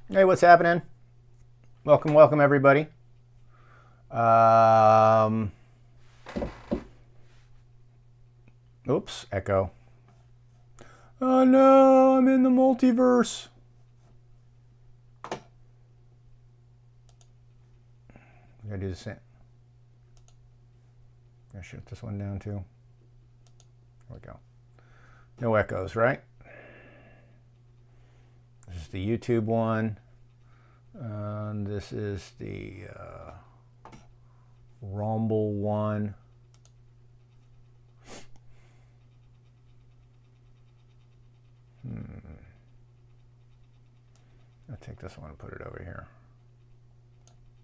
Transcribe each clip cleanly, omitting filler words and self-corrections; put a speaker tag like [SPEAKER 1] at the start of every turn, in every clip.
[SPEAKER 1] Hey, what's happening? Welcome everybody. Um, Oops, echo. Oh no, I'm in the multiverse. I gotta do the same. Gotta shut this one down too. There we go. No echoes, right? This is the YouTube one. This is the Rumble one. I'll take this one and put it over here.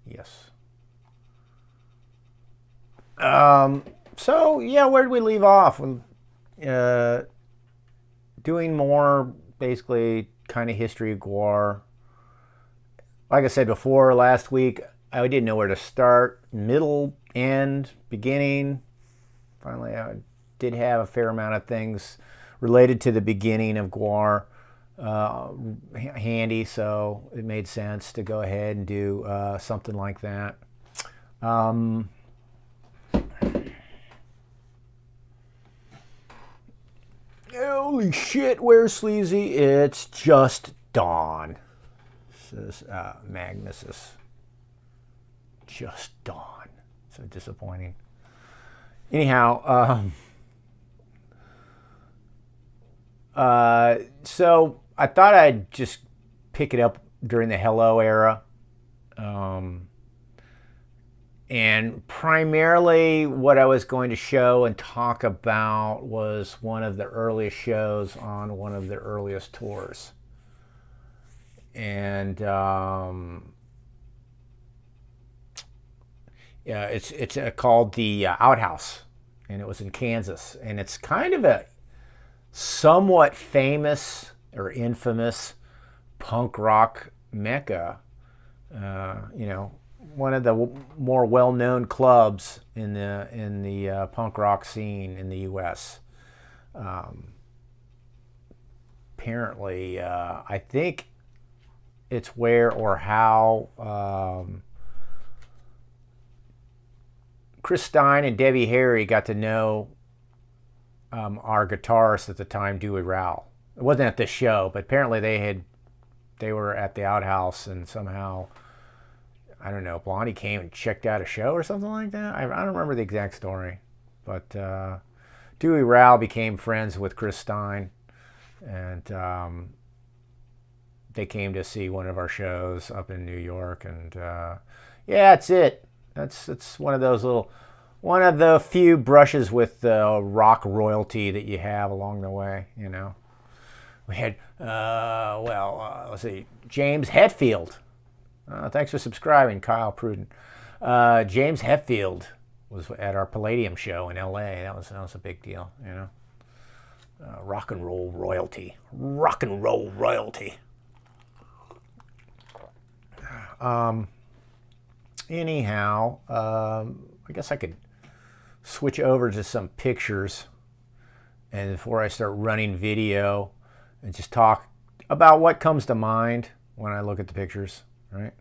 [SPEAKER 1] Yes. So yeah, where did we leave off? Doing more, basically, kind of history of GWAR. Like I said before, last week, I didn't know where to start. Middle, end, beginning. Finally, I did have a fair amount of things related to the beginning of GWAR handy, so it made sense to go ahead and do something like that. Holy shit, where's Sleazy? It's just dawn, says Magnusus. Just dawn. So disappointing. Anyhow, so I thought I'd just pick it up during the Hello era. And primarily what I was going to show and talk about was one of the earliest shows on one of the earliest tours. And yeah, it's called the Outhouse, and it was in Kansas. And it's kind of a somewhat famous or infamous punk rock mecca. One of the more well-known clubs in the punk rock scene in the U.S. Apparently, I think it's where or how Chris Stein and Debbie Harry got to know our guitarist at the time, Dewey Rowell. It wasn't at this show, but apparently they were at the Outhouse, and somehow, I don't know, Blondie came and checked out a show or something like that. I don't remember the exact story. But Dewey Rowell became friends with Chris Stein, and they came to see one of our shows up in New York. And yeah, that's it. It's one of the few brushes with rock royalty that you have along the way, you know. We had, let's see, James Hetfield. Thanks for subscribing, Kyle Pruden. James Hetfield was at our Palladium show in L.A. That was a big deal, you know. Rock and roll royalty. Rock and roll royalty. Anyhow, I guess I could switch over to some pictures, and before I start running video, and just talk about what comes to mind when I look at the pictures, right?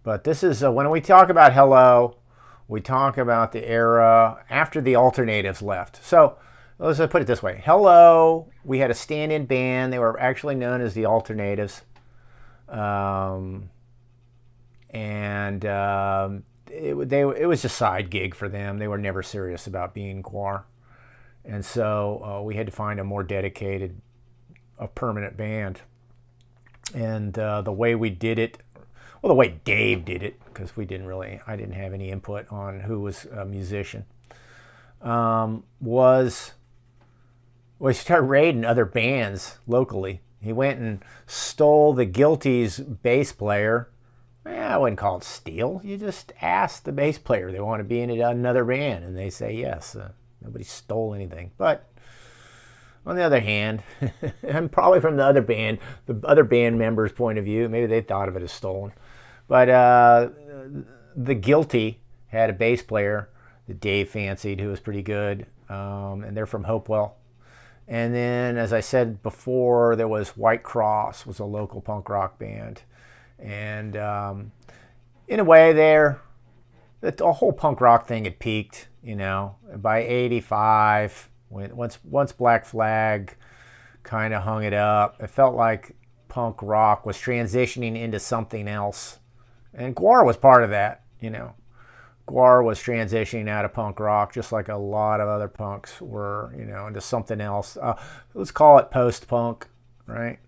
[SPEAKER 1] But this is, when we talk about Hello, we talk about the era after the alternatives left. So let's put it this way. Hello, we had a stand-in band. They were actually known as the Alternatives. It was a side gig for them. They were never serious about being GWAR. And so we had to find a more dedicated, a permanent band. And the way we did it, well, the way Dave did it, because I didn't have any input on who was a musician, was he started raiding other bands locally. He went and stole the Guilty's bass player. I wouldn't call it steal. You just ask the bass player they want to be in another band, and they say yes. Nobody stole anything. But on the other hand, and probably from the other band members' point of view, maybe they thought of it as stolen. But the Guilty had a bass player that Dave fancied, who was pretty good. and they're from Hopewell. And then, as I said before, there was White Cross, was a local punk rock band. And in a way, the whole punk rock thing had peaked, you know. By 85, once Black Flag kind of hung it up, it felt like punk rock was transitioning into something else. And GWAR was part of that, you know. GWAR was transitioning out of punk rock, just like a lot of other punks were, you know, into something else. Let's call it post-punk, right?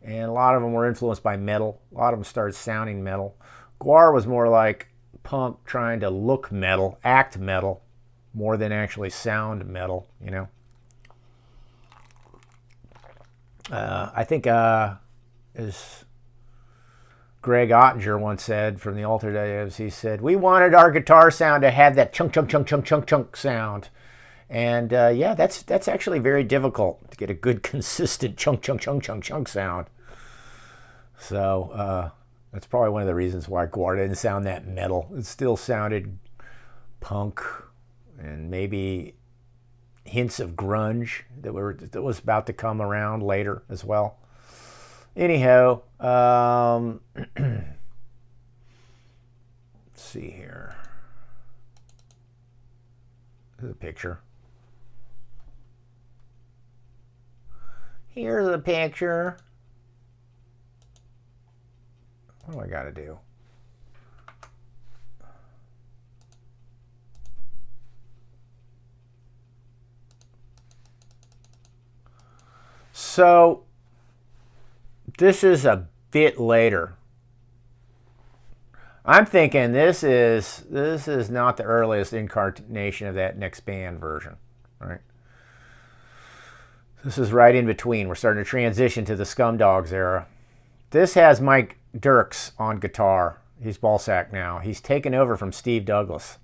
[SPEAKER 1] And a lot of them were influenced by metal. A lot of them started sounding metal. GWAR was more like punk trying to look metal, act metal, more than actually sound metal, you know. I think, as Greg Ottinger once said from the Alternatives, he said, we wanted our guitar sound to have that chunk, chunk, chunk, chunk, chunk, chunk sound. And yeah, that's actually very difficult to get a good, consistent chunk, chunk, chunk, chunk, chunk sound. So that's probably one of the reasons why GWAR didn't sound that metal. It still sounded punk and maybe hints of grunge that was about to come around later as well. Anyhow, let's see here. Here's a picture. Here's a picture. What do I got to do? So this is a bit later. I'm thinking this is not the earliest incarnation of that next band version, right? This is right in between. We're starting to transition to the Scumdogs era. This has Mike Dirks on guitar. He's ballsack now. He's taken over from Steve Douglas.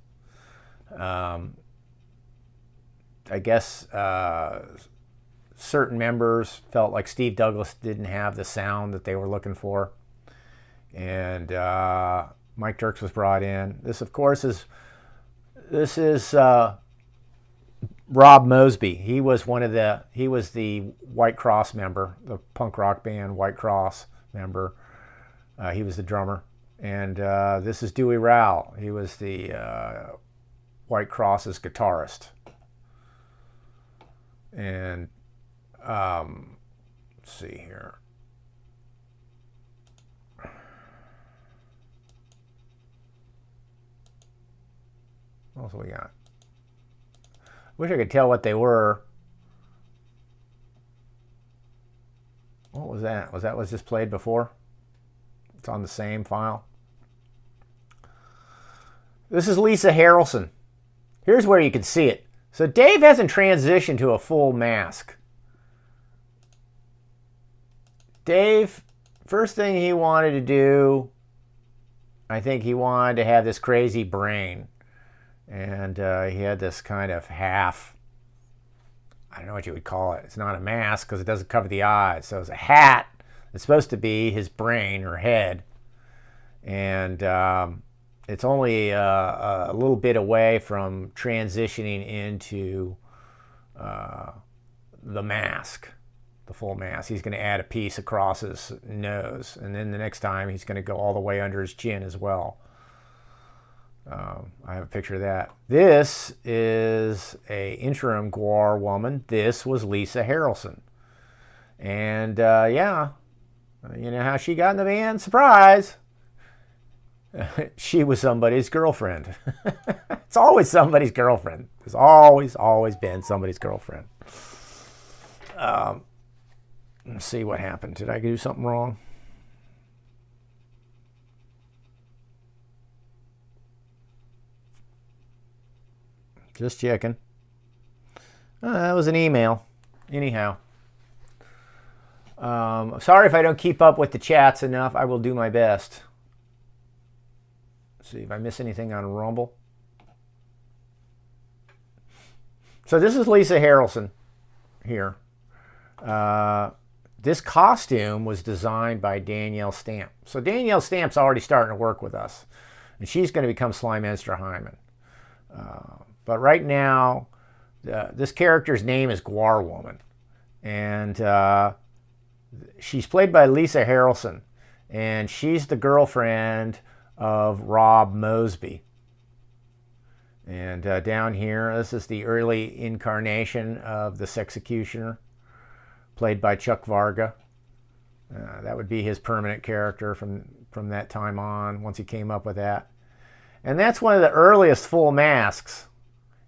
[SPEAKER 1] I guess certain members felt like Steve Douglas didn't have the sound that they were looking for. And Mike Dirks was brought in. This, of course, is Rob Mosby. He was the White Cross member, the punk rock band White Cross member. He was the drummer. And this is Dewey Rowell. He was the White Cross's guitarist. And let's see here. What else we got? Wish I could tell what they were. What was that? Was just played before? It's on the same file. This is Lisa Harrelson. Here's where you can see it. So Dave hasn't transitioned to a full mask. Dave, first thing he wanted to do, I think he wanted to have this crazy brain. And he had this kind of half, I don't know what you would call it. It's not a mask because it doesn't cover the eyes. So it's a hat that's supposed to be his brain or head. And it's only a little bit away from transitioning into the mask, the full mask. He's going to add a piece across his nose. And then the next time he's going to go all the way under his chin as well. I have a picture of that. This is a interim GWAR woman. This was Lisa Harrelson. And yeah, you know how she got in the band? Surprise! She was somebody's girlfriend. It's always somebody's girlfriend. It's always been somebody's girlfriend. Let's see what happened. Did I do something wrong? Just checking. That was an email. Anyhow. Sorry if I don't keep up with the chats enough. I will do my best. Let's see if I miss anything on Rumble. So this is Lisa Harrelson here. This costume was designed by Danielle Stamp. So Danielle Stamp's already starting to work with us. And she's going to become Slymenster Hyman. But right now, This character's name is GWAR Woman, and she's played by Lisa Harrelson, and she's the girlfriend of Rob Mosby. And down here, this is the early incarnation of the Sexecutioner, played by Chuck Varga. That would be his permanent character from that time on, once he came up with that. And that's one of the earliest full masks.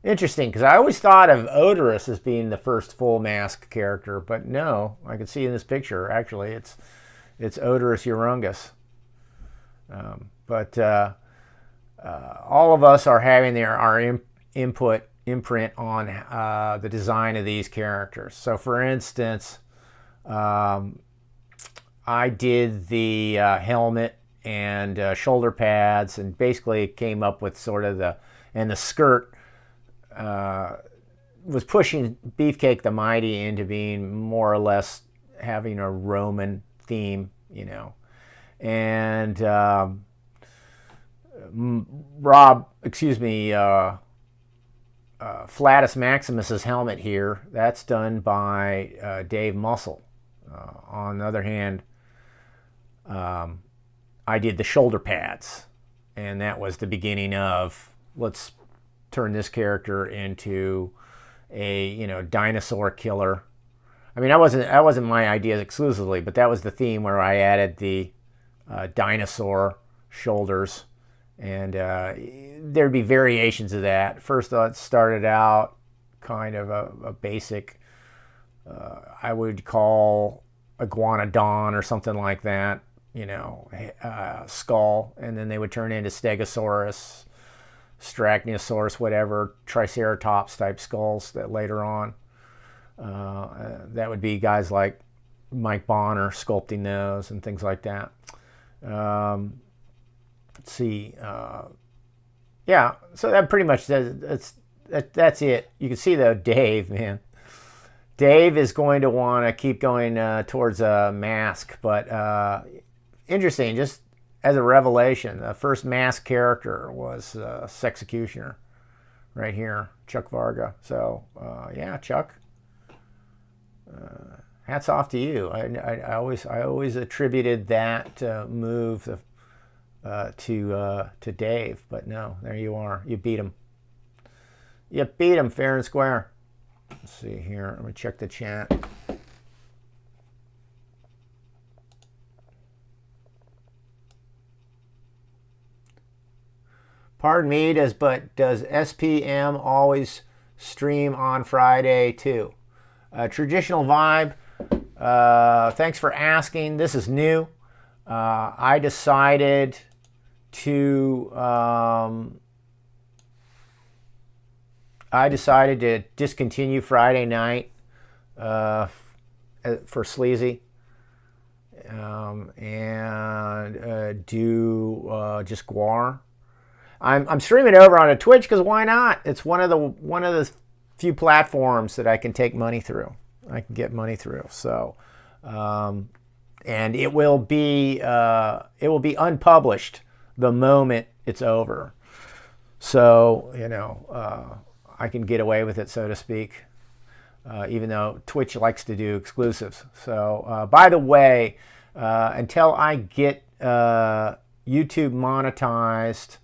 [SPEAKER 1] Interesting, because I always thought of Odorous as being the first full mask character, but no, I can see in this picture, actually, it's Odorous Urungus. But all of us are having our imprint on the design of these characters. So, for instance, I did the helmet and shoulder pads, and basically came up with sort of the skirt was pushing Beefcake the Mighty into being more or less having a Roman theme, you know. And Flatus Maximus's helmet here, that's done by Dave Muscle. On the other hand, I did the shoulder pads, and that was the beginning of, let's turn this character into a, you know, dinosaur killer. I mean, that wasn't my ideas exclusively, but that was the theme where I added the dinosaur shoulders, and there'd be variations of that. First, it started out kind of a basic, I would call Iguanodon or something like that, you know, skull, and then they would turn into Stegosaurus, Strachiosaurus, whatever, Triceratops type skulls that later on. That would be guys like Mike Bonner sculpting those and things like that. Let's see. Yeah, so that pretty much that's it. You can see though, Dave, man. Dave is going to want to keep going towards a mask, but interesting, just as a revelation, the first mask character was Sexecutioner right here, Chuck Varga. So, yeah, Chuck, hats off to you. I always attributed that move to Dave, but no, there you are. You beat him. You beat him fair and square. Let's see here. Let me check the chat. Pardon me, does SPM always stream on Friday too? Traditional Vibe, thanks for asking. This is new. I decided to discontinue Friday night for Sleazy, and do just GWAR. I'm streaming over on a Twitch because why not? It's one of the few platforms that I can take money through. I can get money through. So, and it will be unpublished the moment it's over. So, you know, I can get away with it, so to speak, even though Twitch likes to do exclusives. So, by the way, until I get YouTube monetized,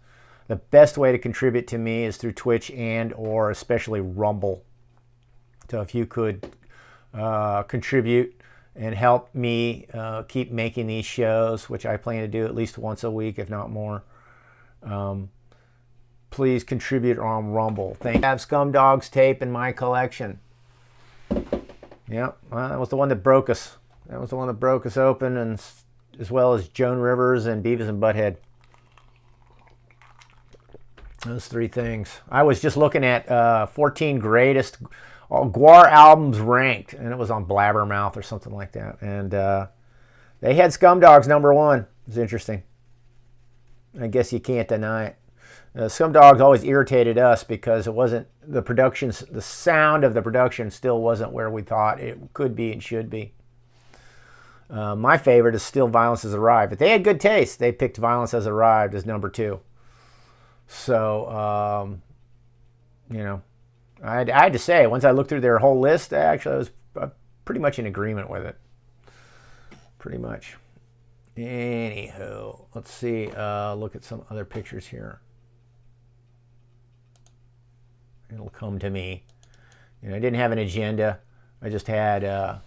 [SPEAKER 1] the best way to contribute to me is through Twitch and or especially Rumble. So if you could contribute and help me keep making these shows, which I plan to do at least once a week, if not more, please contribute on Rumble. I have Scumdog's tape in my collection. Yeah, well, that was the one that broke us. That was the one that broke us open, and as well as Joan Rivers and Beavis and Butthead. Those three things. I was just looking at 14 greatest GWAR albums ranked, and it was on Blabbermouth or something like that. And they had Scumdogs #1. It was interesting. I guess you can't deny it. Scumdogs always irritated us because it wasn't the sound of the production still wasn't where we thought it could be and should be. My favorite is still Violence Has Arrived, but they had good taste. They picked Violence Has Arrived as #2. So, you know, I had to say, once I looked through their whole list, actually I was pretty much in agreement with it. Pretty much. Anywho, let's see. Look at some other pictures here. It'll come to me. You know, I didn't have an agenda. I just had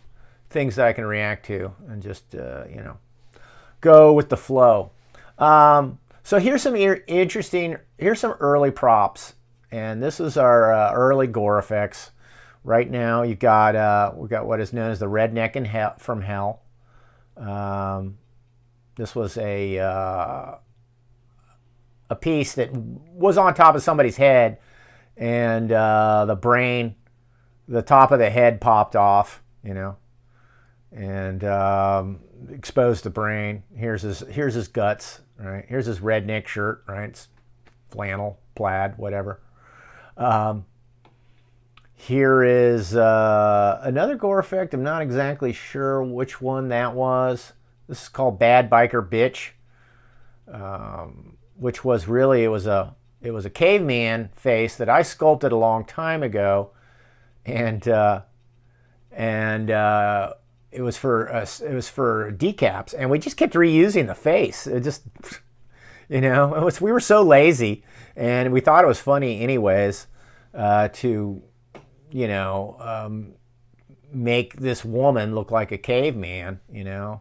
[SPEAKER 1] things that I can react to and just, you know, go with the flow. So here's some interesting, here's some early props. And this is our early GWAR effects. Right now, you've got, we've got what is known as the redneck from hell. This was a piece that was on top of somebody's head, and the brain, the top of the head popped off, you know, and exposed the brain. Here's his guts, right? Here's his redneck shirt, right? It's flannel, plaid, whatever. Here is another GWAR effect. I'm not exactly sure which one that was. This is called Bad Biker Bitch, which was really, it was a caveman face that I sculpted a long time ago, and it was for decaps, and we just kept reusing the face. It just, you know, we were so lazy, and we thought it was funny anyways to, you know, make this woman look like a caveman, you know.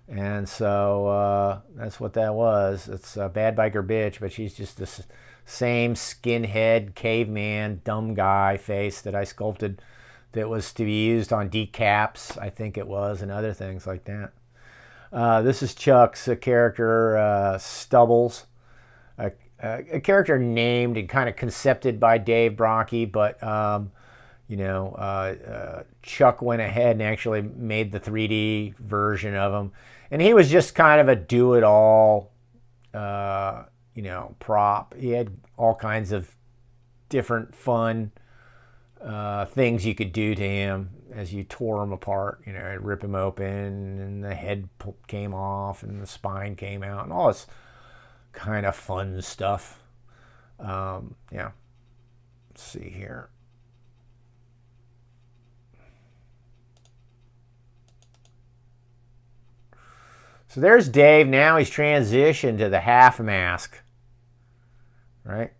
[SPEAKER 1] And so that's what that was. It's a Bad Biker Bitch, but she's just this same skinhead, caveman, dumb guy face that I sculpted that was to be used on decaps, I think it was, and other things like that. This is Chuck's character, Stubbles, a character named and kind of concepted by Dave Brockie, but you know, Chuck went ahead and actually made the 3D version of him. And he was just kind of a do-it-all, you know, prop. He had all kinds of different fun things you could do to him as you tore him apart. You know, rip him open, and the head came off, and the spine came out, and all this kind of fun stuff. Yeah. Let's see here. So there's Dave. Now he's transitioned to the half mask, right?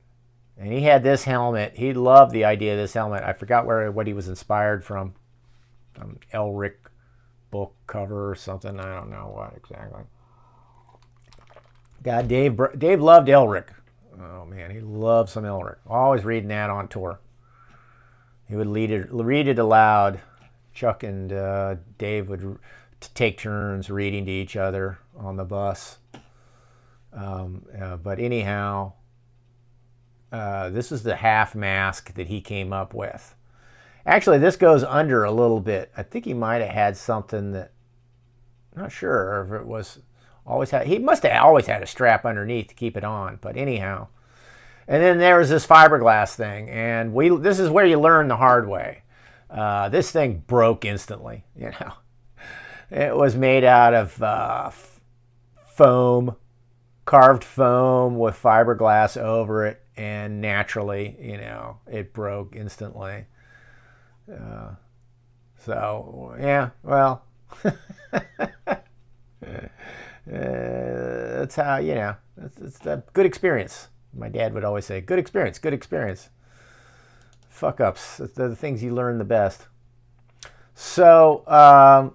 [SPEAKER 1] And he had this helmet. He loved the idea of this helmet. I forgot what he was inspired from. Elric book cover or something. I don't know what exactly. God, Dave loved Elric. Oh man, he loved some Elric. Always reading that on tour. He would read it aloud. Chuck and Dave would take turns reading to each other on the bus. But anyhow, this is the half mask that he came up with. Actually, this goes under a little bit. I think he might have had something that, I'm not sure if it was always had. He must have always had a strap underneath to keep it on. But anyhow, and then there was this fiberglass thing, and this is where you learn the hard way. This thing broke instantly. You know. It was made out of foam, carved foam with fiberglass over it, and naturally, you know, it broke instantly. So, yeah, well, that's how, you know, it's a good experience. My dad would always say, good experience, good experience. Fuck ups, they're the things you learn the best. So,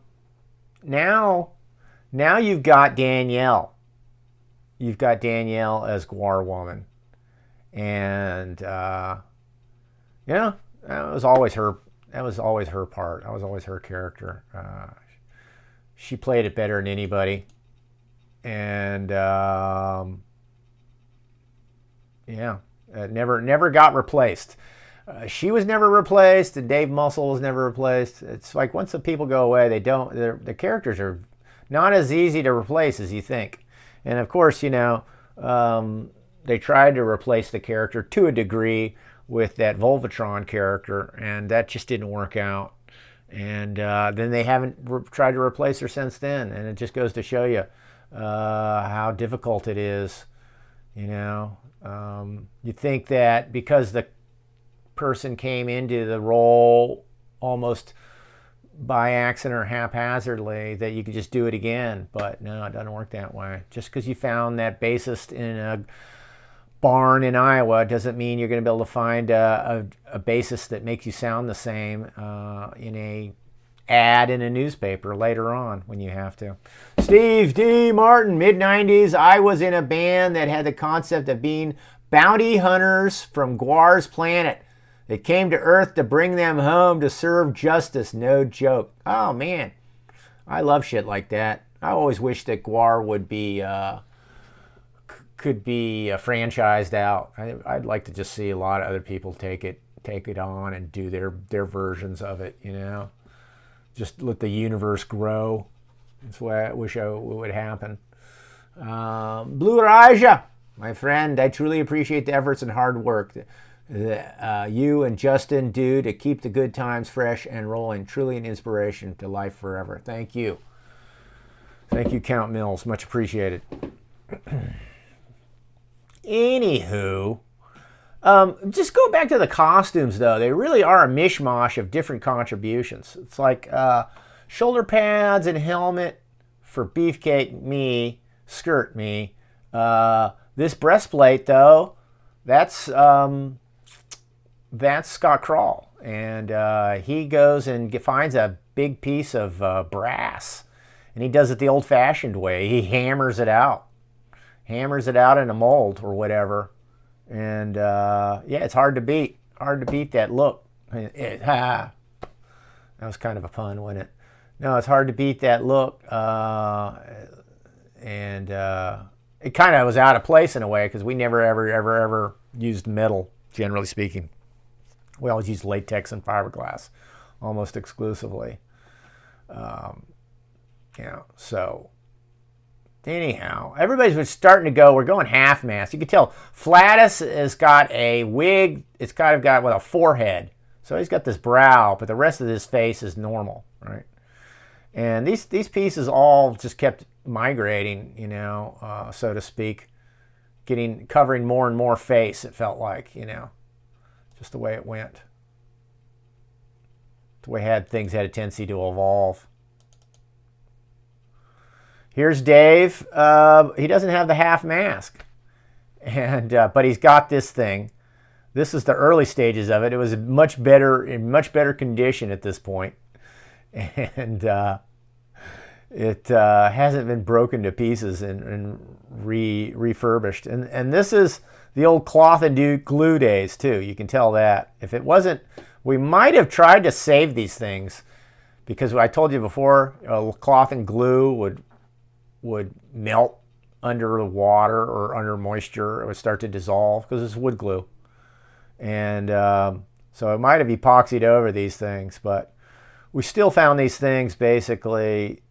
[SPEAKER 1] now you've got Danielle. You've got Danielle as GWAR woman. And, you know, that was always her part. That was always her character. She played it better than anybody. And, yeah, it never got replaced. She was never replaced, and Dave Muscle was never replaced. It's like once the people go away, the characters are not as easy to replace as you think. And of course, you know, they tried to replace the character to a degree with that Volvatron character, and that just didn't work out. And then they haven't tried to replace her since then, and it just goes to show you how difficult it is. You know, you think that because the person came into the role almost by accident or haphazardly, that you could just do it again. But no, it doesn't work that way. Just because you found that bassist in a barn in Iowa doesn't mean you're going to be able to find a bassist that makes you sound the same in a ad in a newspaper later on when you have to. Steve D. Martin, mid-90s, I was in a band that had the concept of being bounty hunters from GWAR's planet. They came to Earth to bring them home to serve justice. No joke. Oh, man. I love shit like that. I always wish that GWAR would be, could be franchised out. I'd like to just see a lot of other people take it on and do their versions of it, you know. Just let the universe grow. That's the way I wish it would happen. Blue Raja, my friend, I truly appreciate the efforts and hard work that you and Justin do to keep the good times fresh and rolling. Truly an inspiration to life forever. Thank you. Thank you, Count Mills. Much appreciated. Anywho, just go back to the costumes, though. They really are a mishmash of different contributions. It's like shoulder pads and helmet for Beefcake me, skirt me. This breastplate, though, that's Scott Krall. And he goes and finds a big piece of brass. And he does it the old-fashioned way. He hammers it out. Hammers it out in a mold or whatever. And yeah, it's hard to beat. Hard to beat that look. That was kind of a pun, wasn't it? No, it's hard to beat that look. And it kind of was out of place in a way because we never, ever used metal, generally speaking. We always used latex and fiberglass almost exclusively. Yeah, so anyhow, everybody's starting to go, we're going half mast. You can tell Flatus has got a wig. It's kind of got with a forehead. So he's got this brow, but the rest of his face is normal, right? And these pieces all just kept migrating, you know, so to speak, covering more and more face, it felt like, you know, just the way it went. The way things had a tendency to evolve. Here's Dave. He doesn't have the half mask, but he's got this thing. This is the early stages of it. It was in much better condition at this point, and it hasn't been broken to pieces and refurbished. And this is the old cloth and glue days too. You can tell that. If it wasn't, we might have tried to save these things, because I told you before, cloth and glue would melt under the water or under moisture. It would start to dissolve because it's wood glue. And so it might have epoxied over these things, but we still found these things basically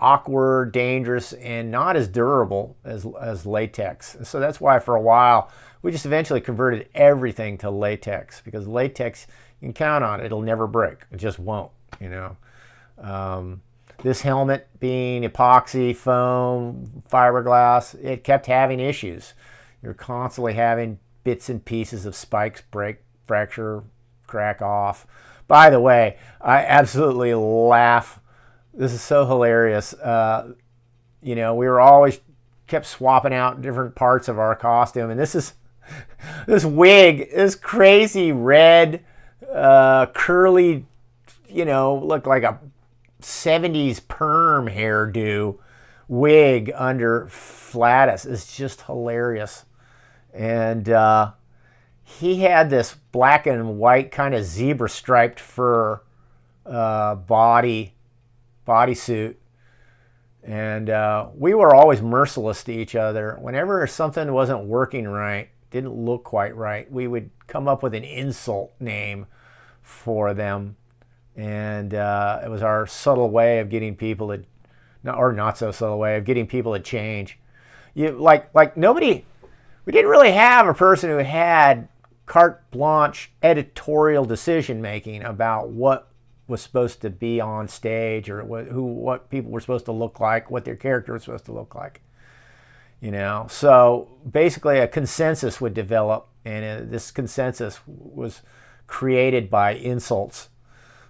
[SPEAKER 1] awkward, dangerous, and not as durable as latex. And so that's why for a while we just eventually converted everything to latex, because latex, you can count on it. It'll never break. It just won't, you know. This helmet being epoxy, foam, fiberglass, it kept having issues. You're constantly having bits and pieces of spikes break, fracture, crack off. By the way, I absolutely laugh. This is so hilarious. You know, we were always kept swapping out different parts of our costume. And this wig, this crazy red, curly, you know, looked like a 70s perm hairdo wig under Flatus is just hilarious. And he had this black and white kind of zebra striped fur bodysuit. And we were always merciless to each other. Whenever something wasn't working right, didn't look quite right, we would come up with an insult name for them. And it was our subtle way of getting people to, or not so subtle way of getting people to change. Like nobody, we didn't really have a person who had carte blanche editorial decision making about what was supposed to be on stage, or what people were supposed to look like, what their character was supposed to look like. You know, so basically a consensus would develop and this consensus was created by insults.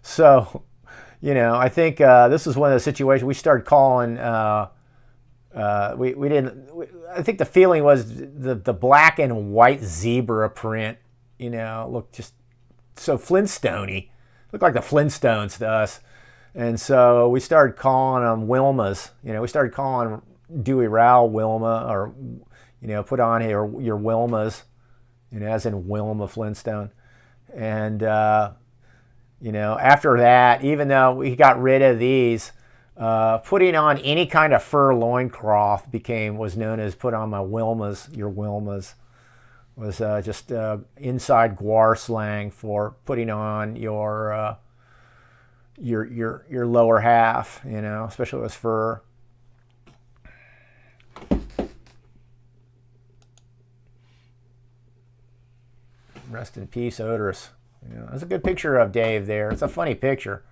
[SPEAKER 1] So, I think this is one of the situations we started calling. We didn't. I think the feeling was the black and white zebra print. Looked just so Flintstone-y. Looked like the Flintstones to us. And so we started calling them Wilmas. We started calling Dewey Rowell Wilma, or put on here your Wilmas, as in Wilma Flintstone. And after that, even though we got rid of these, putting on any kind of fur loincloth was known as put on my Wilmas, your Wilmas. Was just inside GWAR slang for putting on your lower half, especially with fur. Rest in peace, Odorous. That's a good picture of Dave there. It's a funny picture.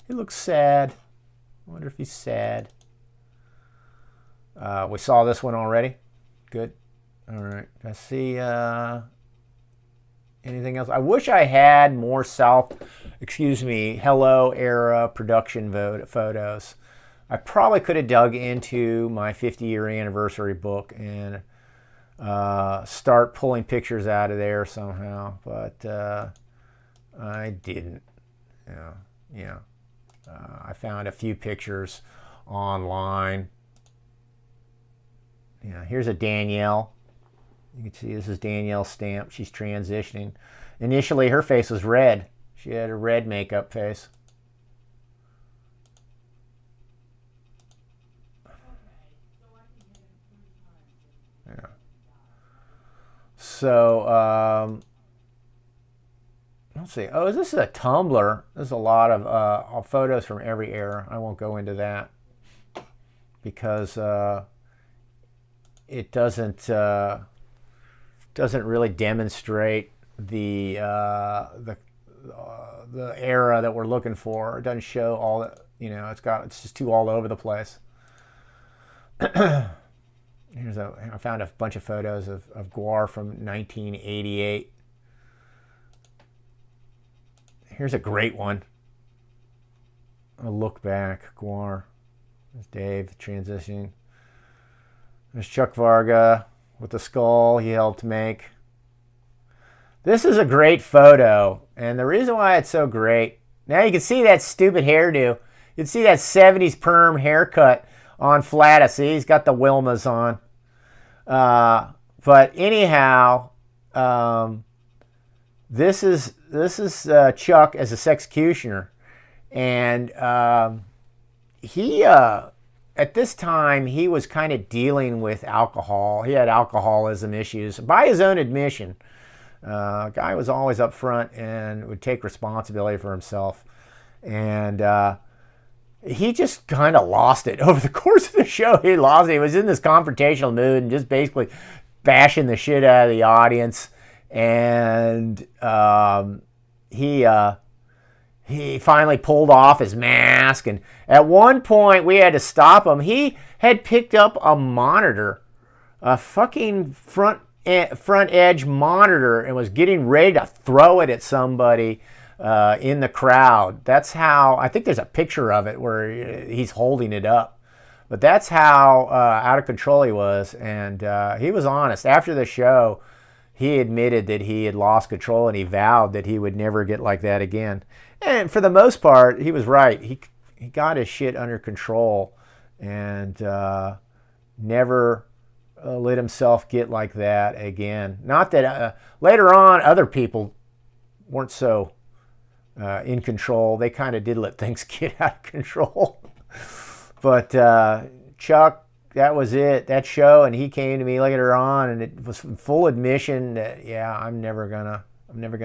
[SPEAKER 1] He looks sad. I wonder if he's sad. We saw this one already. Good. All right. Let's see. Anything else? I wish I had more Hello era production photos. I probably could have dug into my 50-year anniversary book and start pulling pictures out of there somehow, but I didn't. I found a few pictures online. Here's a Danielle. You can see this is Danielle's stamp. She's transitioning. Initially, her face was red. She had a red makeup face. Yeah. So, let's see. Oh, this is a Tumblr. There's a lot of photos from every era. I won't go into that because it doesn't really demonstrate the era that we're looking for. It doesn't show all that. It's just too all over the place. I found a bunch of photos of GWAR from 1988. Here's a great one. A look back, GWAR. There's Dave transitioning. There's Chuck Varga with the skull he helped make. This is a great photo, and the reason why it's so great, now you can see that stupid hairdo. You can see that 70s perm haircut on Flatta. See, he's got the Wilmas on. But anyhow, this is Chuck as a sexecutioner, and he at this time he was kind of dealing with alcohol. He had alcoholism issues by his own admission. Guy was always up front and would take responsibility for himself, and he just kind of lost it over the course of the show. He lost it. He was in this confrontational mood and just basically bashing the shit out of the audience. And he finally pulled off his mask. And at one point, we had to stop him. He had picked up a monitor, a fucking front edge monitor, and was getting ready to throw it at somebody in the crowd. That's how, I think there's a picture of it where he's holding it up. But that's how out of control he was. And he was honest. After the show, he admitted that he had lost control, and he vowed that he would never get like that again. And for the most part, he was right. He got his shit under control and never let himself get like that again. Not that later on other people weren't so in control. They kind of did let things get out of control. But Chuck, that was it, that show, and he came to me later on, and it was full admission that, yeah, I'm never gonna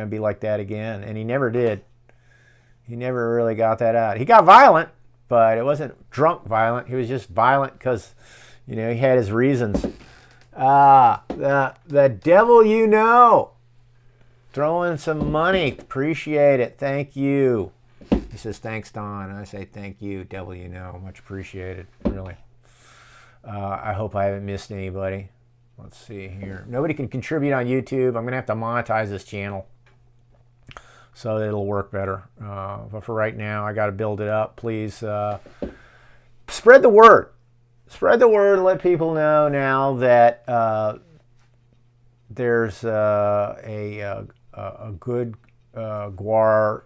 [SPEAKER 1] be like that again. And he never did. He never really got that out. He got violent, but it wasn't drunk violent. He was just violent because, he had his reasons. The devil you know. Throwing some money. Appreciate it. Thank you. He says, thanks, Don. I say, thank you, devil you know. Much appreciated, really. I hope I haven't missed anybody. Let's see here. Nobody can contribute on YouTube. I'm going to have to monetize this channel so that it'll work better. But for right now, I got to build it up. Please spread the word. Spread the word and let people know now that there's a good GWAR,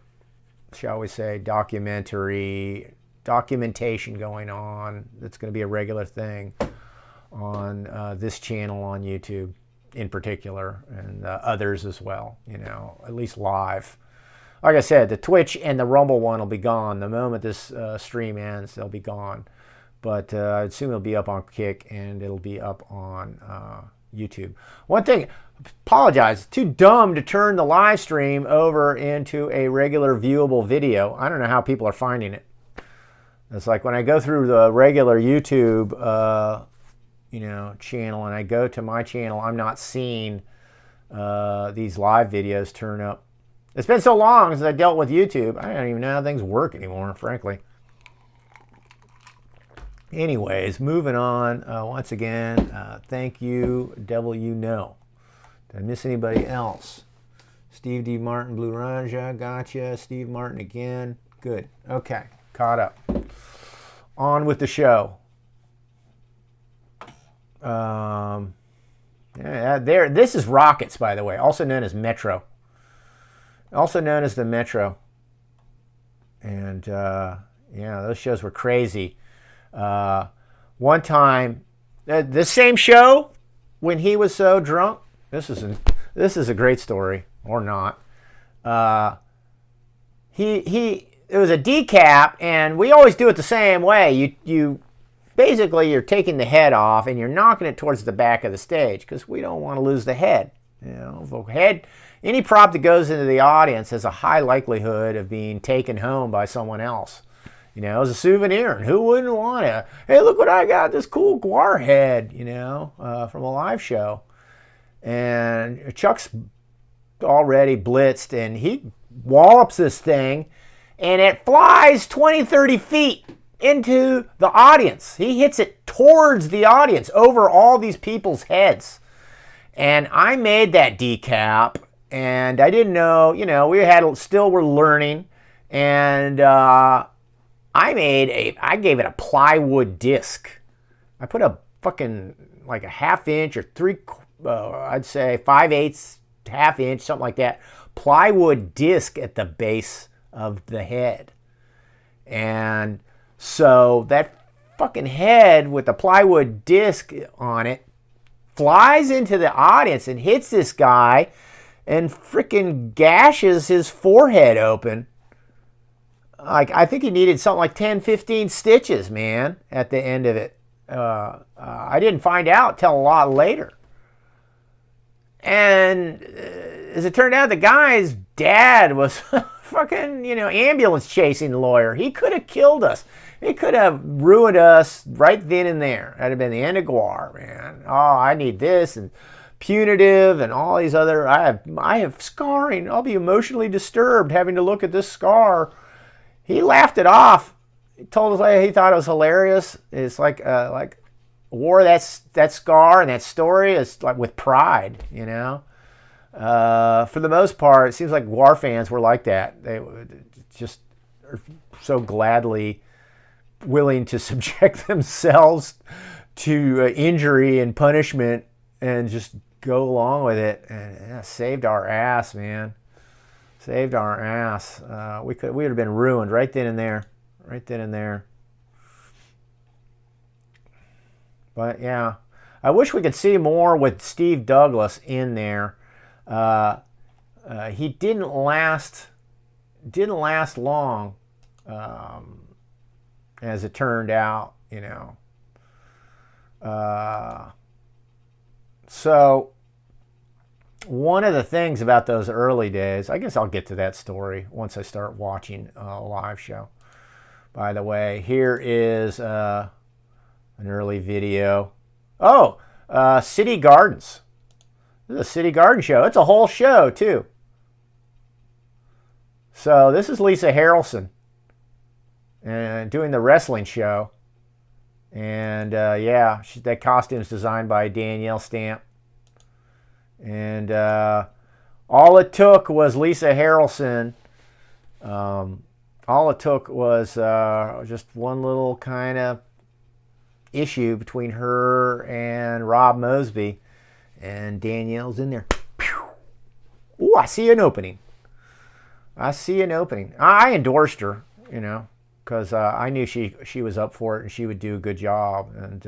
[SPEAKER 1] shall we say, documentation going on. That's going to be a regular thing on this channel on YouTube in particular, and others as well, you know, at least live. Like I said, the Twitch and the Rumble one will be gone. The moment this stream ends, they'll be gone. But I assume it'll be up on Kick and it'll be up on YouTube. One thing, apologize, too dumb to turn the live stream over into a regular viewable video. I don't know how people are finding it. It's like when I go through the regular YouTube you know, channel and I go to my channel, I'm not seeing these live videos turn up. It's been so long since I dealt with YouTube, I don't even know how things work anymore, frankly. Anyways, moving on. Once again, thank you, Devil You Know. Did I miss anybody else? Steve D. Martin, Blue Raja, gotcha. Steve Martin again. Good. Okay, caught up. On with the show. Yeah, there. This is Rockets, by the way, also known as Metro. Also known as the Metro. And yeah, those shows were crazy. One time, the same show when he was so drunk. This is a great story, or not. It was a decap, and we always do it the same way. You basically you're taking the head off and you're knocking it towards the back of the stage because we don't want to lose the head. You know, the head. Any prop that goes into the audience has a high likelihood of being taken home by someone else. You know, as a souvenir, and who wouldn't want to? Hey, look what I got, this cool GWAR head, you know, from a live show. And Chuck's already blitzed, and he wallops this thing, and it flies 20, 30 feet into the audience. He hits it towards the audience, over all these people's heads. And I made that decap, and I didn't know, you know, we were learning, and I gave it a plywood disc. I put a fucking, like a ½ inch or I'd say 5/8, ½ inch, something like that, plywood disc at the base of the head. And so that fucking head with the plywood disc on it flies into the audience and hits this guy and freaking gashes his forehead open. Like, I think he needed something like 10, 15 stitches, man, at the end of it. I didn't find out till a lot later. And as it turned out, the guy's dad was fucking, you know, ambulance chasing lawyer. He could have killed us. He could have ruined us right then and there. That'd have been the end of GWAR, man. Oh, I need this and punitive and all these other. I have scarring. I'll be emotionally disturbed having to look at this scar. He laughed it off. He told us he thought it was hilarious. It's like wore that scar and that story is like with pride, you know. For the most part, it seems like GWAR fans were like that. They just are so gladly willing to subject themselves to injury and punishment and just go along with it. And yeah, saved our ass, man. Saved our ass. We would have been ruined right then and there. Right then and there. But yeah, I wish we could see more with Steve Douglas in there. He didn't last long, as it turned out, you know. So one of the things about those early days, I guess I'll get to that story once I start watching a live show. By the way, here is an early video. Oh, City Gardens. This is a City Garden show. It's a whole show, too. So this is Lisa Harrelson doing the wrestling show. And yeah, that costume is designed by Danielle Stamp. And all it took was Lisa Harrelson. All it took was just one little kind of issue between her and Rob Mosby, and Danielle's in there. Oh, I see an opening. I see an opening. I endorsed her, you know, because I knew she was up for it and she would do a good job. And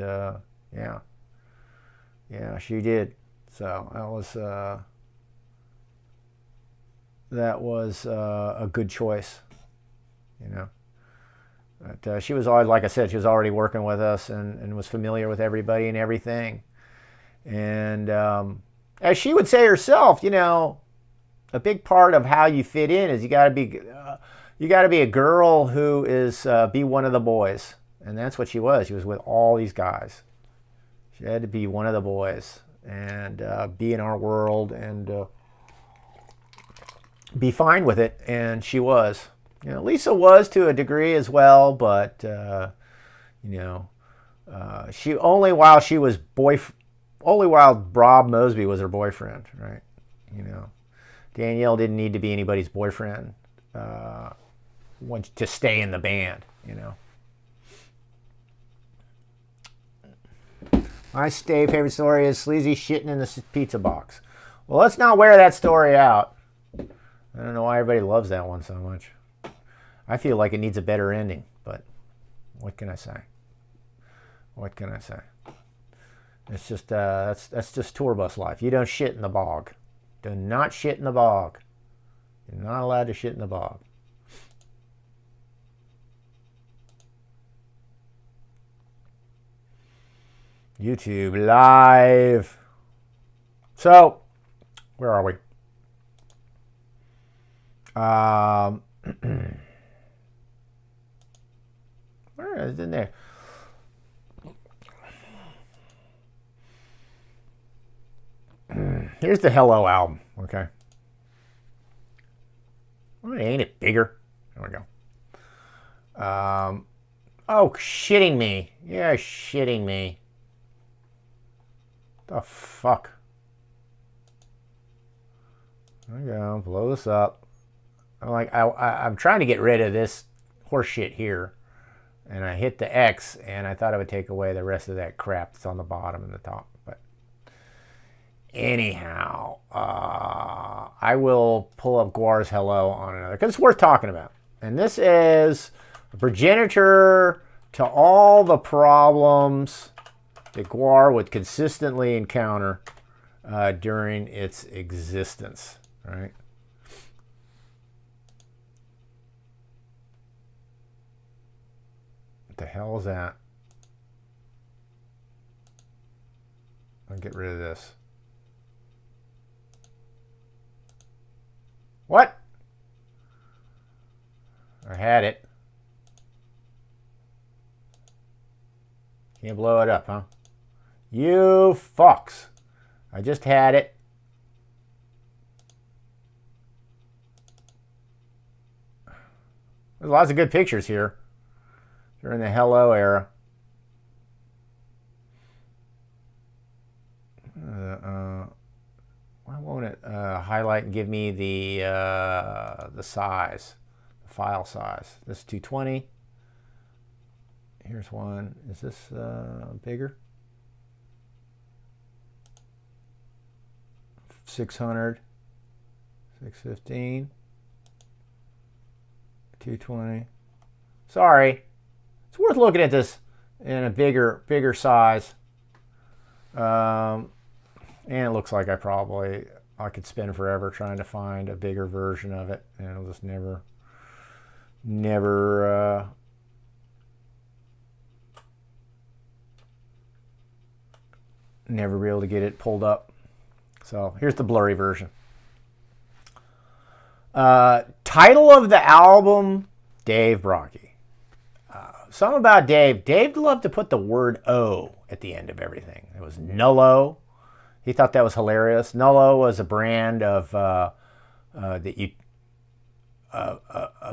[SPEAKER 1] yeah, she did. So that was a good choice, you know. But she was always, like I said, she was already working with us and was familiar with everybody and everything. And as she would say herself, you know, a big part of how you fit in is you got to be a girl who is be one of the boys, and that's what she was. She was with all these guys. She had to be one of the boys and be in our world and be fine with it, and she was. You know, Lisa was to a degree as well, but you know, she only while Rob Mosby was her boyfriend, right? You know, Danielle didn't need to be anybody's boyfriend to stay in the band, you know. My favorite story is Sleazy shitting in the pizza box. Well, let's not wear that story out. I don't know why everybody loves that one so much. I feel like it needs a better ending, but what can I say? What can I say? It's just that's just tour bus life. You don't shit in the bog. Do not shit in the bog. You're not allowed to shit in the bog. YouTube live. So, where are we? Where is it in there? Here's the Hello album, okay? Well, ain't it bigger? There we go. Oh, shitting me. Yeah, shitting me. The fuck? There we go. Blow this up. I'm trying to get rid of this horse shit here. And I hit the X, and I thought it would take away the rest of that crap that's on the bottom and the top. But anyhow, I will pull up GWAR's Hello on another, because it's worth talking about. And this is a progenitor to all the problems that GWAR would consistently encounter during its existence, right? What the hell is that? I'll get rid of this. What? I had it. Can't blow it up, huh? You fucks. I just had it. There's lots of good pictures here during the Hello era. Why won't it highlight and give me the size, the file size? This is 220. Here's one. Is this bigger? 600, 615, 220. Sorry. It's worth looking at this in a bigger size. And it looks like I could spend forever trying to find a bigger version of it, and it'll just never be able to get it pulled up. So here's the blurry version. Title of the album, Dave Brockie. Something about Dave. Dave loved to put the word O at the end of everything. It was Nullo. He thought that was hilarious. Nullo was a brand of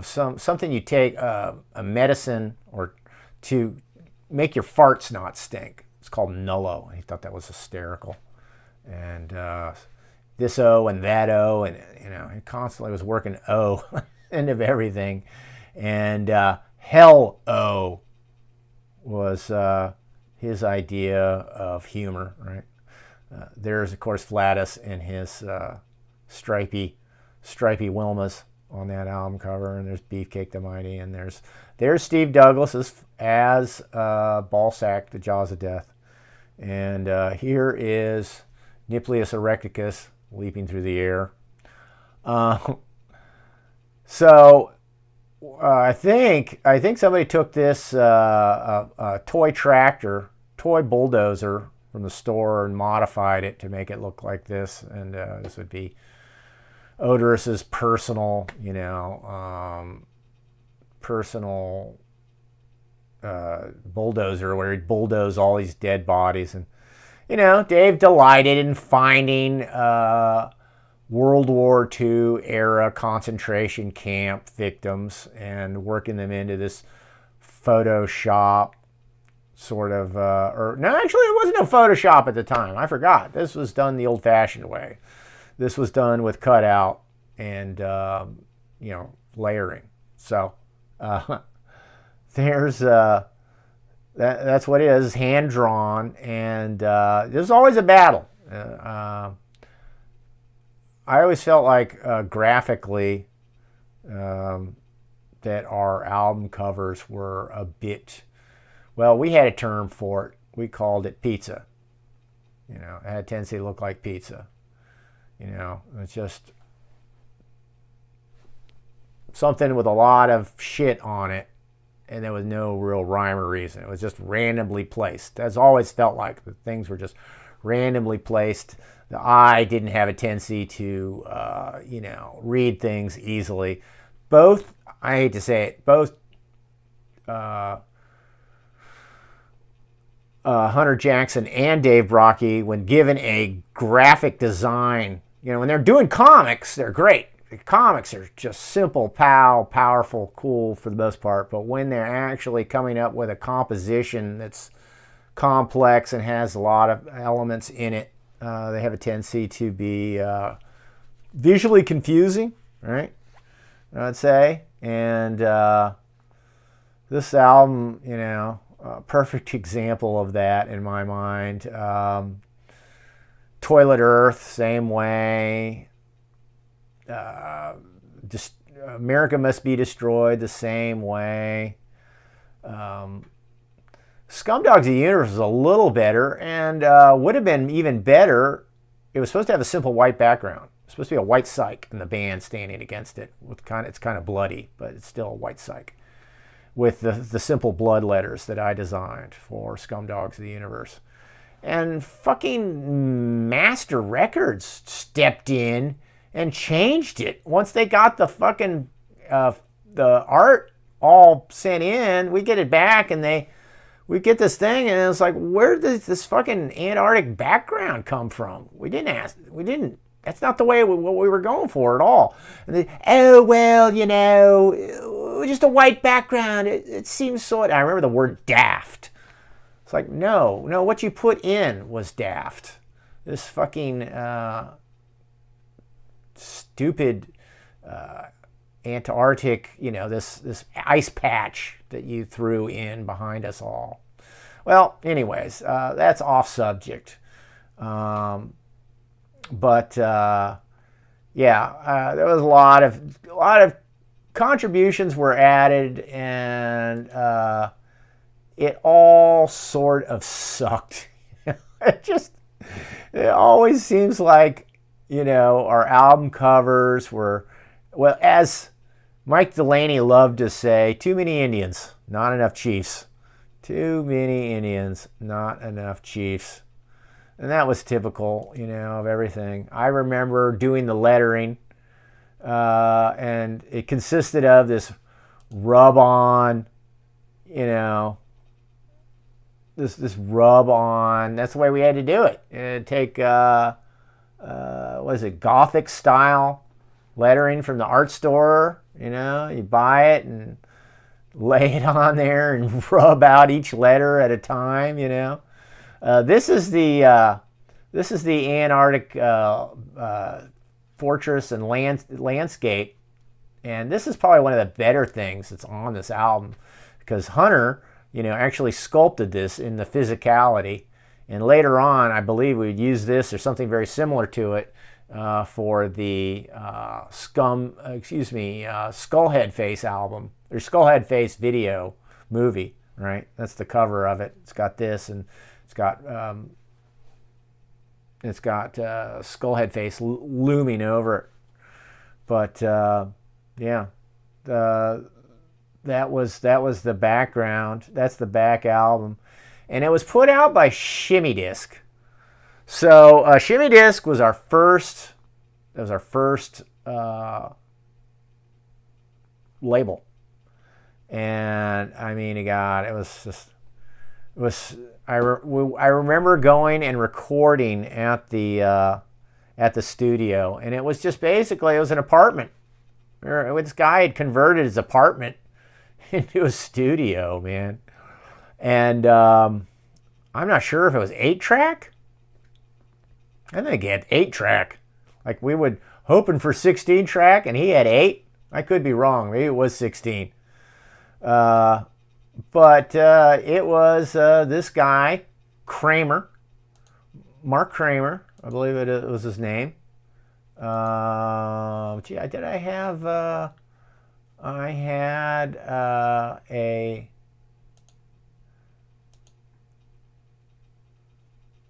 [SPEAKER 1] something you take, a medicine, or make your farts not stink. It's called Nullo. He thought that was hysterical. And this O and that O, and he constantly was working O into everything. And Hell O was his idea of humor, right? There's, of course, Flatus in his stripy Wilmas on that album cover, and there's Beefcake the Mighty, and there's Steve Douglas as Ballsack, the Jaws of Death. And here is Nipleus Erecticus leaping through the air. So I think somebody took this toy tractor, toy bulldozer from the store and modified it to make it look like this. And this would be Odorus's personal, bulldozer, where he'd bulldoze all these dead bodies. And Dave delighted in finding World War II era concentration camp victims and working them into this Photoshop sort of, no, actually it wasn't no Photoshop at the time. I forgot. This was done the old-fashioned way. This was done with cutout and, layering. So there's, that's what it is, hand-drawn. And there's always a battle. I always felt like graphically that our album covers were a bit, well, we had a term for it. We called it pizza. It had a tendency to look like pizza. It's just something with a lot of shit on it, and there was no real rhyme or reason. It was just randomly placed. That's always felt like the things were just randomly placed. The eye didn't have a tendency to, read things easily. Both, I hate to say it, both Hunter Jackson and Dave Brockie, when given a graphic design, when they're doing comics, they're great. The comics are just simple, powerful, cool for the most part. But when they're actually coming up with a composition that's complex and has a lot of elements in it, they have a tendency to be visually confusing, right? I'd say. And this album, a perfect example of that in my mind. Toilet Earth, same way. America Must Be Destroyed, the same way. Scumdogs of the Universe was a little better, and would have been even better. It was supposed to have a simple white background. It's supposed to be a white psych and the band standing against it. It's kind of bloody, but it's still a white psych with the simple blood letters that I designed for Scumdogs of the Universe. And fucking Master Records stepped in and changed it. Once they got the fucking the art all sent in, we get it back, and we get this thing, and it's like, where does this fucking Antarctic background come from? We didn't. That's not the way what we were going for at all. And just a white background. It seems so. I remember the word daft. It's like, no, what you put in was daft. This fucking stupid Antarctic, this ice patch that you threw in behind us all. Well, anyways, that's off subject. But there was a lot of contributions were added, and it all sort of sucked. It always seems like, our album covers were, well, as Mike Delaney loved to say, too many Indians, not enough Chiefs. Too many Indians, not enough Chiefs. And that was typical, of everything. I remember doing the lettering, and it consisted of this rub-on, this rub-on. That's the way we had to do it. It'd take, Gothic style lettering from the art store. You buy it and lay it on there and rub out each letter at a time. This is the Antarctic fortress and landscape, and this is probably one of the better things that's on this album, because Hunter, actually sculpted this in the physicality, and later on, I believe we'd use this or something very similar to it for the Skullhead Face album, or Skullhead Face video movie, right? That's the cover of it. It's got this, and it's got Skullhead Face looming over it. But yeah, that was the background. That's the back album, and it was put out by Shimmy Disc. So Shimmy Disc was our first. That was our first label, and I mean, God, it was just. It was. I remember going and recording at the studio, and it was just basically, it was an apartment. This guy had converted his apartment into a studio, man. And I'm not sure if it was 8-track. I think he had 8-track. Like, we would hoping for 16-track, and he had 8. I could be wrong. Maybe it was 16. But it was this guy, Kramer, Mark Kramer, I believe it was his name. Did I have?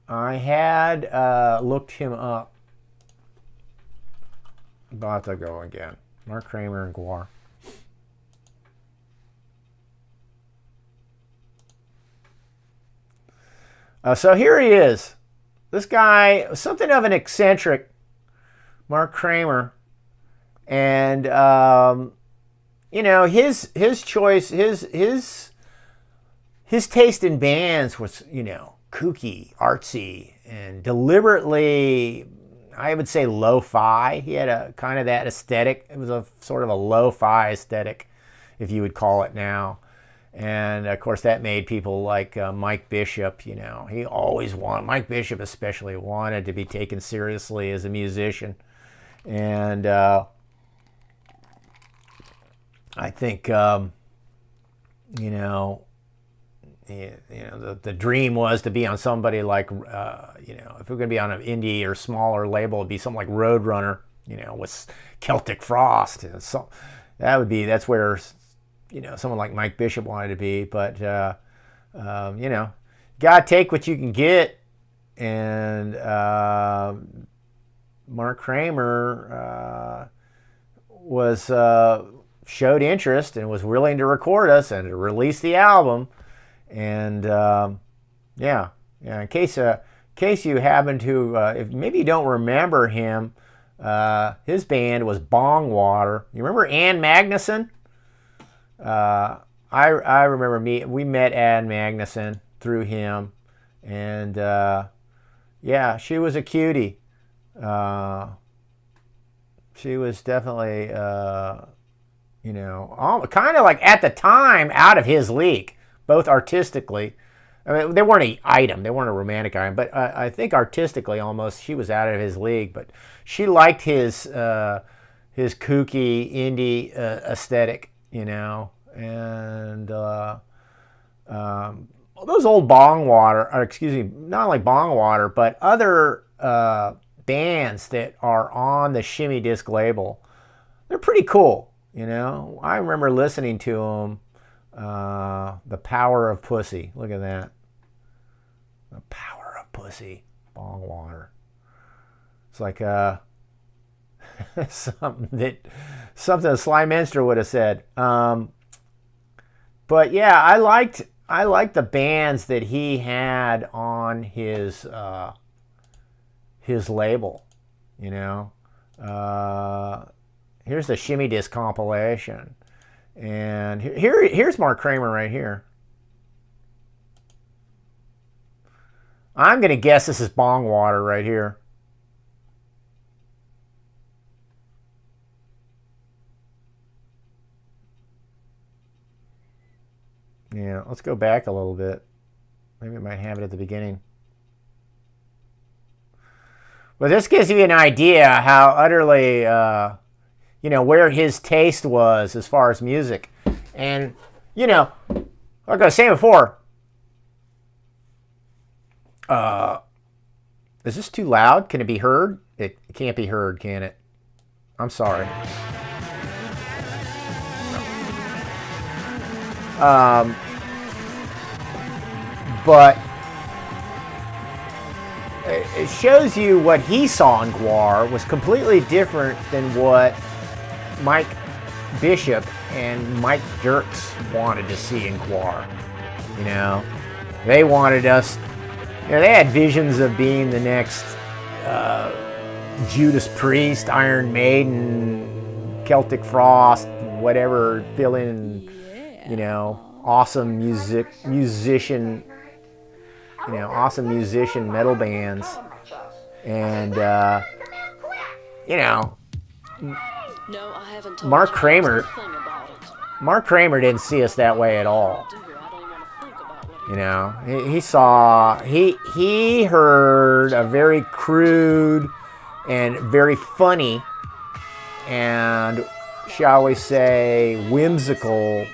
[SPEAKER 1] I had looked him up. About to go again. Mark Kramer and GWAR. So here he is. This guy, something of an eccentric, Mark Kramer, and his choice, his taste in bands was kooky, artsy, and deliberately, I would say, lo-fi. He had a kind of that aesthetic. It was a sort of a lo-fi aesthetic, if you would call it now. And of course, that made people like Mike Bishop, Mike Bishop especially wanted to be taken seriously as a musician. And I think, the dream was to be on somebody like, if we're going to be on an indie or smaller label, it'd be something like Roadrunner, with Celtic Frost. So that's where, someone like Mike Bishop wanted to be. But, gotta take what you can get. And Mark Kramer showed interest and was willing to record us and to release the album. And in case you happen to, if maybe you don't remember him, his band was Bongwater. You remember Ann Magnuson? I remember we met Ann Magnuson through him, and she was a cutie. She was definitely, kind of like at the time out of his league, both artistically. I mean, they weren't an item, they weren't a romantic item, but I think artistically almost she was out of his league. But she liked his kooky indie aesthetic, and those old Bongwater, not only Bongwater, but other bands that are on the Shimmy Disc label, they're pretty cool. I remember listening to them. The Power of Pussy. Look at that. The Power of Pussy. Bongwater. It's like something a Sly Minster would have said. But yeah, I liked the bands that he had on his label. Here's the Shimmy Disc compilation. And here's Mark Kramer right here. I'm going to guess this is Bongwater right here. Yeah, let's go back a little bit. Maybe I might have it at the beginning. Well, this gives you an idea how utterly, where his taste was as far as music. And, like I was saying before, is this too loud? Can it be heard? It can't be heard, can it? I'm sorry. But it shows you what he saw in GWAR was completely different than what Mike Bishop and Mike Dirks wanted to see in GWAR. They wanted us, they had visions of being the next Judas Priest, Iron Maiden, Celtic Frost, whatever, fill in, awesome musician metal bands. And, Mark Kramer didn't see us that way at all. He heard a very crude and very funny and, shall we say, whimsical,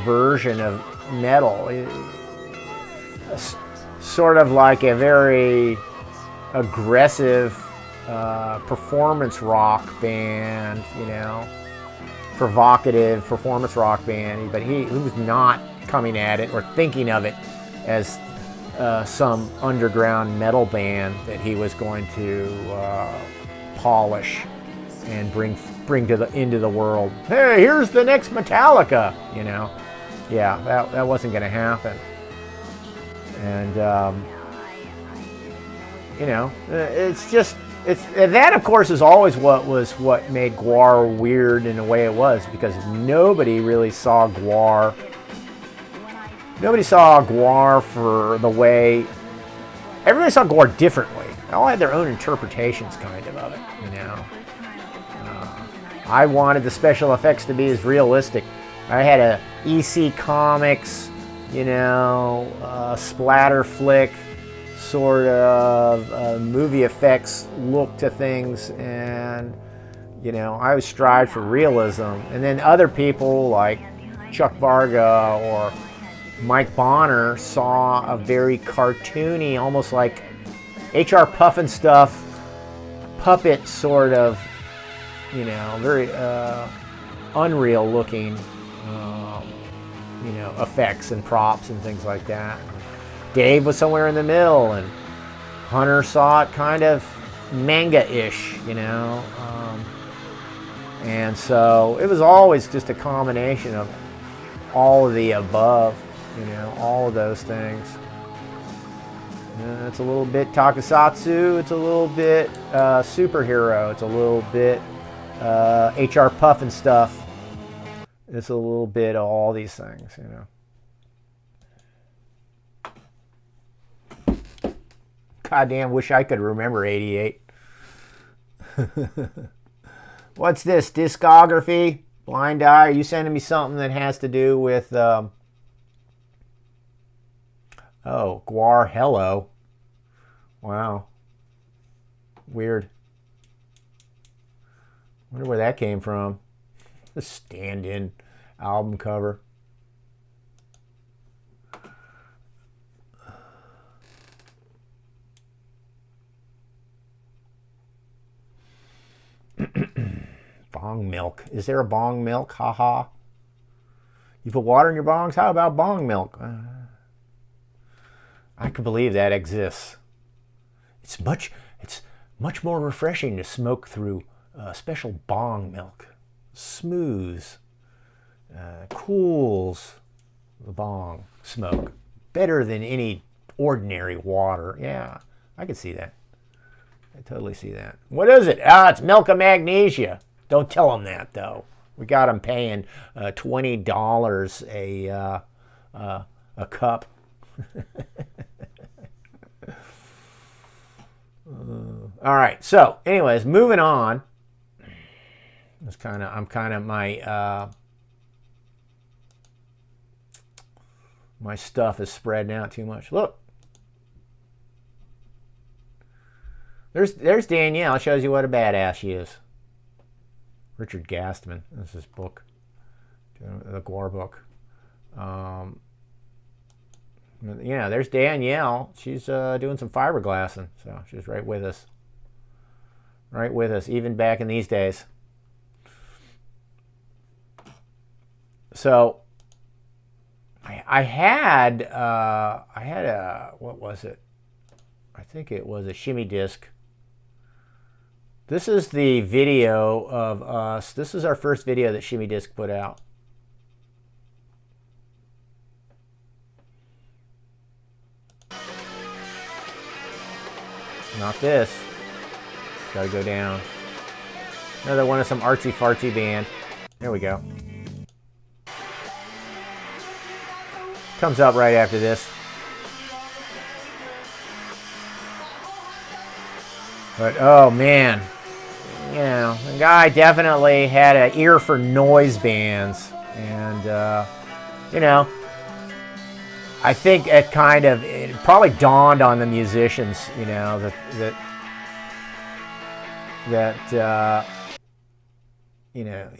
[SPEAKER 1] version of metal. Sort of like a very aggressive performance rock band, provocative performance rock band, but he was not coming at it or thinking of it as some underground metal band that he was going to polish and bring into the world. Hey, here's the next Metallica, Yeah, that wasn't going to happen. And that of course is always what made GWAR weird in the way it was, because nobody really saw GWAR. Nobody saw GWAR for the way. Everybody saw GWAR differently. They all had their own interpretations, kind of it. I wanted the special effects to be as realistic. I had a EC Comics, splatter flick sort of movie effects look to things, and I always strived for realism. And then other people like Chuck Varga or Mike Bonner saw a very cartoony, almost like H.R. Pufnstuf puppet sort of, very unreal looking, effects and props and things like that. Dave was somewhere in the middle, and Hunter saw it kind of manga-ish, and so it was always just a combination of all of the above, all of those things. It's a little bit tokusatsu, it's a little bit superhero, it's a little bit H.R. Pufnstuf, it's a little bit of all these things, Goddamn, wish I could remember 88. What's this? Discography? Blind Eye? Are you sending me something that has to do with... GWAR Hello. Wow. Weird. Wonder where that came from. The stand-in album cover. Bong milk. Is there a bong milk? Haha. You put water in your bongs? How about bong milk? I can believe that exists. It's much more refreshing to smoke through special bong milk. Smooths, cools the bong smoke better than any ordinary water. Yeah, I can see that. I totally see that. What is it? It's milk of magnesia. Don't tell them that, though. We got them paying $20 a cup. All right. So, anyways, moving on. I'm kind of my My stuff is spreading out too much. Look. There's Danielle. Shows you what a badass she is. Richard Gastman. This is his book. The GWAR book. Yeah, there's Danielle. She's doing some fiberglassing. So she's right with us. Right with us, even back in these days. So I had a, what was it? I think it was a shimmy disc. This is the video of us. This is our first video that Shimmy Disc put out. Not this. Gotta go down. Another one of some artsy fartsy band. There we go. Comes up right after this. But oh man, you know, the guy definitely had an ear for noise bands, and you know, I think it probably dawned on the musicians, you know, that you know,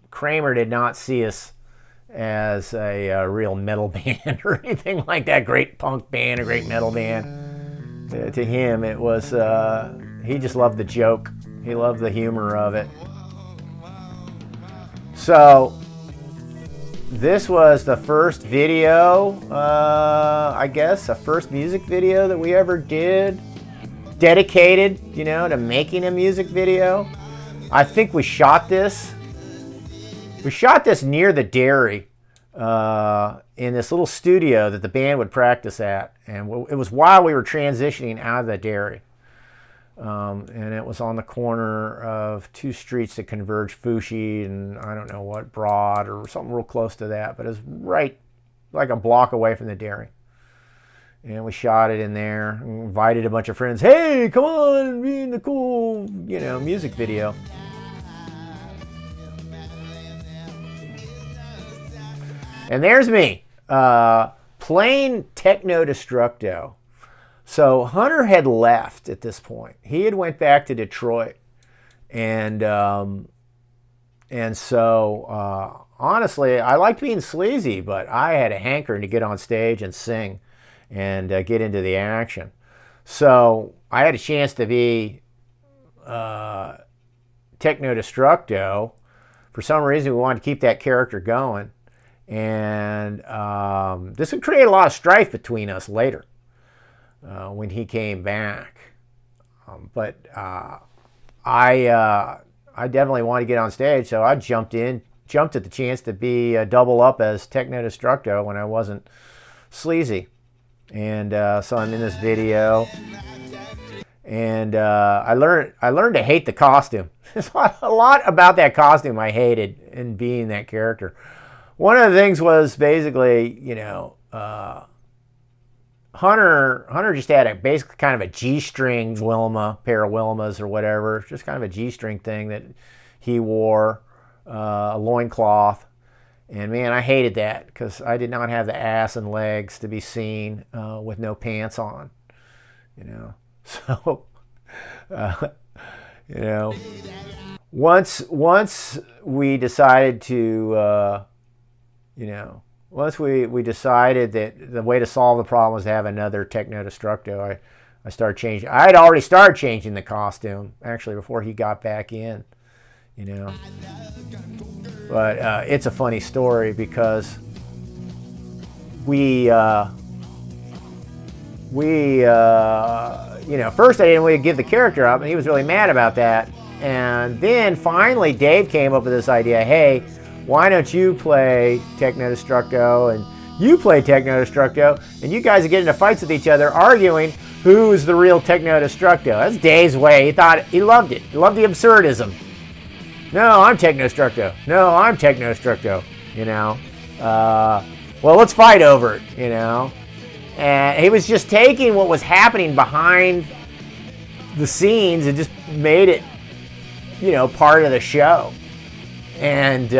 [SPEAKER 1] Kramer did not see us as a real metal band or anything like that. Great punk band, a great metal band. To him, it was he just loved the joke. He loved the humor of it. So this was the first video, I guess, a first music video that we ever did, dedicated, you know, to making a music video. I think we shot this. We shot this near the dairy, in this little studio that the band would practice at, and it was while we were transitioning out of the dairy. And it was on the corner of two streets that converge, Fushi and I don't know what, Broad or something real close to that, but it was right like a block away from the dairy. And we shot it in there, and invited a bunch of friends. Hey, come on, be in the cool, you know, music video. And there's me, playing Techno Destructo. So Hunter had left at this point. He had went back to Detroit, and so honestly, I liked being sleazy, but I had a hankering to get on stage and sing, and get into the action. So I had a chance to be Techno Destructo. For some reason, we wanted to keep that character going. And this would create a lot of strife between us later when he came back. But I definitely wanted to get on stage, so I jumped at the chance to be double up as Techno Destructo when I wasn't sleazy. And so I'm in this video, and I learned to hate the costume. There's a lot about that costume I hated in being that character. One of the things was basically, you know, Hunter just had basically kind of a G-string Wilma, pair of Wilmas or whatever, just kind of a G-string thing that he wore, a loincloth. And man, I hated that because I did not have the ass and legs to be seen with no pants on, you know. So, you know, once we decided to, you know, once we decided that the way to solve the problem was to have another Techno Destructo, I started changing. I had already started changing the costume, actually, before he got back in, you know. But it's a funny story because we you know, first I didn't want to give the character up, and he was really mad about that. And then finally Dave came up with this idea, hey, why don't you play Techno Destructo and you play Techno Destructo, and you guys are getting into fights with each other, arguing who's the real Techno Destructo. That's Dave's way. He loved it. He loved the absurdism. No, I'm Techno Destructo. No, I'm Techno Destructo. You know, well, let's fight over it. You know, and he was just taking what was happening behind the scenes and just made it, you know, part of the show. And,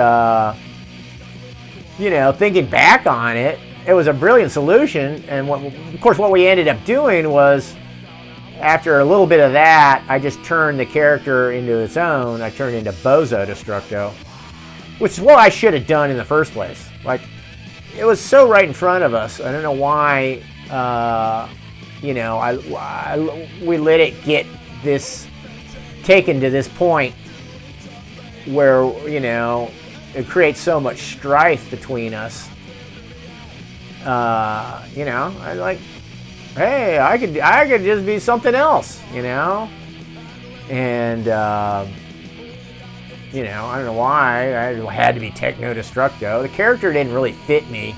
[SPEAKER 1] you know, thinking back on it, it was a brilliant solution. And of course, what we ended up doing was, after a little bit of that, I just turned the character into its own. I turned into Bozo Destructo, which is what I should have done in the first place. Like, it was so right in front of us. I don't know why, you know, we let it get this, taken to this point where, you know, it creates so much strife between us. You know, I like, hey, I could just be something else, you know? And, you know, I don't know why I had to be Techno Destructo. The character didn't really fit me.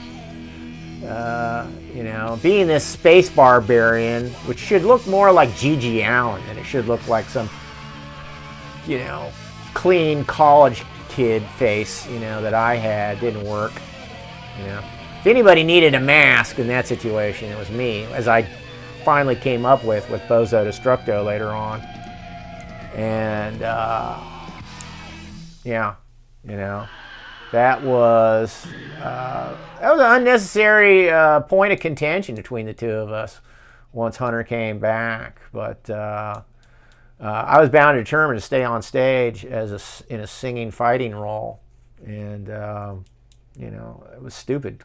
[SPEAKER 1] You know, being this space barbarian, which should look more like G.G. Allen than it should look like some, you know, clean college kid face, you know, that I had, didn't work, you know. If anybody needed a mask in that situation, it was me, as I finally came up with Bozo Destructo later on. And, yeah, you know, that was an unnecessary point of contention between the two of us once Hunter came back. But I was bound and determined to stay on stage as in a singing fighting role. And, you know, it was stupid.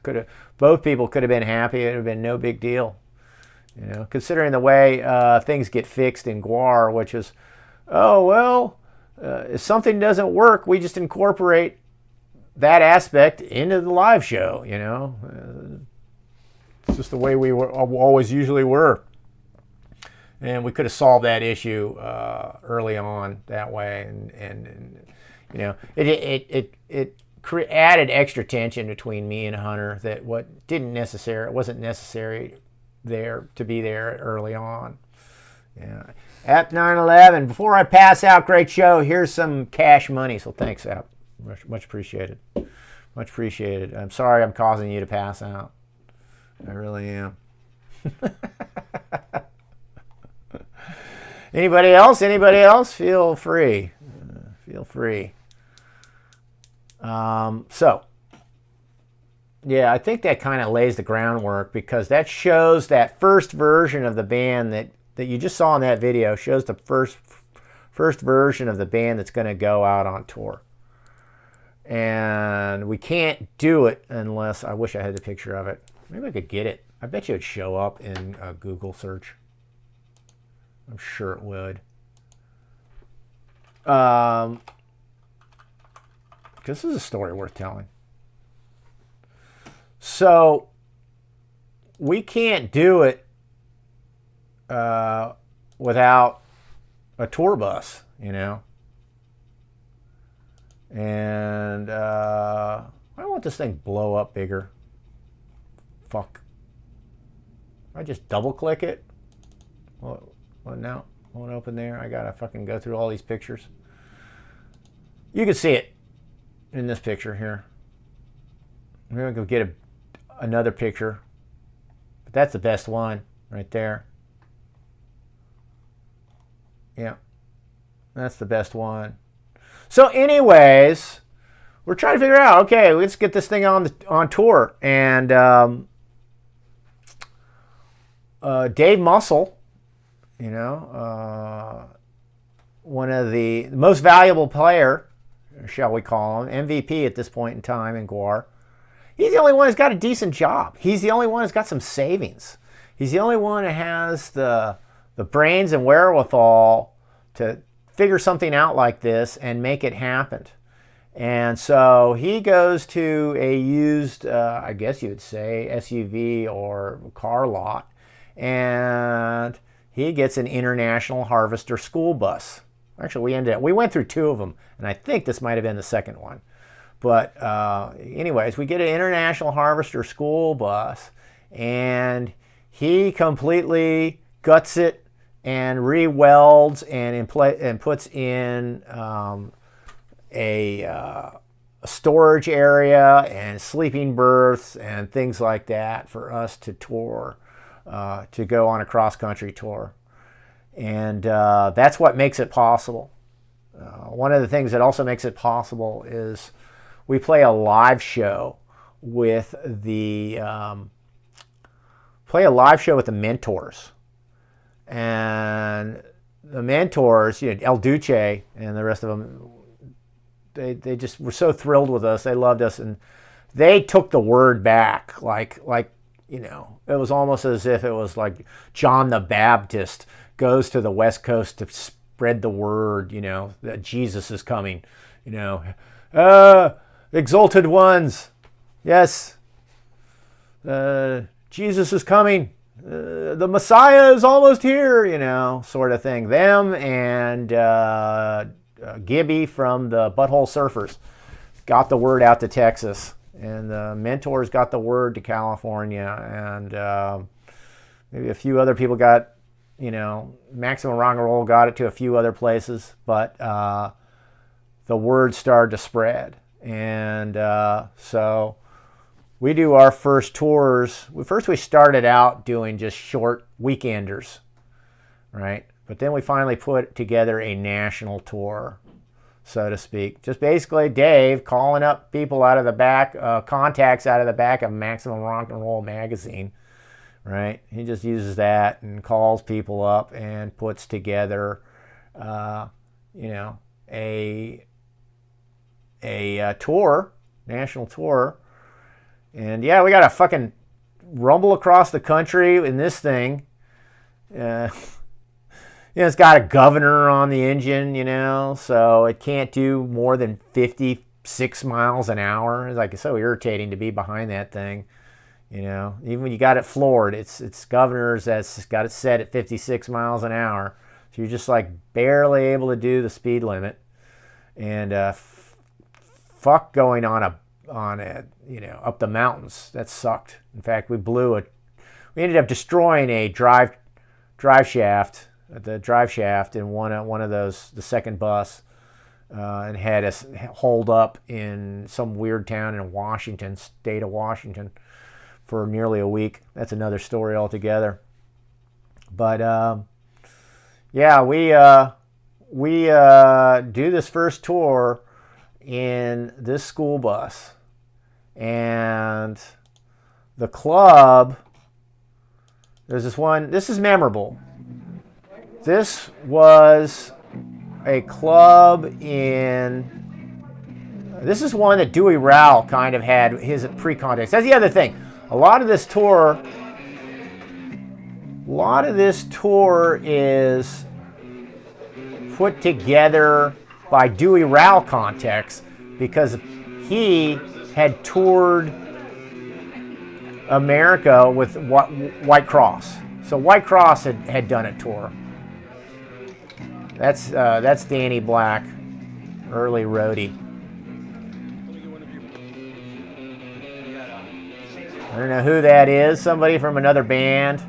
[SPEAKER 1] Both people could have been happy. It would have been no big deal. You know, considering the way things get fixed in GWAR, which is, oh, well, if something doesn't work, we just incorporate that aspect into the live show, you know. It's just the way we always usually were. And we could have solved that issue early on that way. And you know, it added extra tension between me and Hunter that wasn't necessary there to be there early on. Yeah. App 911. Before I pass out, great show. Here's some cash money. So thanks, App. Much appreciated. Much appreciated. I'm sorry I'm causing you to pass out. I really am. Anybody else? Anybody else? Feel free. Feel free. So, yeah, I think that kind of lays the groundwork, because that shows that first version of the band that you just saw in that video, shows the first version of the band that's going to go out on tour. And we can't do it unless, I wish I had the picture of it. Maybe I could get it. I bet you it'd show up in a Google search. I'm sure it would. This is a story worth telling. So we can't do it without a tour bus, you know. And I want this thing blow up bigger. Fuck. I just double click it. Well, now won't open there. I gotta fucking go through all these pictures. You can see it in this picture here. I'm gonna go get another picture, but that's the best one right there. Yeah, that's the best one. So anyways, we're trying to figure out, okay, let's get this thing on tour. And Dave Muscle, you know, one of the most valuable player, shall we call him, MVP at this point in time in GWAR. He's the only one who's got a decent job. He's the only one who's got some savings. He's the only one who has the brains and wherewithal to figure something out like this and make it happen. And so he goes to a used, I guess you would say, SUV or car lot, and he gets an International Harvester school bus. Actually, we went through two of them, and I think this might have been the second one. But anyways, we get an International Harvester school bus, and he completely guts it and re-welds and puts in a storage area and sleeping berths and things like that for us to tour, to go on a cross-country tour. And that's what makes it possible. One of the things that also makes it possible is we play a live show with play a live show with the Mentors. And the Mentors, El Duce and the rest of them, they just were so thrilled with us. They loved us, and they took the word back. Like it was almost as if it was like John the Baptist goes to the West Coast to spread the word, that Jesus is coming. Exalted ones, yes, Jesus is coming. The Messiah is almost here, sort of thing. Them and Gibby from the Butthole Surfers got the word out to Texas, and the Mentors got the word to California, and maybe a few other people got, Maximum Rock and Roll got it to a few other places, but the word started to spread, and so we do our first tours. First, we started out doing just short weekenders, right? But then we finally put together a national tour, so to speak. Just basically Dave calling up people out of the back, contacts out of the back of Maximum Rock and Roll magazine, right? He just uses that and calls people up and puts together, a tour, national tour. And yeah, we got to fucking rumble across the country in this thing. It's got a governor on the engine, so it can't do more than 56 miles an hour. It's like, it's so irritating to be behind that thing. Even when you got it floored, it's governors that's got it set at 56 miles an hour. So you're just like barely able to do the speed limit. And fuck going on a up the mountains. That sucked. In fact, we ended up destroying a drive shaft, the drive shaft in one of those, the second bus, and had us holed up in some weird town in Washington, state of Washington, for nearly a week. That's another story altogether. But yeah, we do this first tour in this school bus. And the club, there's this one, this is memorable. This was a club this is one that Dewey Rowell kind of had his pre-contest. That's the other thing. A lot of this tour is put together by Dewey Rowell contacts, because he had toured America with White Cross. So White Cross had done a tour. That's Danny Black, early roadie. I don't know who that is. Somebody from another band.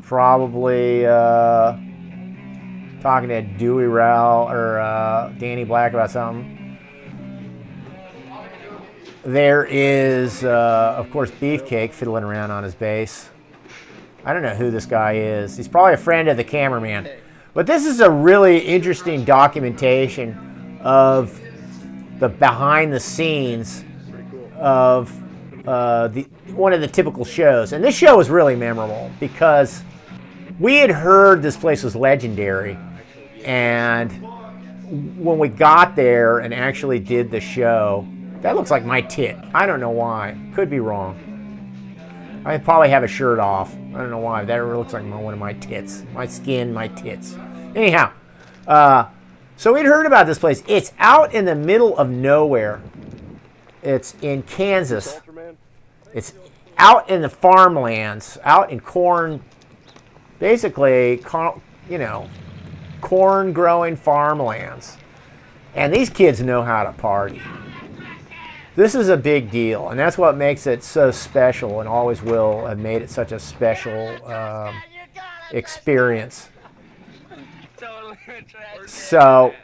[SPEAKER 1] Probably talking to Dewey Rowell or Danny Black about something. There is, of course, Beefcake fiddling around on his bass. I don't know who this guy is. He's probably a friend of the cameraman. But this is a really interesting documentation of the behind the scenes of one of the typical shows. And this show was really memorable because we had heard this place was legendary. And when we got there and actually did the show, that looks like my tit. I don't know why. Could be wrong. I probably have a shirt off. I don't know why. That looks like one of my tits. My skin, my tits. Anyhow, so we'd heard about this place. It's out in the middle of nowhere. It's in Kansas. It's out in the farmlands, out in corn, basically, corn-growing farmlands. And these kids know how to party. This is a big deal, and that's what makes it so special, and always will have made it such a special experience. So,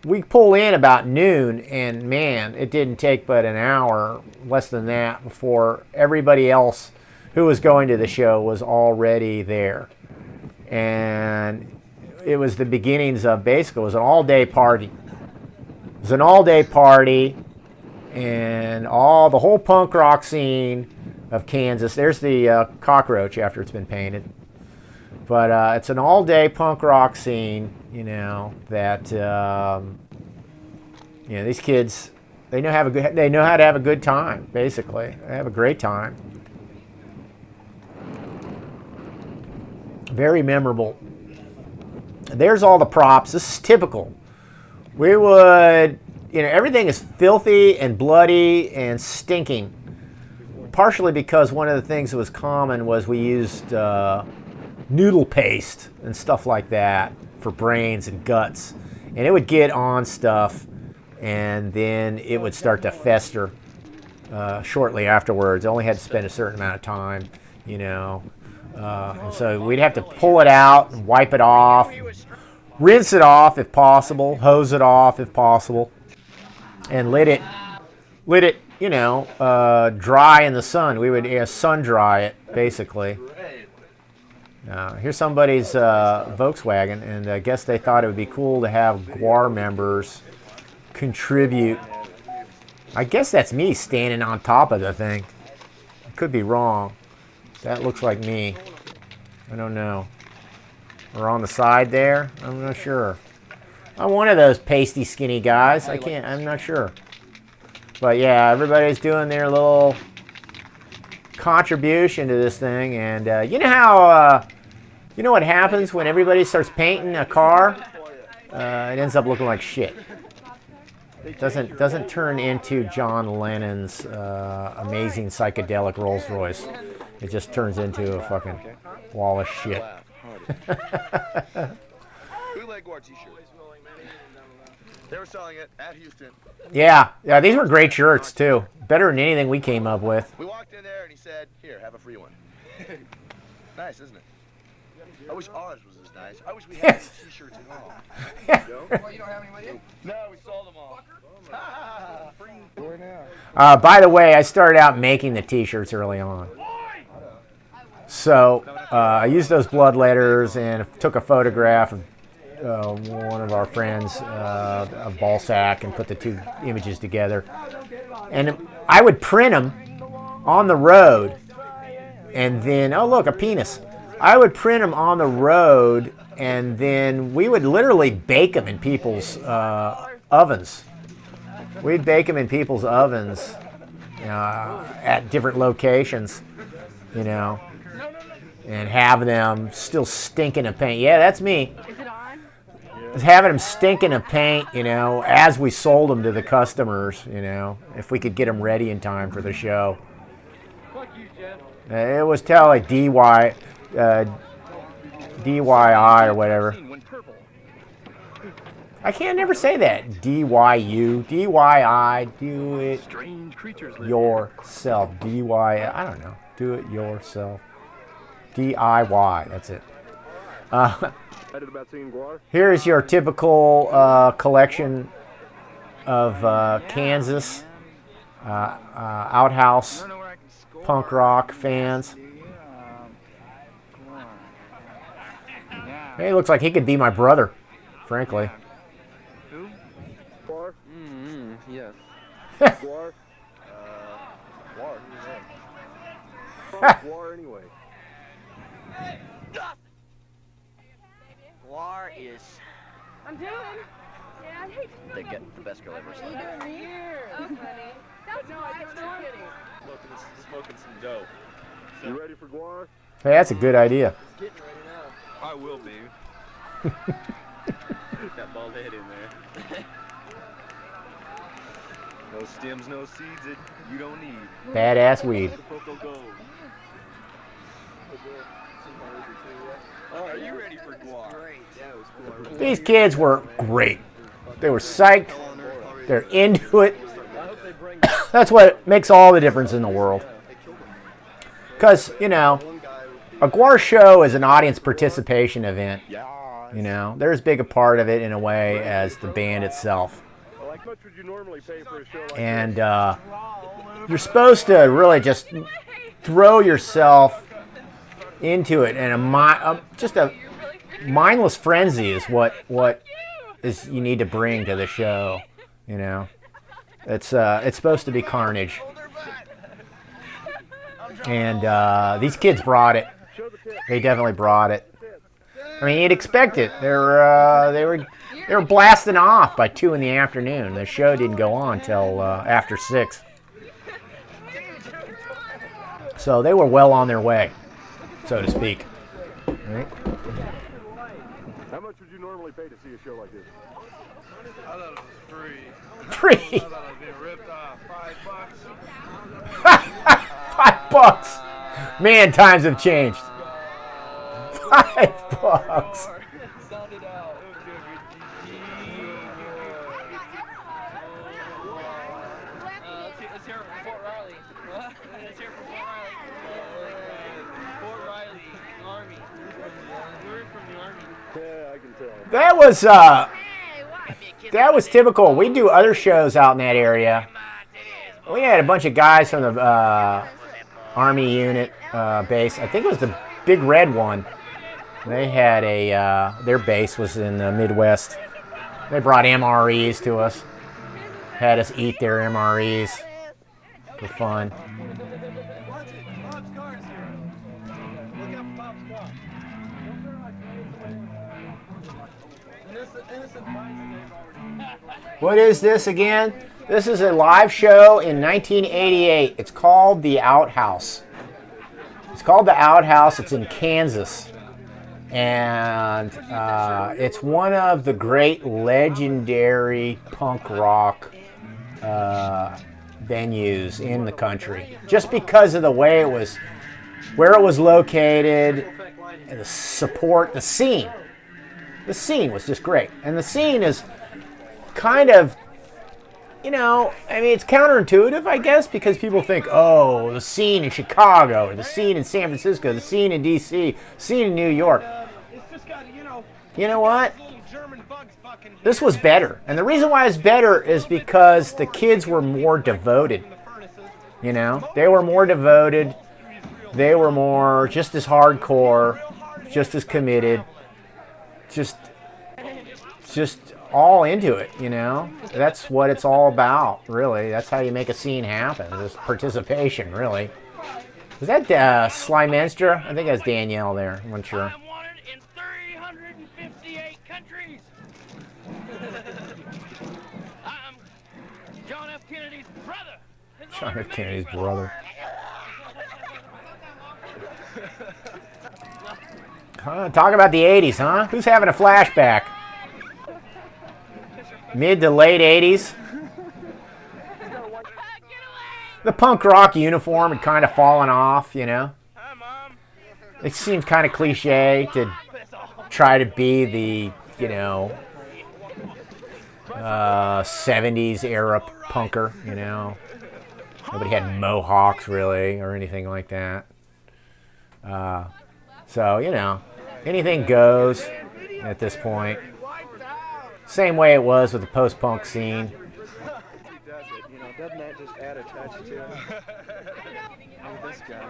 [SPEAKER 1] we pull in about noon, and man, it didn't take but an hour, less than that, before everybody else who was going to the show was already there. And it was the beginnings of, basically, it was an all-day party. It was an all-day party. and the whole punk rock scene of Kansas. There's the cockroach after it's been painted. But it's an all-day punk rock scene, you know, that you know, these kids, they know how to have a good time. Basically, they have a great time. Very memorable. There's all the props. This is typical. We would, you know, everything is filthy and bloody and stinking. Partially because one of the things that was common was we used noodle paste and stuff like that for brains and guts. And it would get on stuff, and then it would start to fester shortly afterwards. I only had to spend a certain amount of time, you know. And so we'd have to pull it out and wipe it off, rinse it off if possible, hose it off if possible, and let it, you know, dry in the sun. We would sun dry it, basically. Here's somebody's Volkswagen, and I guess they thought it would be cool to have GWAR members contribute. I guess that's me standing on top of the thing. I could be wrong. That looks like me. I don't know. Or on the side there? I'm not sure. I'm one of those pasty, skinny guys. I'm not sure. But yeah, everybody's doing their little contribution to this thing. And you know how, you know what happens when everybody starts painting a car? It ends up looking like shit. It doesn't turn into John Lennon's amazing psychedelic Rolls Royce. It just turns into a fucking wall of shit.
[SPEAKER 2] Bootleg GWAR t-shirt. They were selling it at Houston.
[SPEAKER 1] Yeah, these were great shirts too. Better than anything we came up with.
[SPEAKER 2] We walked in there and he said, "Here, have a free one." Nice, isn't it? I wish ours was as nice. I wish we had these t-shirts at all.
[SPEAKER 1] Yeah.
[SPEAKER 2] Well, you don't have any with you? No, we sold them all.
[SPEAKER 1] By the way, I started out making the t-shirts early on. So I used those blood letters and took a photograph of one of our friends, a ball sack, and put the two images together. And I would print them on the road, and then, oh look, a penis. I would print them on the road, and then we would literally bake them in people's ovens. We'd bake them in people's ovens at different locations, you know, and have them still stinking of paint. Yeah, that's me.
[SPEAKER 3] Is it on?
[SPEAKER 1] Having them stinking of paint, you know, as we sold them to the customers, you know, if we could get them ready in time for the show.
[SPEAKER 3] Fuck you, Jeff.
[SPEAKER 1] It was like DYI or whatever. I can't never say that. DYU, DYI, do it yourself. DYI, I don't know. Do it yourself. DIY, that's it. Here's your typical collection of Kansas Outhouse punk rock fans. Hey, looks like he could be my brother, frankly.
[SPEAKER 4] Who? GWAR? Yes.
[SPEAKER 2] GWAR? GWAR. Fuck GWAR anyway.
[SPEAKER 5] GWAR is
[SPEAKER 3] I'm doing. Yeah, I hate
[SPEAKER 5] the best girl ever seen.
[SPEAKER 3] you doing me. Oh, funny. That's no, I'm just kidding.
[SPEAKER 2] Smoking some dope. You ready for GWAR?
[SPEAKER 1] Hey, that's a good idea.
[SPEAKER 2] Getting ready now. I will be. That bald head in there. No stems, no seeds that you don't need.
[SPEAKER 1] Badass weed.
[SPEAKER 2] Are you ready for GWAR?
[SPEAKER 1] These kids were great. They were psyched. They're into it. That's what makes all the difference in the world. Because, you know, a GWAR show is an audience participation event. You know, they're as big a part of it in a way as the band itself. And you're supposed to really just throw yourself into it, and just a mindless frenzy is what is you need to bring to the show, you know. It's supposed to be carnage. And these kids brought it. They definitely brought it. I mean, you'd expect it. They were blasting off by 2 in the afternoon. The show didn't go on till after 6. So they were well on their way, so to speak. Right?
[SPEAKER 6] How much would you normally pay to see a show like this?
[SPEAKER 4] I thought it was free.
[SPEAKER 1] Free.
[SPEAKER 4] I thought I was being ripped off. $5.
[SPEAKER 1] $5. Man, times have changed. $5.
[SPEAKER 4] Sound it out. Let's hear it from Fort Riley. Let's hear it from Fort Riley. Fort Riley, Army. We're from the Army.
[SPEAKER 6] Yeah, I can tell.
[SPEAKER 1] That was typical. We do other shows out in that area. We had a bunch of guys from the Army unit base. I think it was the Big Red one. They had their base was in the Midwest. They brought MREs to us. Had us eat their MREs for fun. What is this again? This is a live show in 1988. It's called the Outhouse. It's called the Outhouse. It's in Kansas. And it's one of the great legendary punk rock venues in the country. Just because of the way it was, where it was located, and the support, the scene. The scene was just great. And the scene is kind of, I mean, it's counterintuitive, I guess, because people think, oh, the scene in Chicago, or the scene in San Francisco, the scene in D.C., the scene in New York. You know what? This was better. And the reason why it's better is because the kids were more devoted. They were more devoted. They were more just as hardcore, just as committed, just all into it, That's what it's all about, really. That's how you make a scene happen. Just participation, really. Is that Sly Menstra? I think that's Danielle there. I'm not sure.
[SPEAKER 7] I'm wanted in 358 countries. I'm John F. Kennedy's brother.
[SPEAKER 1] John F. Kennedy's brother. Talk about the 80s, huh? Who's having a flashback? Mid to late 80s. The punk rock uniform had kind of fallen off, It seems kind of cliche to try to be the, 70s era punker, Nobody had mohawks, really, or anything like that. So, anything goes at this point. Same way it was with the post-punk scene.
[SPEAKER 4] Doesn't that just add a touch to it? Oh, this guy.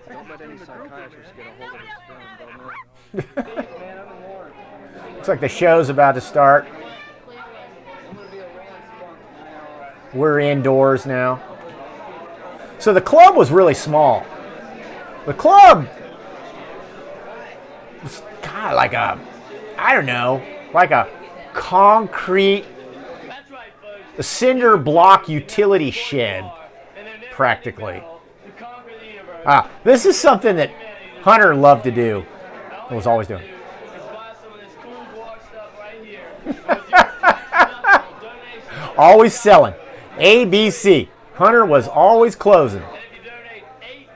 [SPEAKER 4] Don't let any psychiatrist get a hold of his film, don't they?
[SPEAKER 1] Looks like the show's about to start. We're indoors now. So the club was really small. The club was kind of like a concrete, a cinder block utility shed, practically. This is something that Hunter loved to do. He was always doing. Always selling. ABC. Hunter was always closing.
[SPEAKER 7] And if you donate $8, you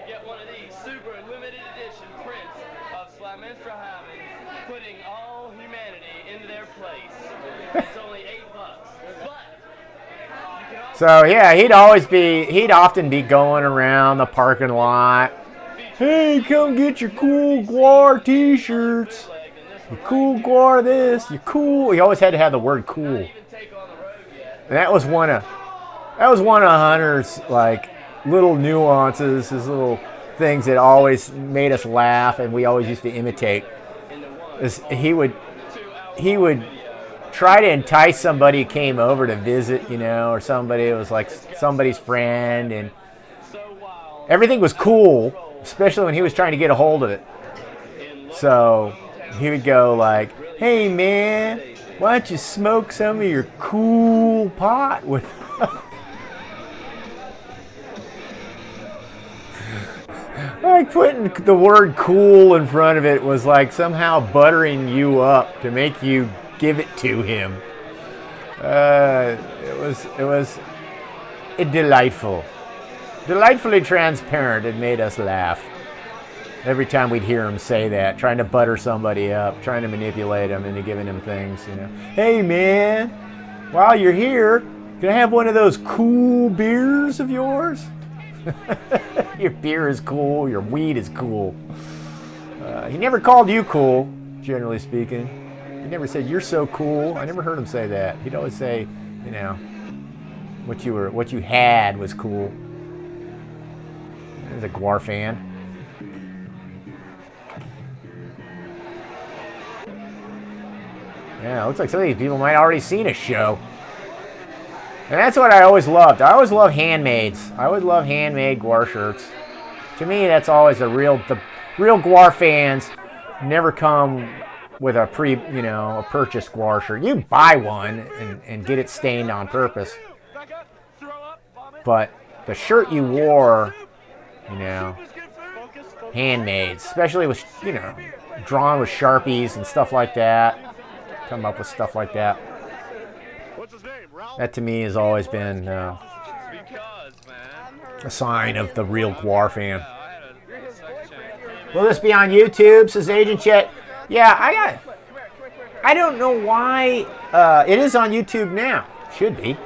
[SPEAKER 7] get one of these super limited edition prints of Sly Menstra Hyman putting all humanity into their place. It's only $8. But
[SPEAKER 1] So yeah, he'd often be going around the parking lot. Hey, come get your cool GWAR t-shirts. Your cool GWAR this, your cool. He always had to have the word cool. And that was one of Hunter's little nuances, his little things that always made us laugh, and we always used to imitate. He would try to entice somebody who came over to visit, you know, or somebody who was like somebody's friend, and everything was cool, especially when he was trying to get a hold of it. So he would go like, "Hey man, why don't you smoke some of your cool pot with?" Like putting the word "cool" in front of it was like somehow buttering you up to make you give it to him. It was delightfully transparent. It made us laugh every time we'd hear him say that, trying to butter somebody up, trying to manipulate them into giving them things. You know, "Hey man, while you're here, can I have one of those cool beers of yours?" Your beer is cool, your weed is cool. He never called you cool, generally speaking. He never said, "You're so cool." I never heard him say that. He'd always say, you know, what you had was cool. He's a GWAR fan. Yeah, it looks like some of these people might have already seen a show. And that's what I always loved. I always loved handmaids. I always love handmade GWAR shirts. To me, that's always the real GWAR fans never come with a purchased GWAR shirt. You buy one and get it stained on purpose. But the shirt you wore, you know, handmade, especially with, you know, drawn with Sharpies and stuff like that. Come up with stuff like that. That to me has always been a sign of the real GWAR fan. Will this be on YouTube? Says Agent Chet. Yeah, I don't know why it is on YouTube now. Should be.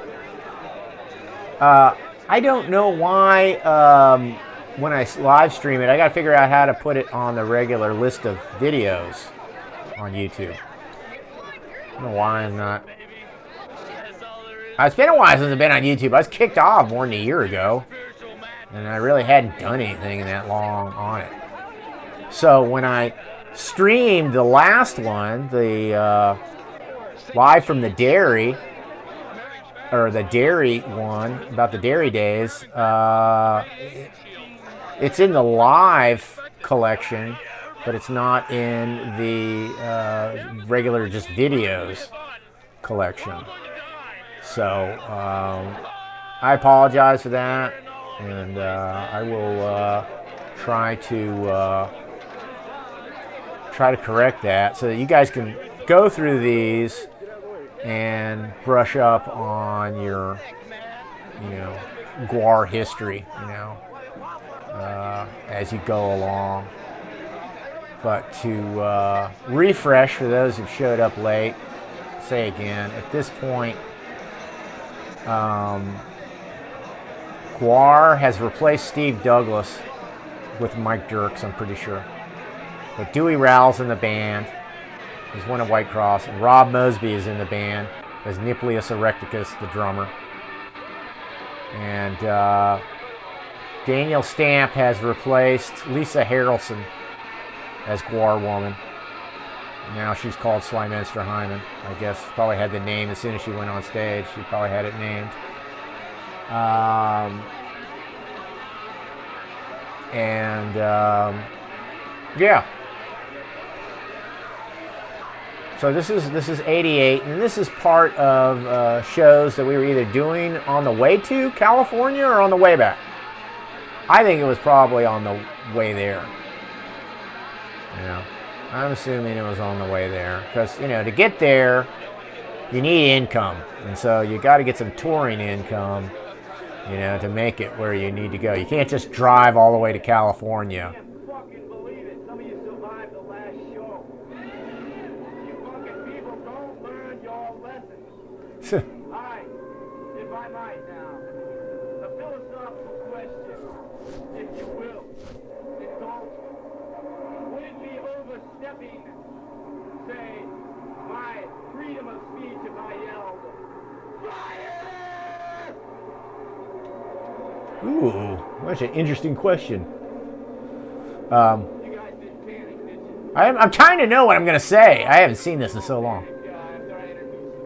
[SPEAKER 1] I don't know why when I live stream it, I got to figure out how to put it on the regular list of videos on YouTube. I don't know why I'm not. It's been a while since I've been on YouTube. I was kicked off more than a year ago, and I really hadn't done anything in that long on it. So when I streamed the last one, the live from the dairy, or the dairy one, about the dairy days, it's in the live collection, but it's not in the regular just videos collection. So I apologize for that, and I will try to correct that so that you guys can go through these and brush up on your, you know, GWAR history, you know, as you go along. But to refresh for those who showed up late, say again, at this point, GWAR has replaced Steve Douglas with Mike Dirks, I'm pretty sure. But Dewey Rowell's in the band. He's one of White Cross. And Rob Mosby is in the band as Niplius Erecticus, the drummer. And Daniel Stamp has replaced Lisa Harrelson as GWAR woman. Now she's called Slymenster Hyman. I guess probably had the name as soon as she went on stage. She probably had it named. Yeah. So this is 88, and this is part of shows that we were either doing on the way to California or on the way back. I think it was probably on the way there. You know, I'm assuming it was on the way there because, you know, to get there, you need income, and so you got to get some touring income, you know, to make it where you need to go. You can't just drive all the way to California.
[SPEAKER 8] Alright, if I might now, a philosophical question, if you will, indulge me. Would it be overstepping, say, my freedom of speech if I yelled, fire?
[SPEAKER 1] Ooh, that's an interesting question.
[SPEAKER 8] You guys didn't panic, did you?
[SPEAKER 1] I'm trying to know what I'm going to say. I haven't seen this in so long.
[SPEAKER 8] After I introduced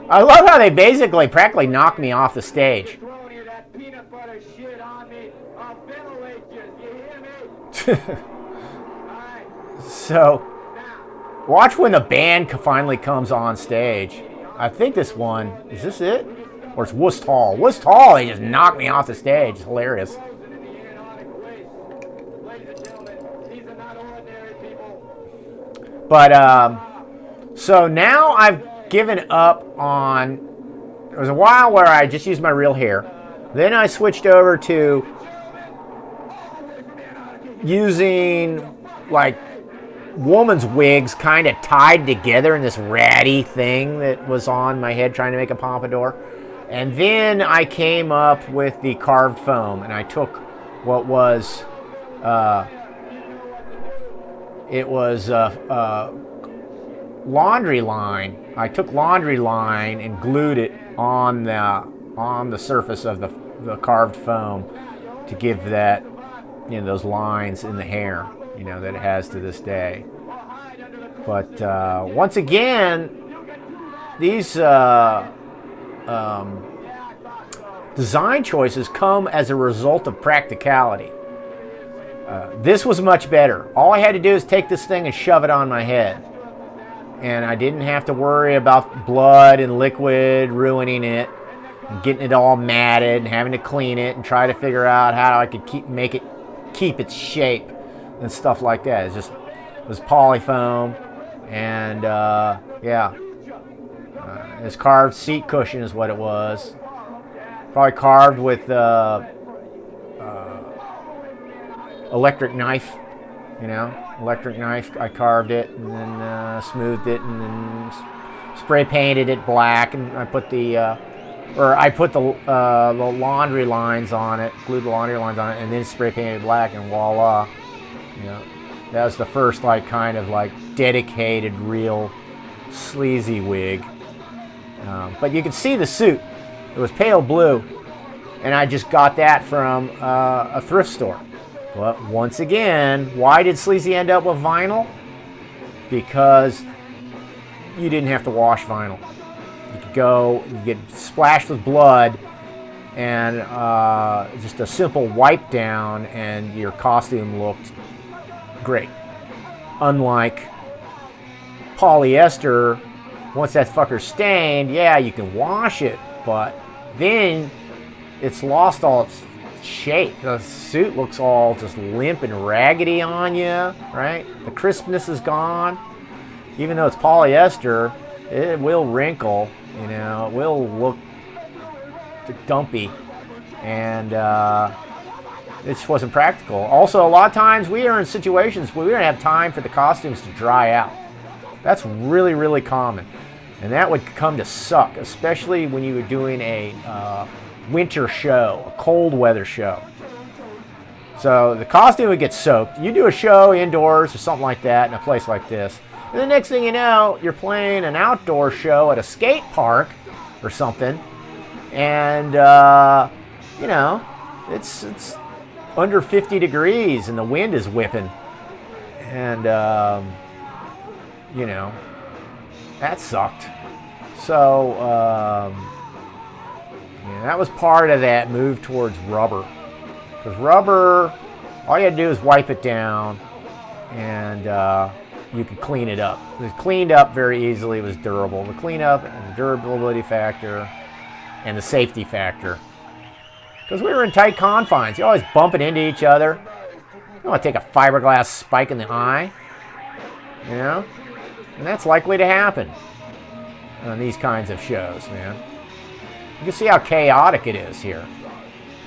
[SPEAKER 1] I love how they basically practically knocked me off the stage.
[SPEAKER 8] Throwing you that peanut butter shit on me, I'll ventilate you. You hear me? Alright,
[SPEAKER 1] So,
[SPEAKER 8] now.
[SPEAKER 1] watch when the band finally comes on stage. I think this one, is this it? Or it's Wust Hall. Wust Hall, they just knocked me off the stage. It's hilarious.
[SPEAKER 8] Frozen in the Antarctic waste. Ladies and gentlemen, these are not ordinary people.
[SPEAKER 1] But, so now I've given up on, there was a while where I just used my real hair. Then I switched over to using, like, woman's wigs kind of tied together in this ratty thing that was on my head trying to make a pompadour. And then I came up with the carved foam, and I took what was, laundry line. I took laundry line and glued it on the surface of the carved foam to give that, you know, those lines in the hair, you know, that it has to this day. But once again, these design choices come as a result of practicality. This was much better. All I had to do is take this thing and shove it on my head. And I didn't have to worry about blood and liquid ruining it and getting it all matted and having to clean it and try to figure out how I could keep its shape and stuff like that. It was polyfoam, and this carved seat cushion is what it was. Probably carved with electric knife, you know, electric knife. I carved it and then smoothed it and then spray painted it black, and I put the laundry lines on it, glued the laundry lines on it, and then spray painted black, and voila, you know, that was the first like kind of like dedicated real sleazy wig. But you can see the suit. It was pale blue, and I just got that from a thrift store. But once again, why did sleazy end up with vinyl? Because you didn't have to wash vinyl. You could go, you get splashed with blood, and just a simple wipe down, and your costume looked great. Unlike polyester, once that fucker's stained, yeah, you can wash it, but then it's lost all its shape. The suit looks all just limp and raggedy on you, right? The crispness is gone. Even though it's polyester, it will wrinkle, you know, it will look dumpy, and it just wasn't practical. Also, a lot of times we are in situations where we don't have time for the costumes to dry out. That's really, really common, and that would come to suck, especially when you were doing a winter show, a cold weather show. So the costume would get soaked. You do a show indoors or something like that in a place like this, and the next thing you know, you're playing an outdoor show at a skate park or something, and you know, it's under 50 degrees and the wind is whipping, and you know, that sucked. So yeah, that was part of that move towards rubber, because rubber, all you had to do is wipe it down, and you could clean it up. It was cleaned up very easily. It was durable. The cleanup and the durability factor and the safety factor. Because we were in tight confines. You're always bumping into each other. You don't want to take a fiberglass spike in the eye, you know? And that's likely to happen on these kinds of shows, man. You can see how chaotic it is here.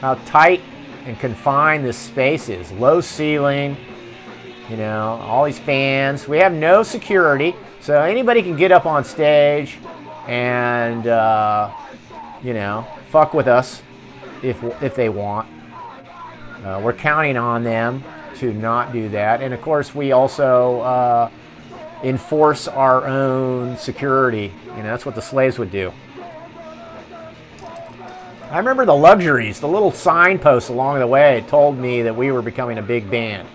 [SPEAKER 1] How tight and confined this space is. Low ceiling, you know, all these fans. We have no security, so anybody can get up on stage and, you know, fuck with us if they want. We're counting on them to not do that. And of course, we also enforce our own security. You know, that's what the slaves would do. I remember the luxuries, the little signposts along the way told me that we were becoming a big band.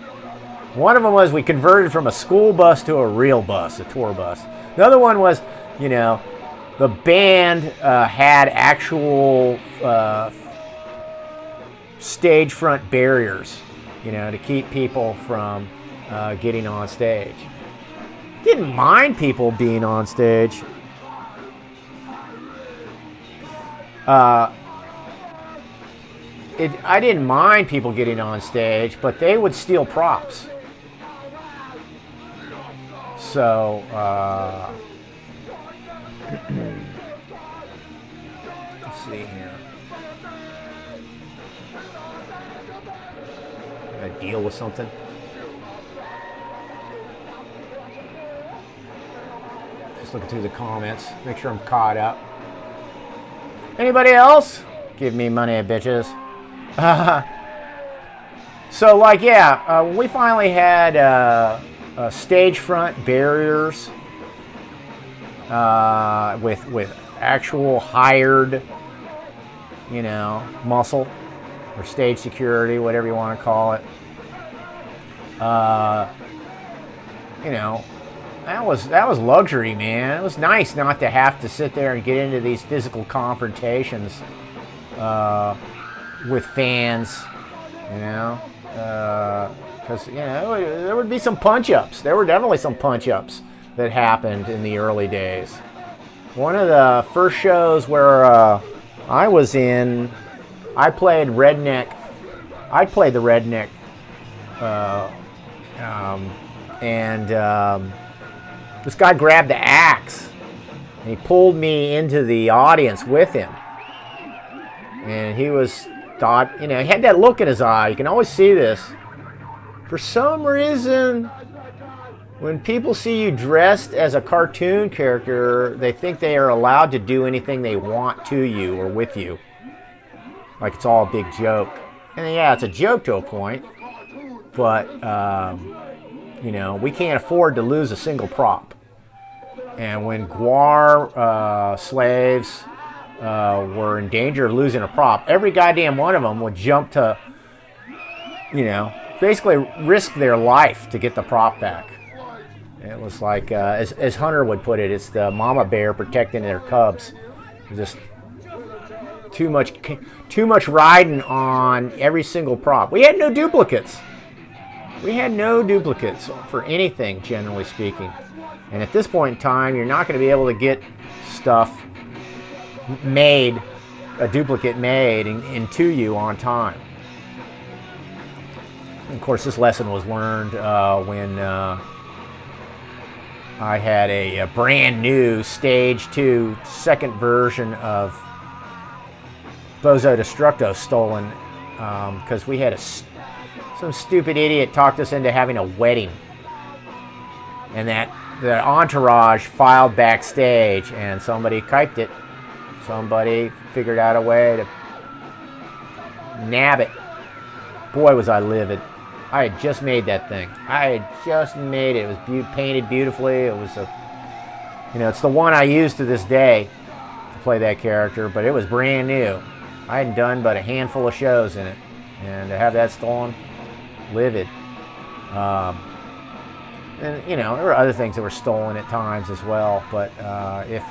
[SPEAKER 1] One of them was we converted from a school bus to a real bus, a tour bus. The other one was, you know, the band had actual stage front barriers, you know, to keep people from getting on stage. Didn't mind people being on stage. I didn't mind people getting on stage, but they would steal props. So, let's see here. Gotta deal with something. Just looking through the comments, make sure I'm caught up. Anybody else? Give me money, bitches. So, like, yeah, we finally had stage front barriers with actual hired, you know, muscle or stage security, whatever you want to call it. You know, that was luxury, man. It was nice not to have to sit there and get into these physical confrontations with fans, you know, because you know there would be some punch-ups. There were definitely some punch-ups that happened in the early days. One of the first shows where I was in, I played redneck. I played the redneck, and this guy grabbed the axe and he pulled me into the audience with him. And he thought, you know, he had that look in his eye. You can always see this. For some reason, when people see you dressed as a cartoon character, they think they are allowed to do anything they want to you or with you. Like it's all a big joke. And yeah, it's a joke to a point. But, you know, we can't afford to lose a single prop. And when GWAR slaves were in danger of losing a prop, every goddamn one of them would jump to, you know, basically risk their life to get the prop back. It was like, as Hunter would put it, it's the mama bear protecting their cubs. Just too much riding on every single prop. We had no duplicates. We had no duplicates for anything, generally speaking. And at this point in time, you're not going to be able to get stuff made, a duplicate made, into you on time. And of course, this lesson was learned when I had a brand new Stage 2 second version of Bozo Destructo stolen because we had some stupid idiot talked us into having a wedding. And that the entourage filed backstage and somebody kiped it. Somebody figured out a way to nab it. Boy, was I livid. I had just made that thing. I had just made it. It was painted beautifully. It was you know, it's the one I use to this day to play that character, but it was brand new. I hadn't done but a handful of shows in it. And to have that stolen, livid. And, you know, there were other things that were stolen at times as well. But if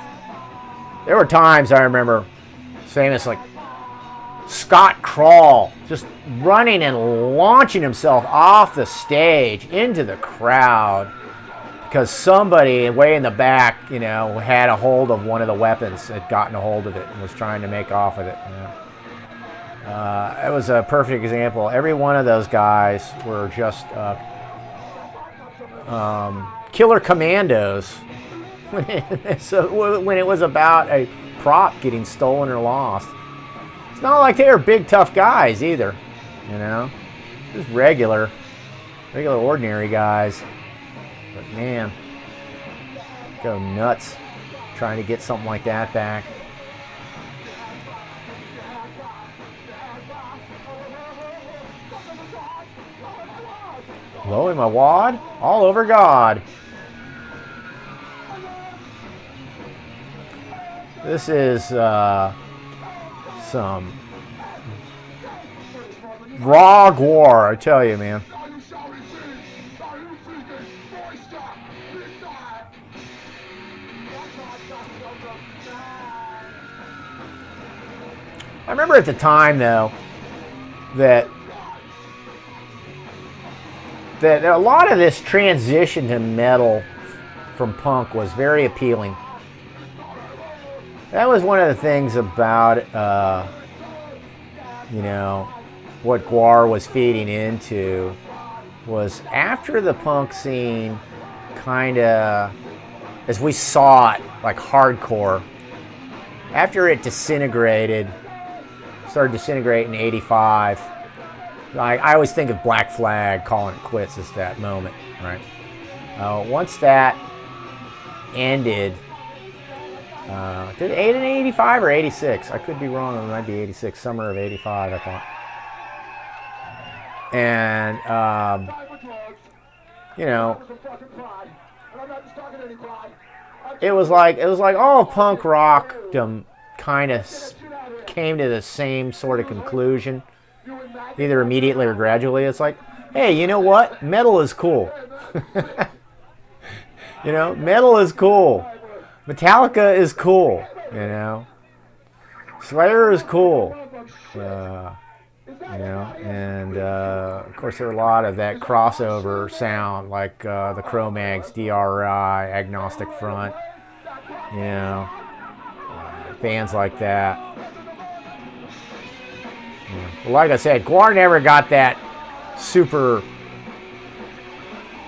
[SPEAKER 1] there were times I remember famous like Scott Crawl just running and launching himself off the stage into the crowd because somebody way in the back, you know, had a hold of one of the weapons, had gotten a hold of it and was trying to make off with it. You know. It was a perfect example. Every one of those guys were just killer commandos so when it was about a prop getting stolen or lost. It's not like they were big tough guys either, you know, just regular ordinary guys. But man, go nuts trying to get something like that back. Blowing my wad all over God. This is some raw GWAR, I tell you, man. I remember at the time, though, that a lot of this transition to metal from punk was very appealing. That was one of the things about, you know, what GWAR was feeding into, was after the punk scene kind of, as we saw it, like hardcore, after it started disintegrating in 85, I always think of Black Flag calling it quits as that moment, right? Once that ended, did it end in 85 or 86? I could be wrong, it might be 86, summer of 85, I thought. And, you know, it was like all punk rockdom kind of came to the same sort of conclusion, either immediately or gradually. It's like, hey, you know what? Metal is cool. You know, metal is cool. Metallica is cool. You know, Slayer is cool. You know, and of course there are a lot of that crossover sound, like the Cro-Mags, DRI, Agnostic Front, you know, bands like that. Yeah. Well, like I said, GWAR never got that super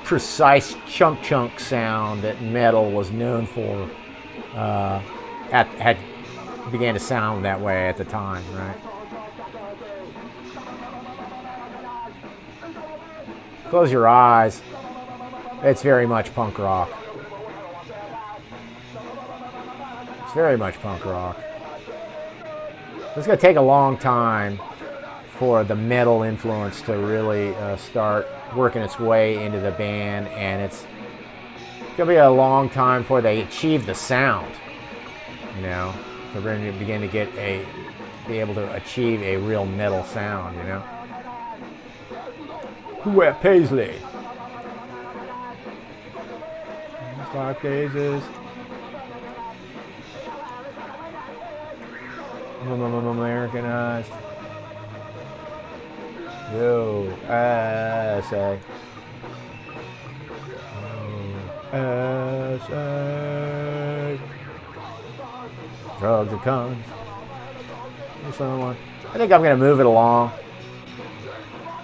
[SPEAKER 1] precise chunk sound that metal was known for. Began to sound that way at the time, right? Close your eyes. It's very much punk rock. It's very much punk rock. It's going to take a long time for the metal influence to really start working its way into the band, and it's going to be a long time before they achieve the sound. You know, they're going to begin to be able to achieve a real metal sound. You know. Who at Paisley? Just like daisies. Americanized. Yo, SA. SA. Drugs and cons. Someone. I think I'm going to move it along.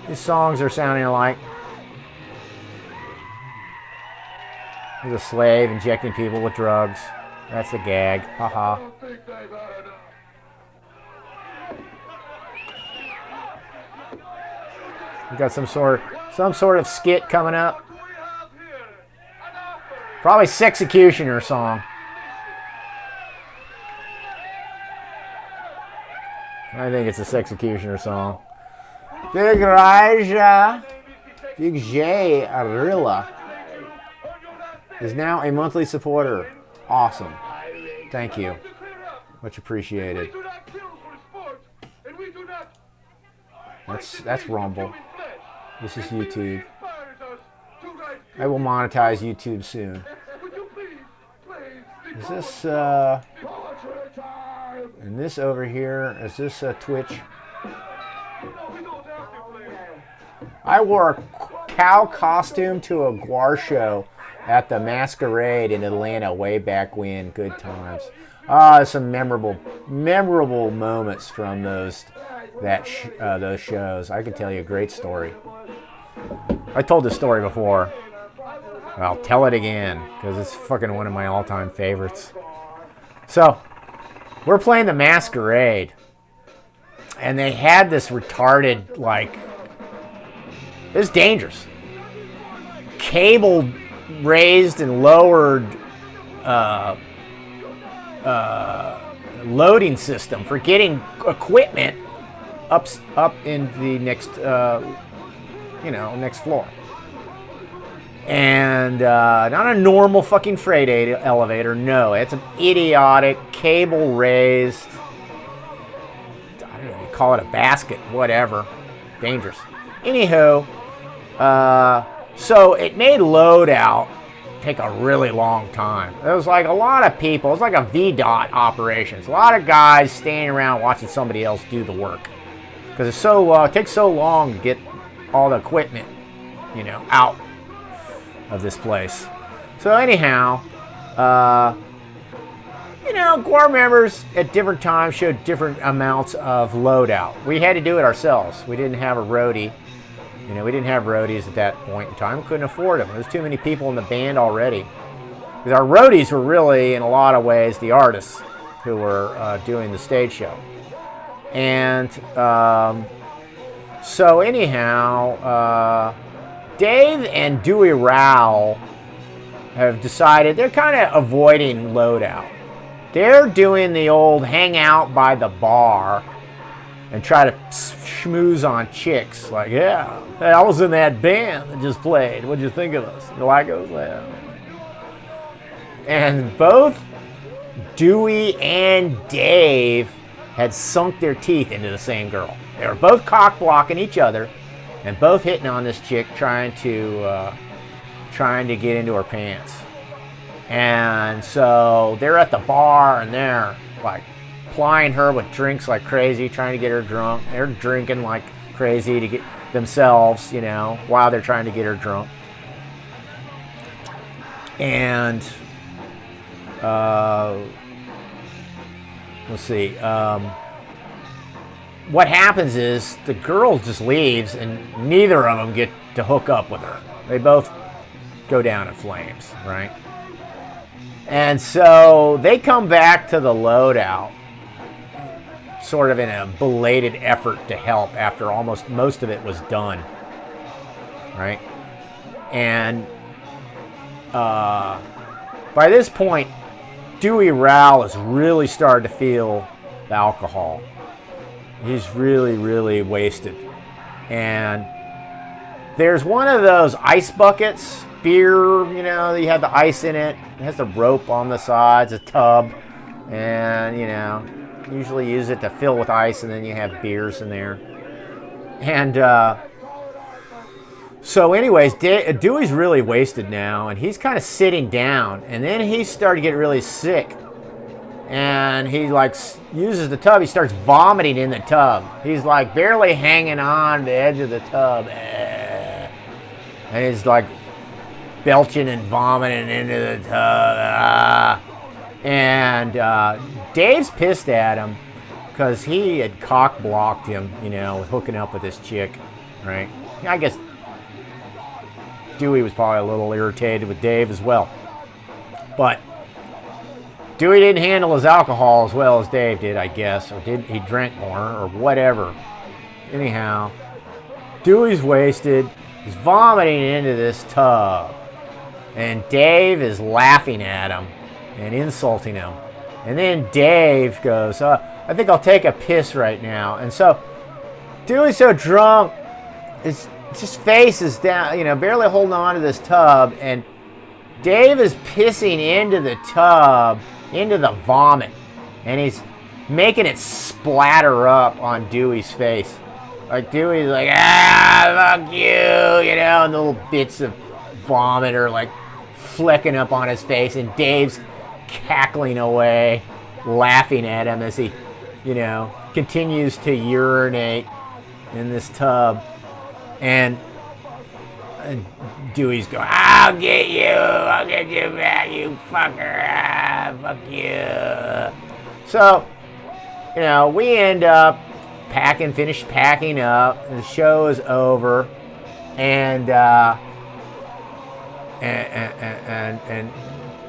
[SPEAKER 1] These songs are sounding alike. There's a slave injecting people with drugs. That's a gag. Haha. We got some sort of skit coming up. Probably Sexecutioner song. I think it's a Sexecutioner song. Big Raja, Big J Arilla is now a monthly supporter. Awesome. Thank you. Much appreciated. That's Rumble. This is YouTube. I will monetize YouTube soon. Is this and this over here, is this Twitch? I wore a cow costume to a GWAR show at the Masquerade in Atlanta way back when. Good times. Some memorable moments from those shows. I can tell you a great story. I told this story before. I'll tell it again because it's fucking one of my all-time favorites. So, we're playing the Masquerade, and they had this retarded, like, it was dangerous, cable raised and lowered loading system for getting equipment up in the next next floor. And not a normal fucking freight elevator, no. It's an idiotic cable raised, I don't know, you call it a basket, whatever. Dangerous. Anywho, so it made loadout take a really long time. It was like a lot of people. It was like a VDOT operations. A lot of guys standing around watching somebody else do the work because it's so it takes so long to get all the equipment, you know, out of this place. So anyhow, you know, GWAR members at different times showed different amounts of loadout. We had to do it ourselves. We didn't have a roadie. You know, we didn't have roadies at that point in time. Couldn't afford them. There's too many people in the band already. Because our roadies were really, in a lot of ways, the artists who were doing the stage show. And so anyhow, Dave and Dewey Rowell have decided they're kind of avoiding loadout. They're doing the old hang out by the bar and try to schmooze on chicks. Like, yeah, hey, I was in that band that just played. What'd you think of us? And the guy goes, well. And both Dewey and Dave had sunk their teeth into the same girl. They were both cock blocking each other and both hitting on this chick trying to get into her pants. And so they're at the bar and they're like plying her with drinks like crazy, trying to get her drunk. They're drinking like crazy to get themselves, you know, while they're trying to get her drunk. And let's see. What happens is the girl just leaves and neither of them get to hook up with her. They both go down in flames, right? And so they come back to the loadout sort of in a belated effort to help after almost most of it was done, right? And by this point, Dewey Rowell has really started to feel the alcohol. He's really, really wasted. And there's one of those ice buckets, beer, you know, you have the ice in it. It has the rope on the sides, a tub. And, you know, usually use it to fill with ice and then you have beers in there. And so anyways, Dewey's really wasted now and he's kind of sitting down. And then he started to get really sick. And he like uses the tub. He starts vomiting in the tub. He's like barely hanging on the edge of the tub. And he's like belching and vomiting into the tub. And Dave's pissed at him because he had cock blocked him, you know, with hooking up with this chick, right? I guess Dewey was probably a little irritated with Dave as well. But Dewey didn't handle his alcohol as well as Dave did, I guess, or did he drank more or whatever. Anyhow, Dewey's wasted. He's vomiting into this tub. And Dave is laughing at him and insulting him. And then Dave goes, I think I'll take a piss right now. And so Dewey's so drunk, his face is down, you know, barely holding on to this tub. And Dave is pissing into the tub, into the vomit. And he's making it splatter up on Dewey's face. Like Dewey's like, fuck you, you know, and the little bits of vomit are like flecking up on his face, and Dave's cackling away, laughing at him as he, you know, continues to urinate in this tub. And Dewey's going, I'll get you back, you fucker, fuck you. So, you know, we end up finish packing up, and the show is over, and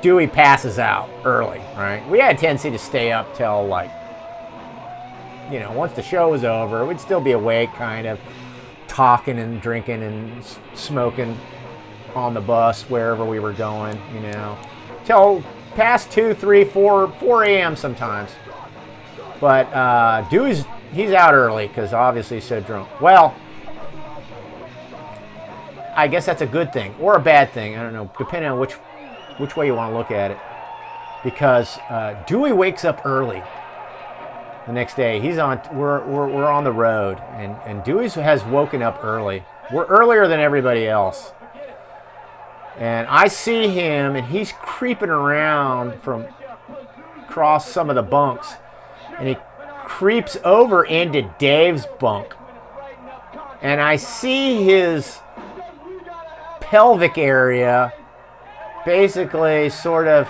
[SPEAKER 1] Dewey passes out early, right? We had a tendency to stay up till, like, you know, once the show was over, we'd still be awake, kind of talking and drinking and smoking on the bus wherever we were going, you know, till past 2, 3, 4 a.m. sometimes. But he's out early because obviously he's so drunk. Well, I guess that's a good thing or a bad thing. I don't know, depending on which way you want to look at it. Because Dewey wakes up early the next day. We're on the road, and Dewey has woken up early. We're earlier than everybody else. And I see him, and he's creeping around from across some of the bunks. And he creeps over into Dave's bunk. And I see his pelvic area basically sort of,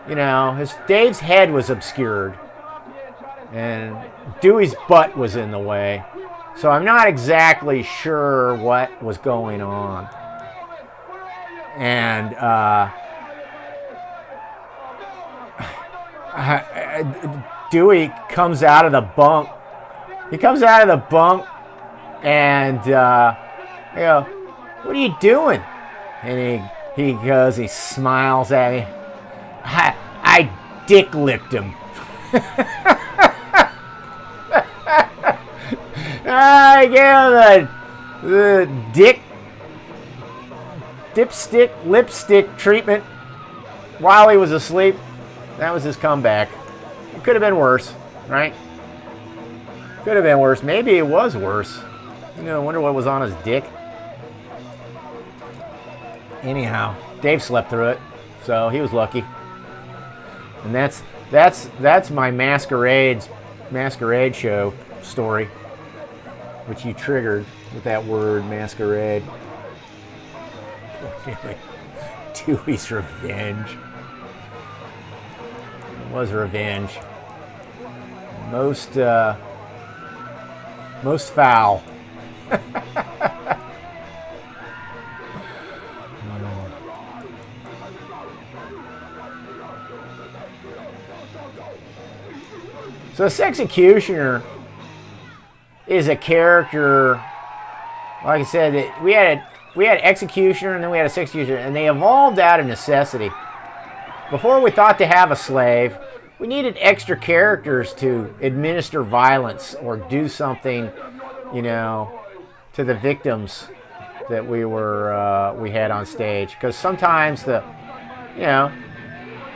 [SPEAKER 1] you know, Dave's head was obscured. And Dewey's butt was in the way. So I'm not exactly sure what was going on. And Dewey comes out of the bunk. He comes out of the bunk and, you know, what are you doing? And he goes, he smiles at me. I dick licked him. I gave him the dipstick, lipstick treatment while he was asleep. That was his comeback. It could have been worse, right? Could have been worse. Maybe it was worse. You know, I wonder what was on his dick. Anyhow, Dave slept through it, so he was lucky. And that's my masquerade show story, which you triggered with that word, masquerade. Dewey's revenge. It was revenge. Most foul. So this executioner is a character, like I said, we had executioner and then we had a sexecutioner, and they evolved out of necessity. Before we thought to have a slave, we needed extra characters to administer violence or do something, you know, to the victims that we had on stage. Because sometimes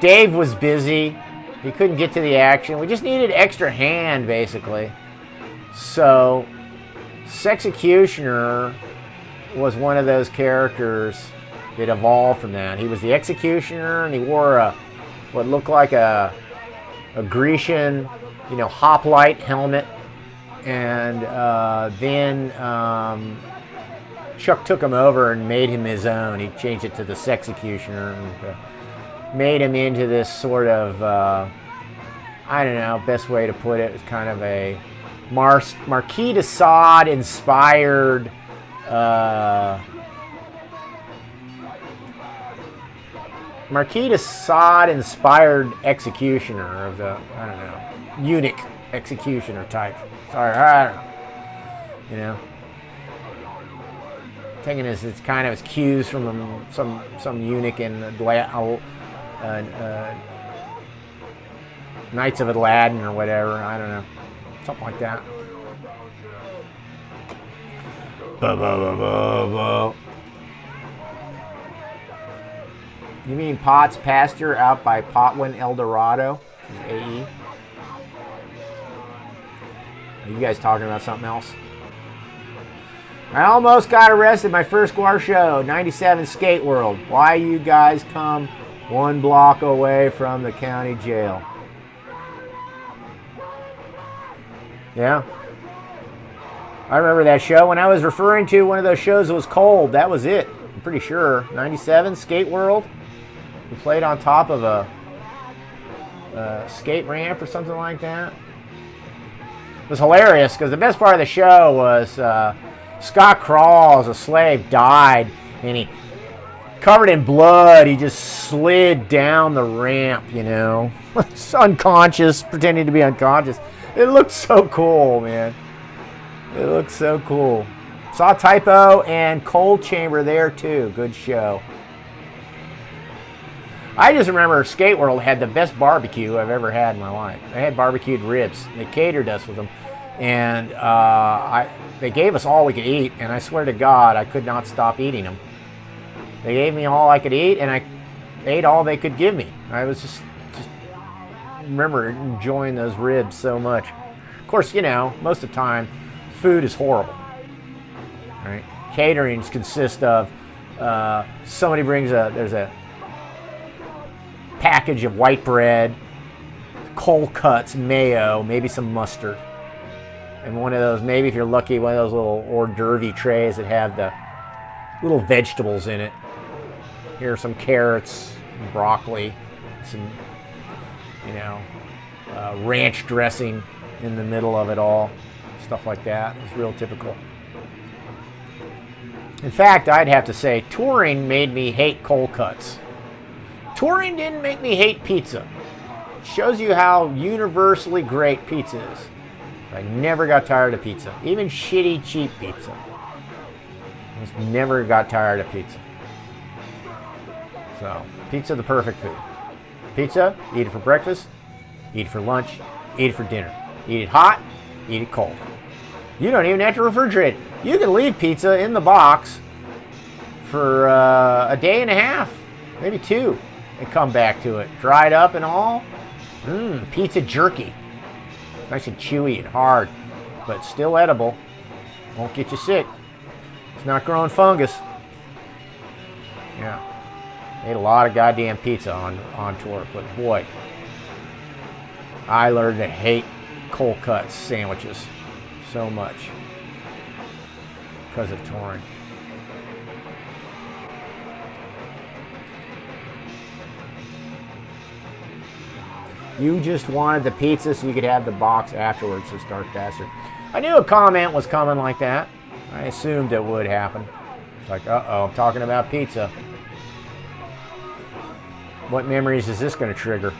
[SPEAKER 1] Dave was busy. He couldn't get to the action. We just needed extra hand, basically. So, Sexecutioner was one of those characters that evolved from that. He was the executioner, and he wore what looked like a Grecian, hoplite helmet. And then Chuck took him over and made him his own. He changed it to the Sexecutioner and made him into this sort of, I don't know, best way to put it is kind of a Marquis de Sade inspired executioner of the, I don't know, eunuch executioner type. Sorry, I don't know. Taking it's kind of his cues from some eunuch in Knights of Aladdin or whatever. I don't know, something like that. You mean Potts Pasture out by Potwin, El Dorado? AE. Are you guys talking about something else? I almost got arrested my first GWAR show, 97 Skate World. Why you guys come 1 block away from the county jail? Yeah. I remember that show. When I was referring to one of those shows that was cold, that was it. I'm pretty sure. 97 Skate World. We played on top of a skate ramp or something like that. It was hilarious because the best part of the show was Scott Crawls, a slave, died, and he, covered in blood, he just slid down the ramp, unconscious, pretending to be unconscious. It looked so cool, man. It looked so cool. Saw Typo and Cold Chamber there, too. Good show. I just remember Skate World had the best barbecue I've ever had in my life. They had barbecued ribs. They catered us with them. And they gave us all we could eat, and I swear to God, I could not stop eating them. They gave me all I could eat, and I ate all they could give me. I was just remember enjoying those ribs so much. Of course, most of the time, food is horrible. Right? Caterings consist of Somebody brings there's a package of white bread, cold cuts, mayo, maybe some mustard. And one of those, maybe if you're lucky, one of those little hors d'oeuvre trays that have the little vegetables in it. Here are some carrots, broccoli, some, ranch dressing in the middle of it all. Stuff like that. It's real typical. In fact, I'd have to say, touring made me hate cold cuts. Touring didn't make me hate pizza. It shows you how universally great pizza is. I never got tired of pizza. Even shitty, cheap pizza. I just never got tired of pizza. So, pizza the perfect food. Pizza, eat it for breakfast, eat it for lunch, eat it for dinner. Eat it hot, eat it cold. You don't even have to refrigerate it. You can leave pizza in the box for a day and a half, maybe 2, and come back to it. Dried up and all. Pizza jerky. Nice and chewy and hard, but still edible. Won't get you sick. It's not growing fungus. Yeah. Ate a lot of goddamn pizza on tour, but boy, I learned to hate cold cut sandwiches so much because of touring. You just wanted the pizza so you could have the box afterwards, says Dark Bastard. I knew a comment was coming like that. I assumed it would happen. It's like, uh-oh, I'm talking about pizza. What memories is this going to trigger?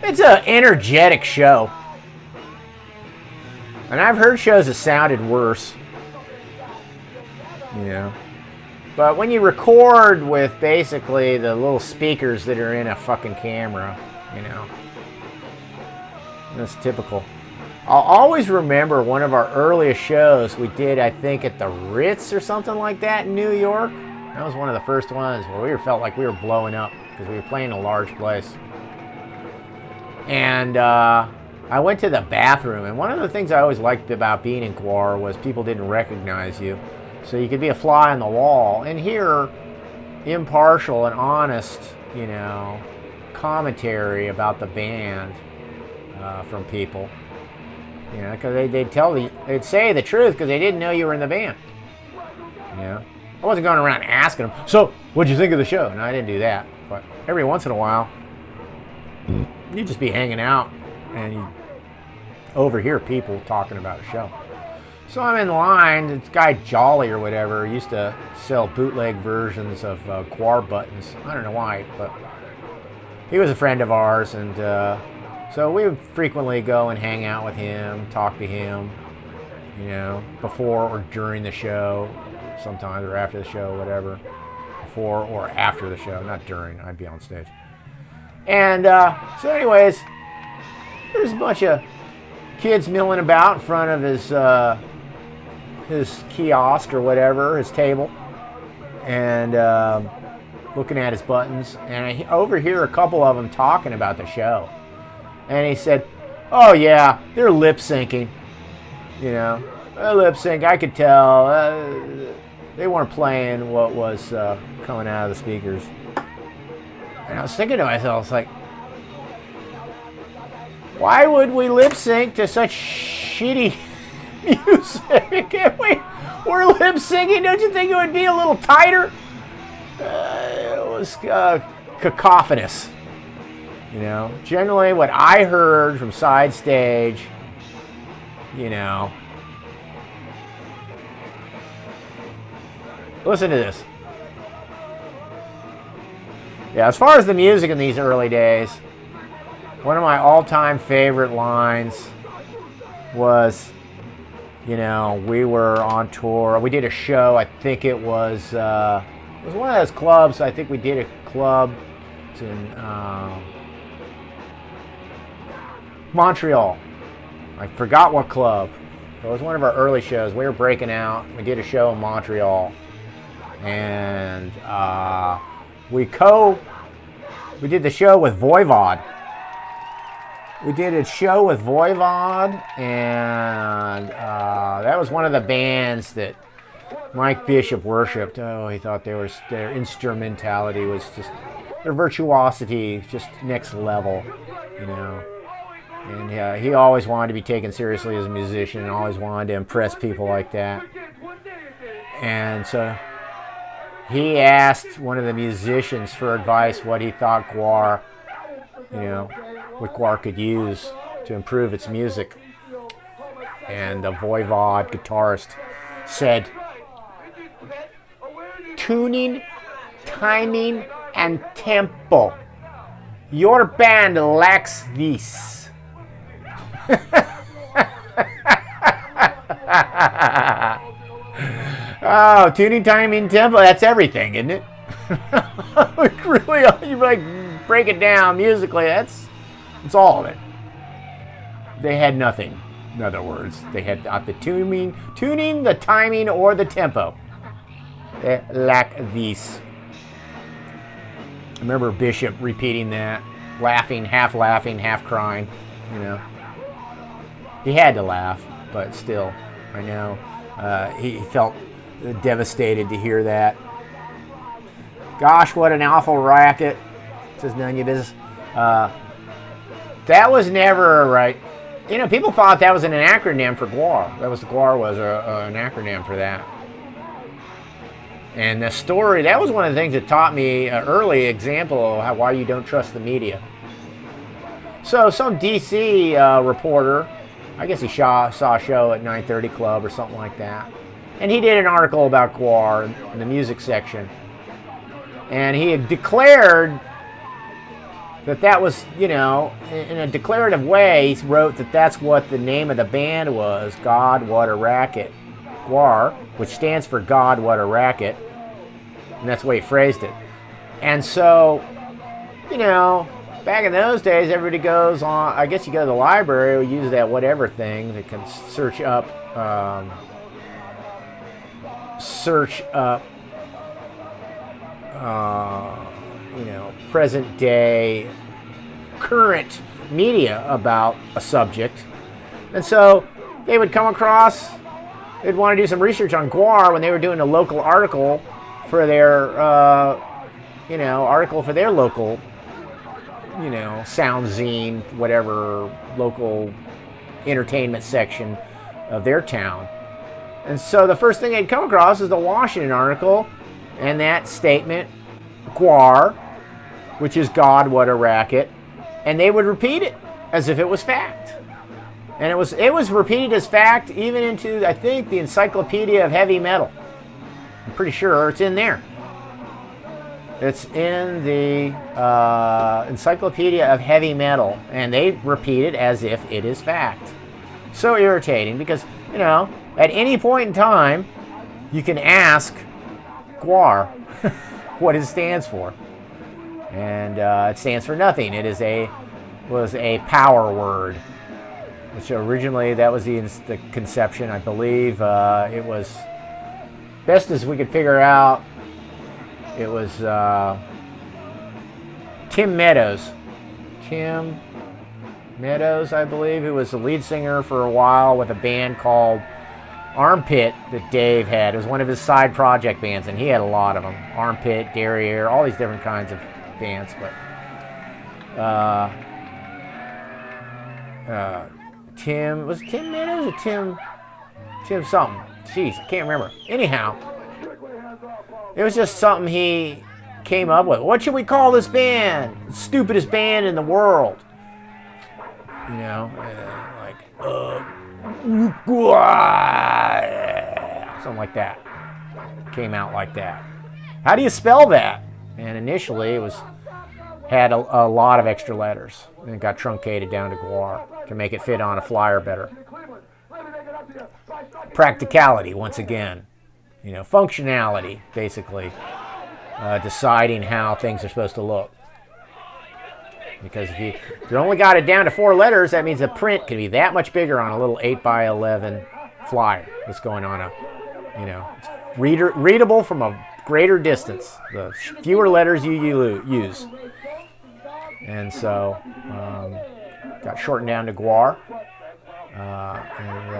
[SPEAKER 1] It's an energetic show. And I've heard shows that sounded worse. But when you record with basically the little speakers that are in a fucking camera, that's typical. I'll always remember one of our earliest shows we did, I think, at the Ritz or something like that in New York. That was one of the first ones where we felt like we were blowing up because we were playing in a large place. And I went to the bathroom, and one of the things I always liked about being in GWAR was people didn't recognize you. So you could be a fly on the wall and hear impartial and honest, commentary about the band from people. Because they'd say the truth because they didn't know you were in the band. I wasn't going around asking them, so what'd you think of the show? No, I didn't do that. But every once in a while, you'd just be hanging out and you overhear people talking about a show. So I'm in line. This guy Jolly or whatever used to sell bootleg versions of GWAR buttons. I don't know why, but he was a friend of ours, and so we would frequently go and hang out with him, talk to him, before or during the show, sometimes, or after the show, whatever. Before or after the show, not during. I'd be on stage. And so anyways, there's a bunch of kids milling about in front of his kiosk or whatever, his table, and looking at his buttons. And I overhear a couple of them talking about the show. And he said, oh yeah, they're lip syncing. Lip sync, I could tell. They weren't playing what was coming out of the speakers. And I was thinking to myself, I was like, why would we lip sync to such shitty music? We're lip syncing. Don't you think it would be a little tighter? It was cacophonous. Generally what I heard from side stage, listen to this. Yeah, as far as the music in these early days, one of my all-time favorite lines was, we were on tour. We did a show. I think it was one of those clubs. I think we did a club in Montreal. I forgot what club. It was one of our early shows. We were breaking out. We did a show in Montreal. and we did the show with Voivod. We did a show with Voivod, and that was one of the bands that Mike Bishop worshipped. Oh, he thought their instrumentality was just, their virtuosity, just next level, you know. And he always wanted to be taken seriously as a musician, and always wanted to impress people like that. And so he asked one of the musicians for advice what he thought GWAR, you know, what GWAR could use to improve its music. And the Voivod guitarist said, tuning, timing, and tempo. Your band lacks this. Oh, tuning, timing, tempo, that's everything, isn't it? Really, you like break it down musically, that's all of it. They had nothing. In other words, they had not the tuning, the timing, or the tempo. They lack these. I remember Bishop repeating that, laughing, half crying, you know. He had to laugh, but still, I know. He felt devastated to hear that. Gosh, what an awful racket, says none of your business. That was never right. You know, people thought that was an acronym for GWAR. GWAR was an acronym for that. And the story, that was one of the things that taught me an early example of why you don't trust the media. So some DC reporter, I guess he saw a show at 930 Club or something like that. And he did an article about GWAR in the music section. And he had declared that was, you know, in a declarative way, he wrote that that's what the name of the band was, God, What a Racket. GWAR, which stands for God, What a Racket. And that's the way he phrased it. And so, you know, back in those days, everybody goes on, I guess you go to the library or use that whatever thing that can search up, you know, present day, current media about a subject. And so they would come across, they'd want to do some research on GWAR when they were doing a local article for their, you know, local, you know, sound zine, whatever, local entertainment section of their town. And so the first thing they'd come across is the Washington article and that statement, GWAR, which is God, What a Racket, and they would repeat it as if it was fact. And it was repeated as fact even into, I think, the Encyclopedia of Heavy Metal. I'm pretty sure it's in there. It's in the Encyclopedia of Heavy Metal, and they repeat it as if it is fact. So irritating because, you know, at any point in time, you can ask GWAR what it stands for. And it stands for nothing. It was a power word, which originally that was the conception. I believe it was, best as we could figure out, it was Tim Meadows. Tim Meadows, I believe, who was the lead singer for a while with a band called Armpit that Dave had. It was one of his side project bands, and he had a lot of them. Armpit, Derriere, all these different kinds of bands. But Tim, was it Tim Meadows or Tim something? Jeez, I can't remember. Anyhow, it was just something he came up with. What should we call this band? The stupidest band in the world. You know, something like that. Came out like that. How do you spell that? And initially it had a lot of extra letters, and it got truncated down to GWAR to make it fit on a flyer better. Practicality, once again. You know, functionality, basically. Deciding how things are supposed to look. Because if you only got it down to 4 letters, that means the print can be that much bigger on a little 8x11 flyer that's going on a, you know, it's readable from a greater distance, the fewer letters you use. And so got shortened down to GWAR. And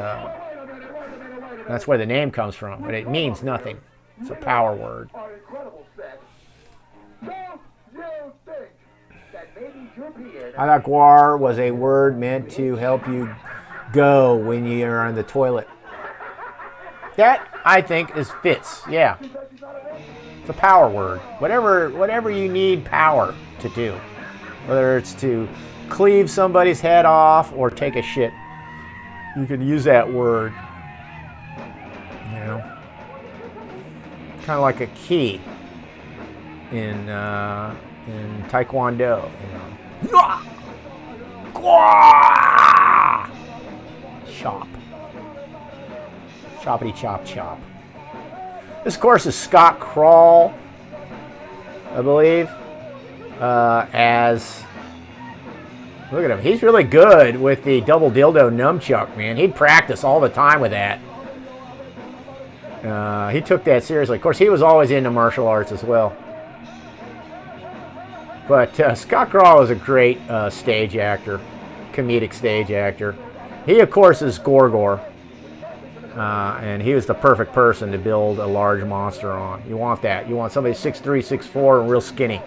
[SPEAKER 1] that's where the name comes from, but it means nothing. It's a power word. I thought GWAR was a word meant to help you go when you're on the toilet. That, I think, is fits. Yeah. It's a power word. Whatever you need power to do. Whether it's to cleave somebody's head off or take a shit, you can use that word. You know, kind of like a key in Taekwondo. You know, chop, choppity chop chop. This, of course, is Scott Crawl, I believe. As look at him, he's really good with the double dildo nunchuck, man. He'd practice all the time with that. He took that seriously. Of course, he was always into martial arts as well. But Scott Crawl is a great stage actor, comedic stage actor. He, of course, is GWAR. And he was the perfect person to build a large monster on. You want that. You want somebody 6'3", 6'4", and real skinny.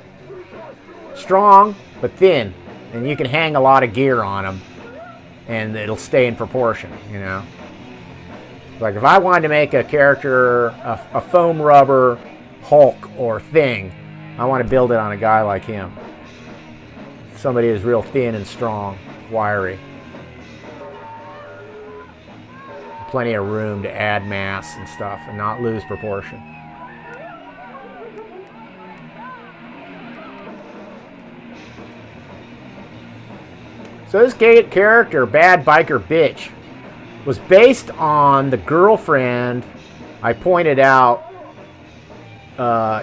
[SPEAKER 1] Strong, but thin. And you can hang a lot of gear on him, and it'll stay in proportion, you know. Like if I wanted to make a character, a foam rubber Hulk or thing, I want to build it on a guy like him. Somebody who's real thin and strong, wiry. Plenty of room to add mass and stuff and not lose proportion. So this character, Bad Biker Bitch, was based on the girlfriend I pointed out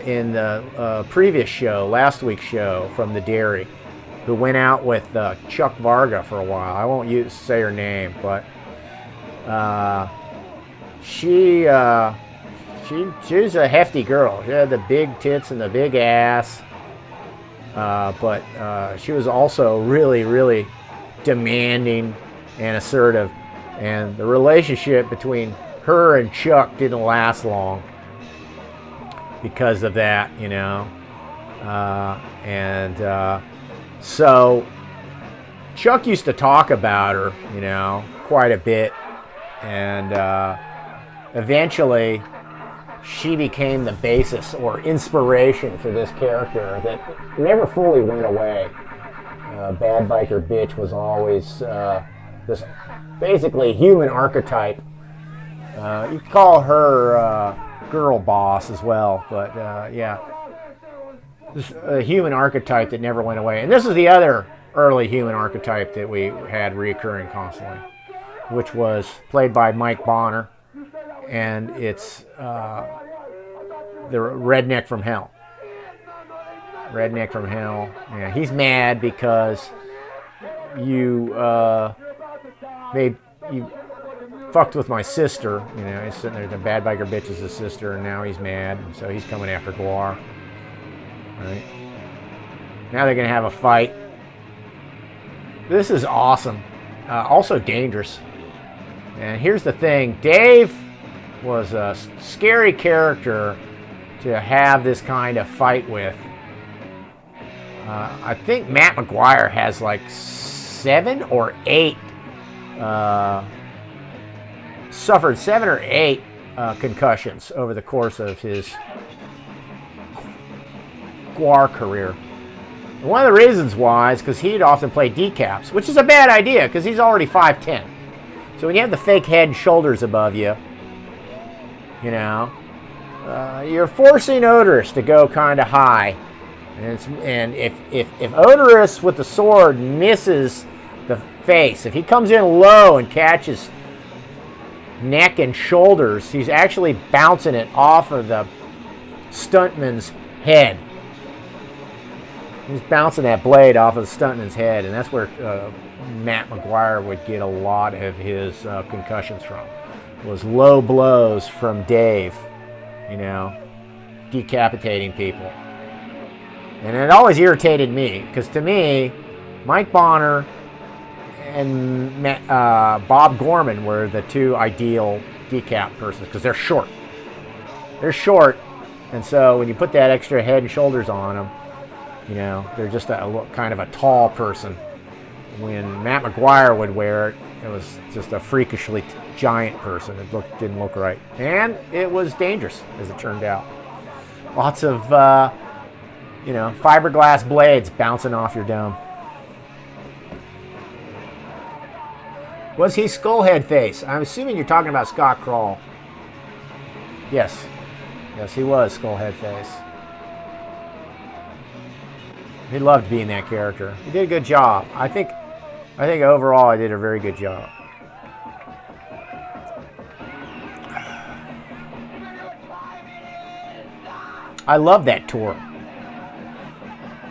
[SPEAKER 1] in the previous show, last week's show, from the dairy, who went out with Chuck Varga for a while. I won't say her name, but she's a hefty girl. She had the big tits and the big ass, but she was also really, really demanding and assertive. And the relationship between her and Chuck didn't last long because of that, you know. So Chuck used to talk about her, you know, quite a bit. And eventually she became the basis or inspiration for this character that never fully went away. Bad Biker Bitch was always this basically human archetype. You could call her girl boss as well, but yeah. This a human archetype that never went away. And this is the other early human archetype that we had reoccurring constantly, which was played by Mike Bonner, and it's the redneck from hell. Redneck from hell. Yeah, he's mad because you fucked with my sister. You know, he's sitting there. The Bad Biker Bitch is his sister, and now he's mad, and so he's coming after GWAR. Right? Now they're gonna have a fight. This is awesome. Also dangerous. And here's the thing: Dave was a scary character to have this kind of fight with. I think Matt McGuire has like 7 or 8, suffered 7 or 8 concussions over the course of his GWAR career. And one of the reasons why is because he'd often play decaps, which is a bad idea because he's already 5'10". So when you have the fake head and shoulders above you, you know, you're forcing Odorous to go kind of high. And if Odorous with the sword misses the face, if he comes in low and catches neck and shoulders, he's actually bouncing it off of the stuntman's head. He's bouncing that blade off of the stuntman's head, and that's where Matt McGuire would get a lot of his concussions from. Was low blows from Dave, you know. decapitating people. And it always irritated me, because to me, Mike Bonner and Bob Gorman were the two ideal decap persons, because they're short. They're short, and so when you put that extra head and shoulders on them, you know, they're just a kind of a tall person. When Matt McGuire would wear it, it was just a freakishly giant person. It didn't look right, and it was dangerous, as it turned out. Lots of you know, fiberglass blades bouncing off your dome. Was he Skullhead Face? I'm assuming you're talking about Scott Krall. Yes. Yes, he was Skullhead Face. He loved being that character. He did a good job. I think overall I did a very good job. I love that tour.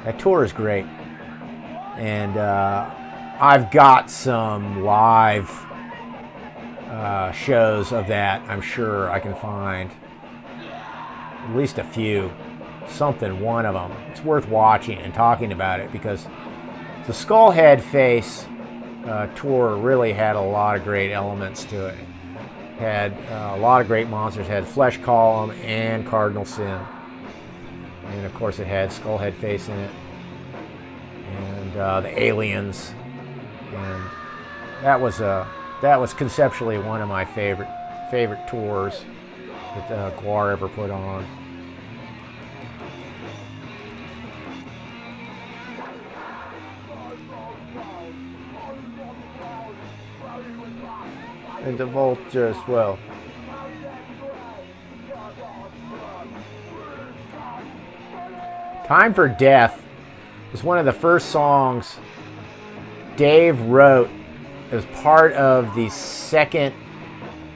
[SPEAKER 1] That tour is great. And I've got some live shows of that. I'm sure I can find at least a few. One of them. It's worth watching and talking about it, because the Skullhead Face tour really had a lot of great elements to it. Had a lot of great monsters. Had Flesh Column and Cardinal Sin. And of course it had Skullhead Face in it. And the aliens. And that was conceptually one of my favorite tours that GWAR ever put on. And the Vulture as well. Time for Death was one of the first songs Dave wrote as part of the second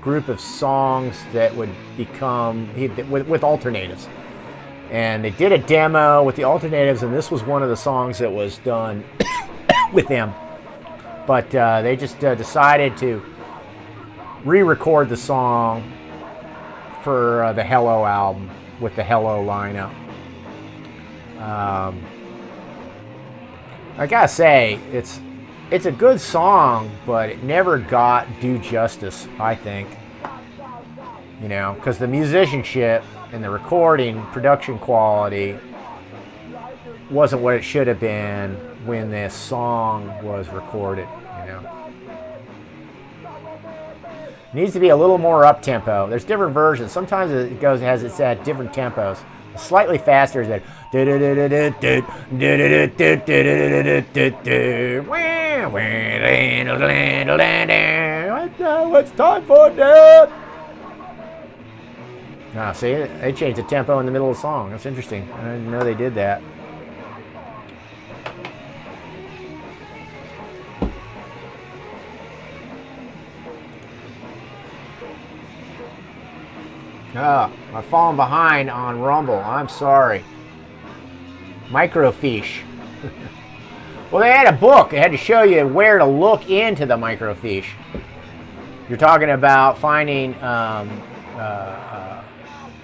[SPEAKER 1] group of songs that would become with alternatives. And they did a demo with the alternatives, and this was one of the songs that was done with them. But they just decided to re-record the song for the Hello album with the Hello lineup. I gotta say, it's a good song, but it never got due justice, I think. You know, because the musicianship and the recording, production quality wasn't what it should have been when this song was recorded, you know. Needs to be a little more up tempo. There's different versions. Sometimes it's at different tempos. Slightly faster is that. What's time for death? Ah, see, they changed the tempo in the middle of the song. That's interesting. I didn't know they did that. I've fallen behind on Rumble. I'm sorry. Microfiche. Well, they had a book. They had to show you where to look into the microfiche. You're talking about finding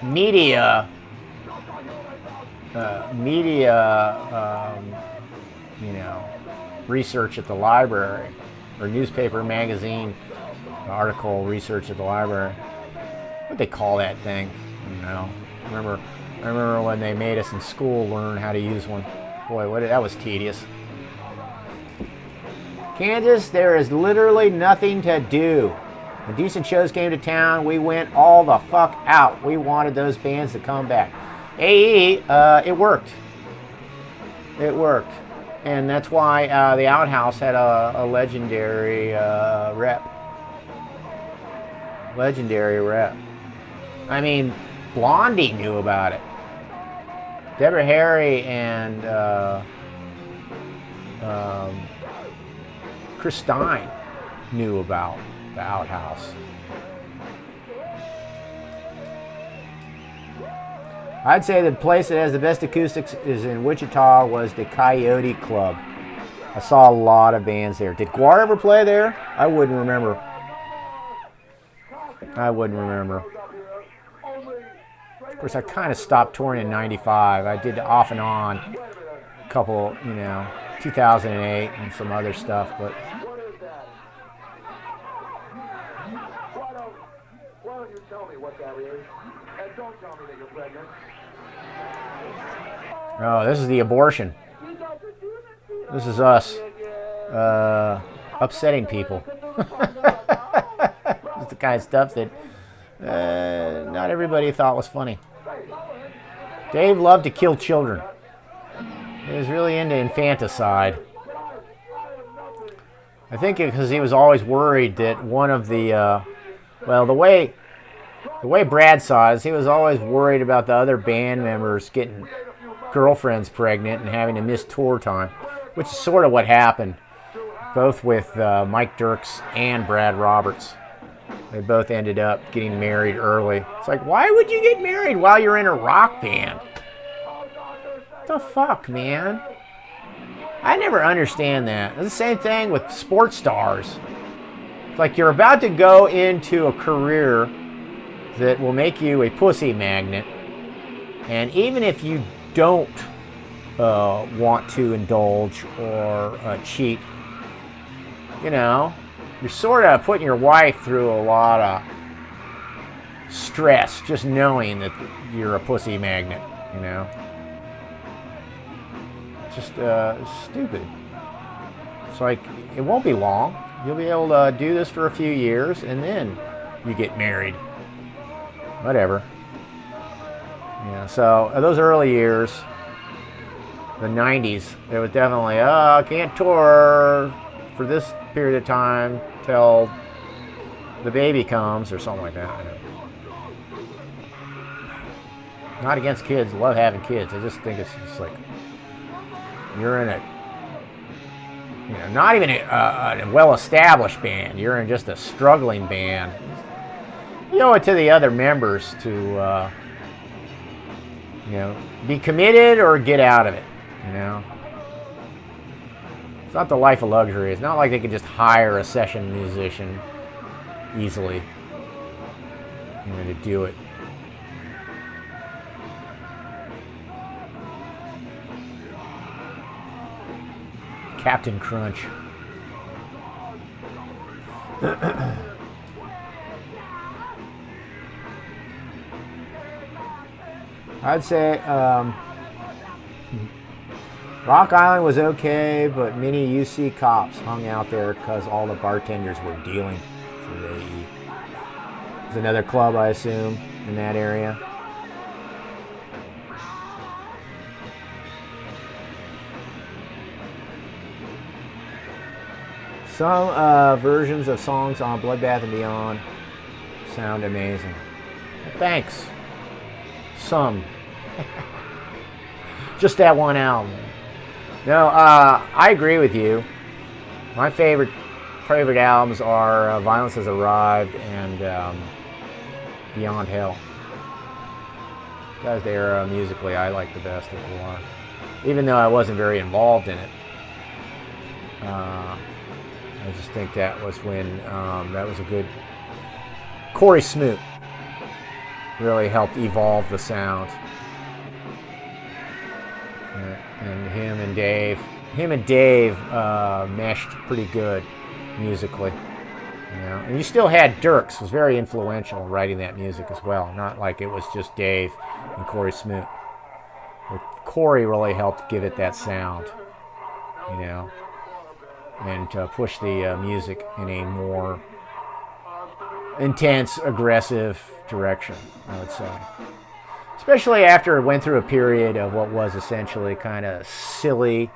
[SPEAKER 1] media, you know, research at the library, or newspaper, magazine, article research at the library. What they call that thing? I don't know. I remember when they made us in school learn how to use one. Boy, that was tedious. Kansas, there is literally nothing to do. When decent shows came to town, we went all the fuck out. We wanted those bands to come back. AE, it worked. It worked. And that's why the Outhouse had a legendary rep. Legendary rep. I mean, Blondie knew about it. Deborah Harry and Chris Stein knew about the Outhouse. I'd say the place that has the best acoustics is in Wichita was the Coyote Club. I saw a lot of bands there. Did GWAR ever play there? I wouldn't remember. Of course, I kind of stopped touring in '95. I did off and on a couple, 2008 and some other stuff, but
[SPEAKER 6] Why don't you tell me what that is? And don't tell me that you're pregnant.
[SPEAKER 1] oh, this is the abortion. This is us upsetting people. It's the kind of stuff that not everybody thought was funny. Dave loved to kill children. He was really into infanticide. I think because he was always worried that one of the, the way Brad saw it, he was always worried about the other band members getting girlfriends pregnant and having to miss tour time, which is sort of what happened, both with Mike Dirks and Brad Roberts. They both ended up getting married early. It's like, why would you get married while you're in a rock band? What the fuck, man? I never understand that. It's the same thing with sports stars. It's like you're about to go into a career that will make you a pussy magnet, and even if you don't want to indulge or cheat, you're sort of putting your wife through a lot of stress just knowing that you're a pussy magnet, Just stupid. It's like, it won't be long. You'll be able to do this for a few years, and then you get married. Whatever. So those early years, the 90s, it was definitely, I can't tour for this period of time till the baby comes or something like that. Not against kids, love having kids. I just think it's just like, you're in not even a well-established band. You're in just a struggling band. You owe it to the other members to, be committed or get out of it, It's not the life of luxury. It's not like they could just hire a session musician easily, to do it. Captain Crunch. I'd say Rock Island was okay, but many UC cops hung out there because all the bartenders were dealing. So there's another club, I assume, in that area. Some versions of songs on Bloodbath and Beyond sound amazing. Thanks. Some. Just that one album. No, I agree with you. My favorite albums are Violence Has Arrived and Beyond Hell. That's the era musically I like the best of GWAR. Even though I wasn't very involved in it. I just think that was when that was a good. Corey Smoot really helped evolve the sound. And him and Dave meshed pretty good musically. And you still had Dirks, was very influential in writing that music as well. Not like it was just Dave and Corey Smoot. But Corey really helped give it that sound, and to push the music in a more intense, aggressive direction, I would say. Especially after it went through a period of what was essentially kind of silly. It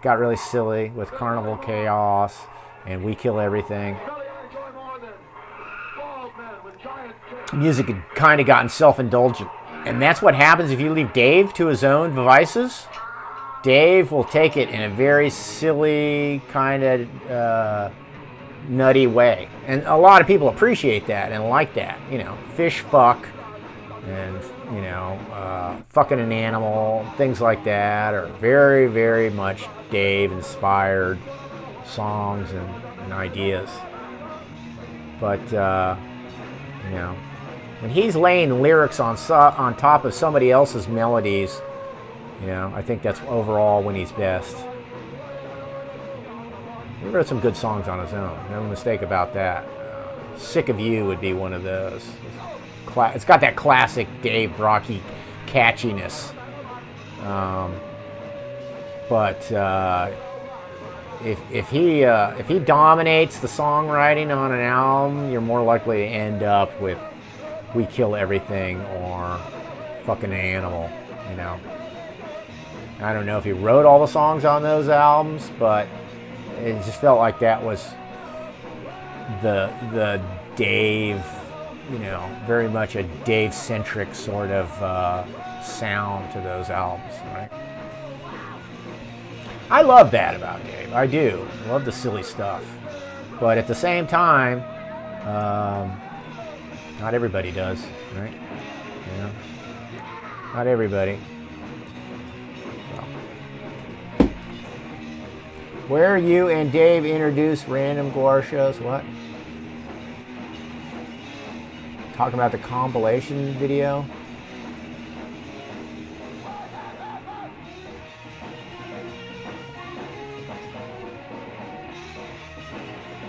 [SPEAKER 1] got really silly with Carnival Chaos and We Kill Everything. Music had kind of gotten self-indulgent. And that's what happens if you leave Dave to his own devices. Dave will take it in a very silly, kind of nutty way. And a lot of people appreciate that and like that. Fish fuck and, fucking an animal, things like that are very, very much Dave-inspired songs and ideas. But, when he's laying lyrics on top of somebody else's melodies, you know, I think that's overall when he's best. He wrote some good songs on his own, no mistake about that. Sick of You would be one of those. It's got that classic Dave Brocky catchiness. But if he dominates the songwriting on an album, you're more likely to end up with We Kill Everything or Fucking Animal, you know. I don't know if he wrote all the songs on those albums, but it just felt like that was the Dave, you know, very much a Dave-centric sort of sound to those albums, right? I love that about Dave. I do. I love the silly stuff. But at the same time, not everybody does, right? You know? Not everybody. So. Where you and Dave introduced random GWAR shows? What? Talking about the compilation video?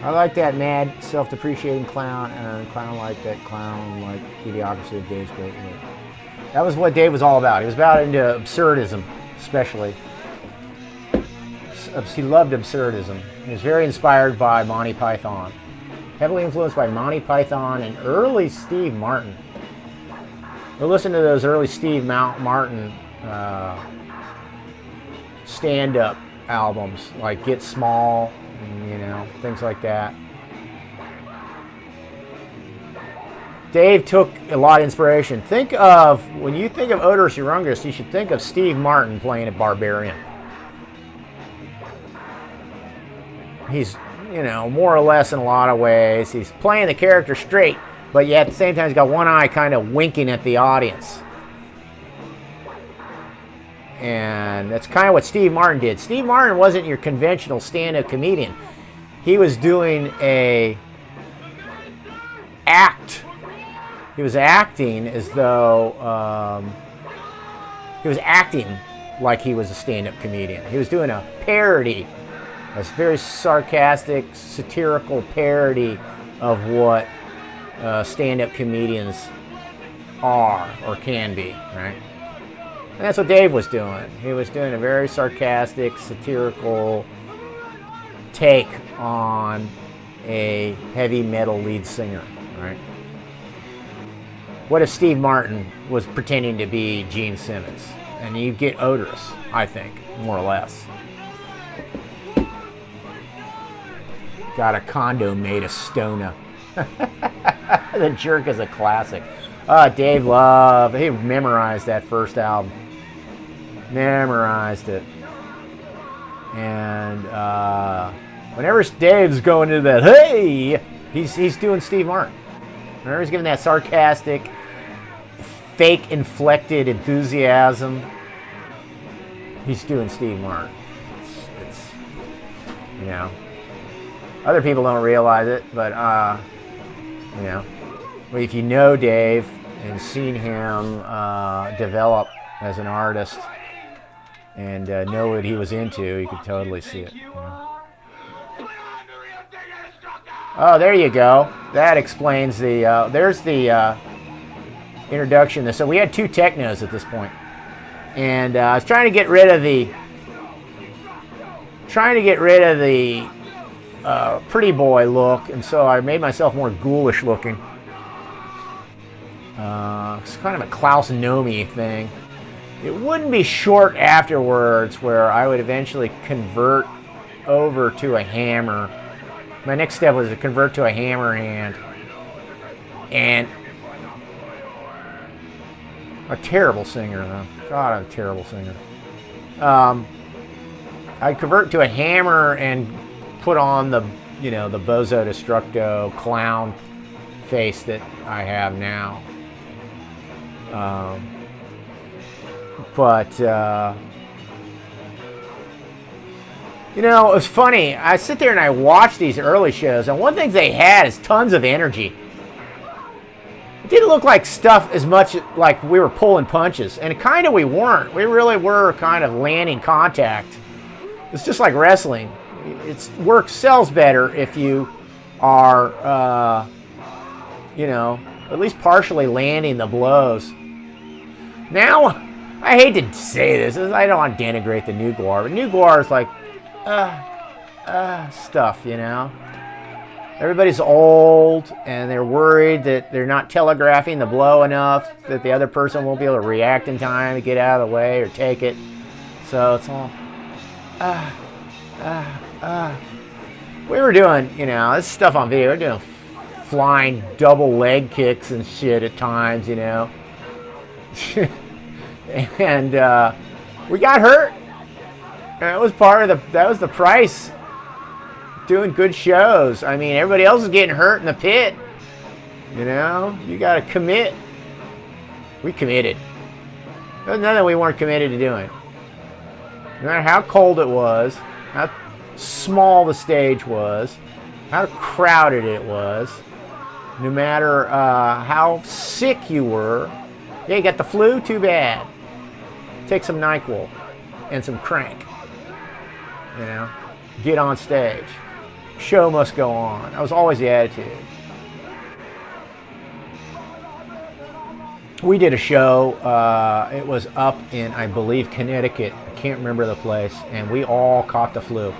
[SPEAKER 1] I like that mad, self-depreciating clown, and clown like that clown, like Idiocracy of Dave's great work. That was what Dave was all about. He was about into absurdism, especially. He loved absurdism. He was very inspired by Monty Python. Heavily influenced by Monty Python and early Steve Martin. We'll listen to those early Steve Martin stand-up albums, like Get Small, and, you know, things like that. Dave took a lot of inspiration. Think of, when you think of Oderus Urungus, you should think of Steve Martin playing a barbarian. He's, you know, more or less in a lot of ways. He's playing the character straight, but yet at the same time he's got one eye kind of winking at the audience. And that's kind of what Steve Martin did. Steve Martin wasn't your conventional stand-up comedian. He was doing a act. He was acting as though he was acting like he was a stand-up comedian. He was doing a parody, a very sarcastic, satirical parody of what stand-up comedians are or can be, right? And that's what Dave was doing. He was doing a very sarcastic, satirical take on a heavy metal lead singer, right? What if Steve Martin was pretending to be Gene Simmons? And you get Oderus, I think, more or less. Got a condo made of Stona. The Jerk is a classic. Dave Love, he memorized that first album. Memorized it. And whenever Dave's going into that, hey, he's doing Steve Martin. Whenever he's giving that sarcastic, fake inflected enthusiasm, he's doing Steve Martin. It's you know, other people don't realize it, but you know, if you know Dave and seen him develop as an artist and know what he was into, you could totally see it. You know? Oh, there you go. That explains the. There's the introduction. So we had two technos at this point, and I was trying to get rid of the. Pretty boy look, and so I made myself more ghoulish looking. It's kind of a Klaus Nomi thing. It wouldn't be short afterwards where I would eventually convert over to a hammer. My next step was to convert to a hammer hand. And a terrible singer, though. God, I'm a terrible singer. I'd convert to a hammer and put on the, you know, the Bozo Destructo clown face that I have now. You know, it was funny. I sit there and I watch these early shows, and one thing they had is tons of energy. It didn't look like stuff as much like we were pulling punches, and kind of we weren't. We really were kind of landing contact. It's just like wrestling. Work sells better if you are, you know, at least partially landing the blows. Now, I hate to say this. I don't want to denigrate the new GWAR, but new GWAR is like, stuff, you know. Everybody's old, and they're worried that they're not telegraphing the blow enough, that the other person won't be able to react in time to get out of the way or take it. So it's all, we were doing, you know, this stuff on video. We're doing flying double leg kicks and shit at times, you know. And we got hurt. That was that was the price. Doing good shows. I mean, everybody else is getting hurt in the pit. You know, you got to commit. We committed. There's nothing we weren't committed to doing. No matter how cold it was, how small the stage was, how crowded it was, no matter how sick you were. Yeah, you got the flu? Too bad. Take some NyQuil and some crank. You know, get on stage. Show must go on. That was always the attitude. We did a show. It was up in, I believe, Connecticut. I can't remember the place. And we all caught the flu.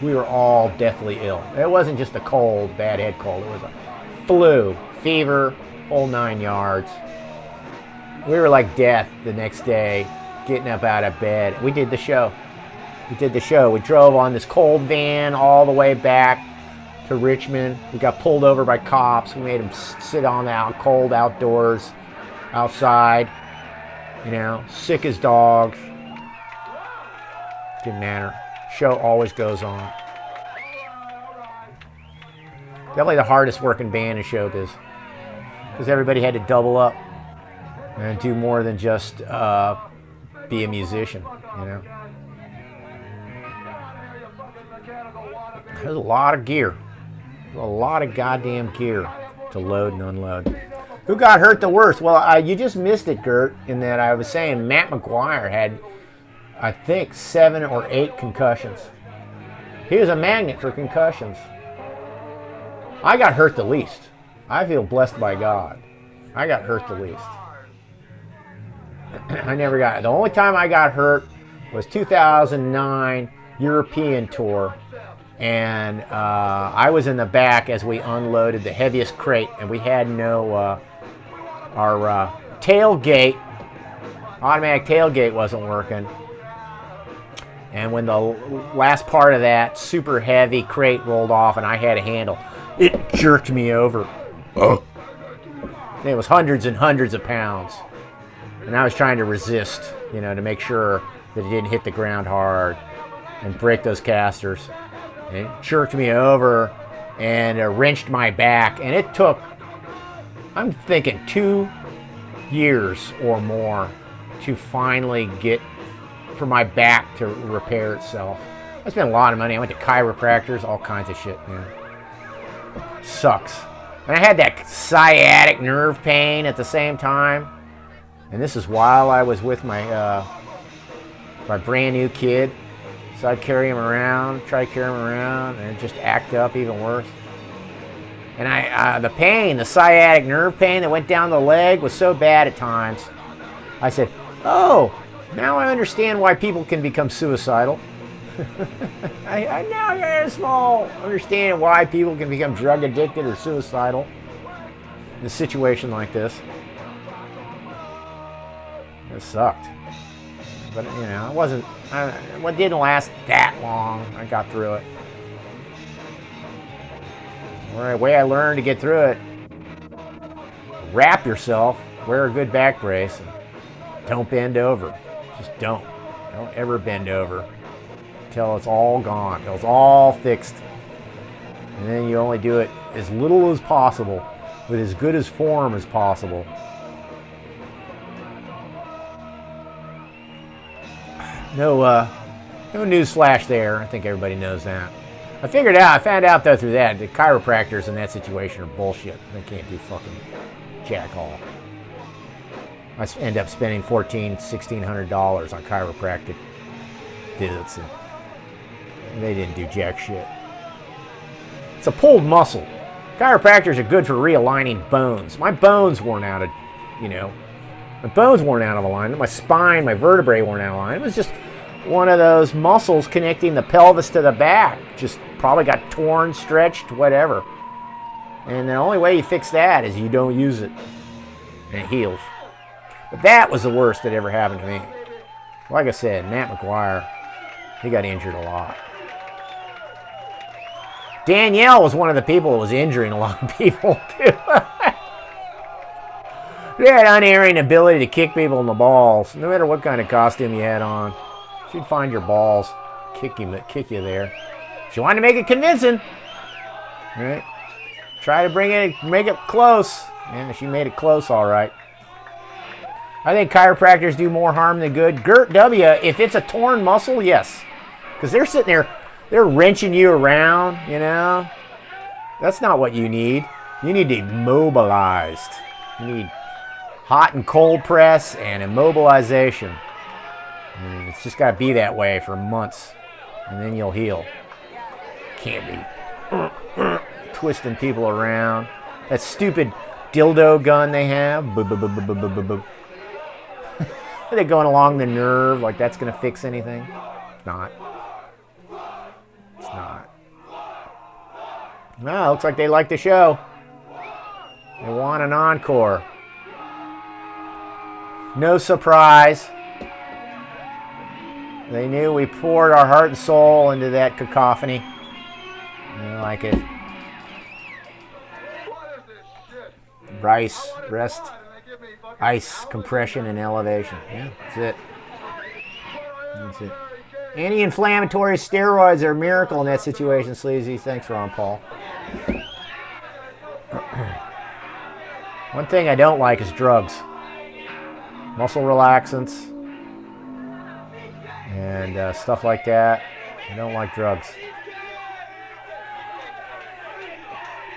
[SPEAKER 1] We were all deathly ill. It wasn't just a cold, bad head cold. It was a flu, fever, whole 9 yards. We were like death the next day, getting up out of bed. We did the show. We did the show. We drove on this cold van all the way back to Richmond. We got pulled over by cops. We made them sit on the cold outdoors, outside, you know, sick as dogs. Didn't matter. Show always goes on. Definitely the hardest working band in showbiz, because everybody had to double up and do more than just be a musician, you know. There's a lot of gear. A lot of goddamn gear to load and unload. Who got hurt the worst? Well, you just missed it, Gert, in that I was saying Matt McGuire had, I think, 7 or 8 concussions. He was a magnet for concussions. I got hurt the least. I feel blessed by God. I got hurt the least. I never got it. The only time I got hurt was 2009 European tour. And I was in the back as we unloaded the heaviest crate, and we had no, our tailgate, automatic tailgate wasn't working. And when the last part of that super heavy crate rolled off and I had a handle, it jerked me over. Oh. It was hundreds and hundreds of pounds. And I was trying to resist, you know, to make sure that it didn't hit the ground hard and break those casters. And it jerked me over and wrenched my back. And it took, I'm thinking, 2 years or more to finally get for my back to repair itself. I spent a lot of money. I went to chiropractors, all kinds of shit, man. Sucks. And I had that sciatic nerve pain at the same time. And this is while I was with my my brand new kid. So I'd carry him around, try to carry him around, and it just act up even worse. And the pain, the sciatic nerve pain that went down the leg was so bad at times. I said, oh, now I understand why people can become suicidal. I now got a small understanding why people can become drug addicted or suicidal in a situation like this. It sucked. But, you know, it didn't last that long. I got through it. The way I learned to get through it, wrap yourself, wear a good back brace, and don't bend over. Just don't. Don't ever bend over until it's all gone, until it's all fixed. And then you only do it as little as possible, with as good as form as possible. No news flash there. I think everybody knows that. I found out though through that, the chiropractors in that situation are bullshit. They can't do fucking Jackal. I end up spending $1,600 on chiropractic visits, and they didn't do jack shit. It's a pulled muscle. Chiropractors are good for realigning bones. My bones weren't out of, my bones weren't out of alignment. My spine, my vertebrae weren't out of alignment. It was just one of those muscles connecting the pelvis to the back. Just probably got torn, stretched, whatever. And the only way you fix that is you don't use it, and it heals. But that was the worst that ever happened to me. Like I said, Matt McGuire, he got injured a lot. Danielle was one of the people that was injuring a lot of people, too. She had unerring ability to kick people in the balls, no matter what kind of costume you had on. She'd find your balls, kick you there. She wanted to make it convincing, right? Try to make it close. And she made it close, all right. I think chiropractors do more harm than good. Gert W., if it's a torn muscle, yes. Because they're sitting there, they're wrenching you around, That's not what you need. You need to be immobilized. You need hot and cold press and immobilization. And it's just got to be that way for months. And then you'll heal. Can't be twisting people around. That stupid dildo gun they have. They're going along the nerve like that's going to fix anything. It's not. It's not. Well, looks like they like the show. They want an encore. No surprise. They knew we poured our heart and soul into that cacophony. They like it. Rice, rest, ice, compression, and elevation. Yeah, that's it. That's it. Anti-inflammatory steroids are a miracle in that situation, Sleazy. Thanks, Ron Paul. One thing I don't like is drugs. Muscle relaxants and stuff like that. I don't like drugs.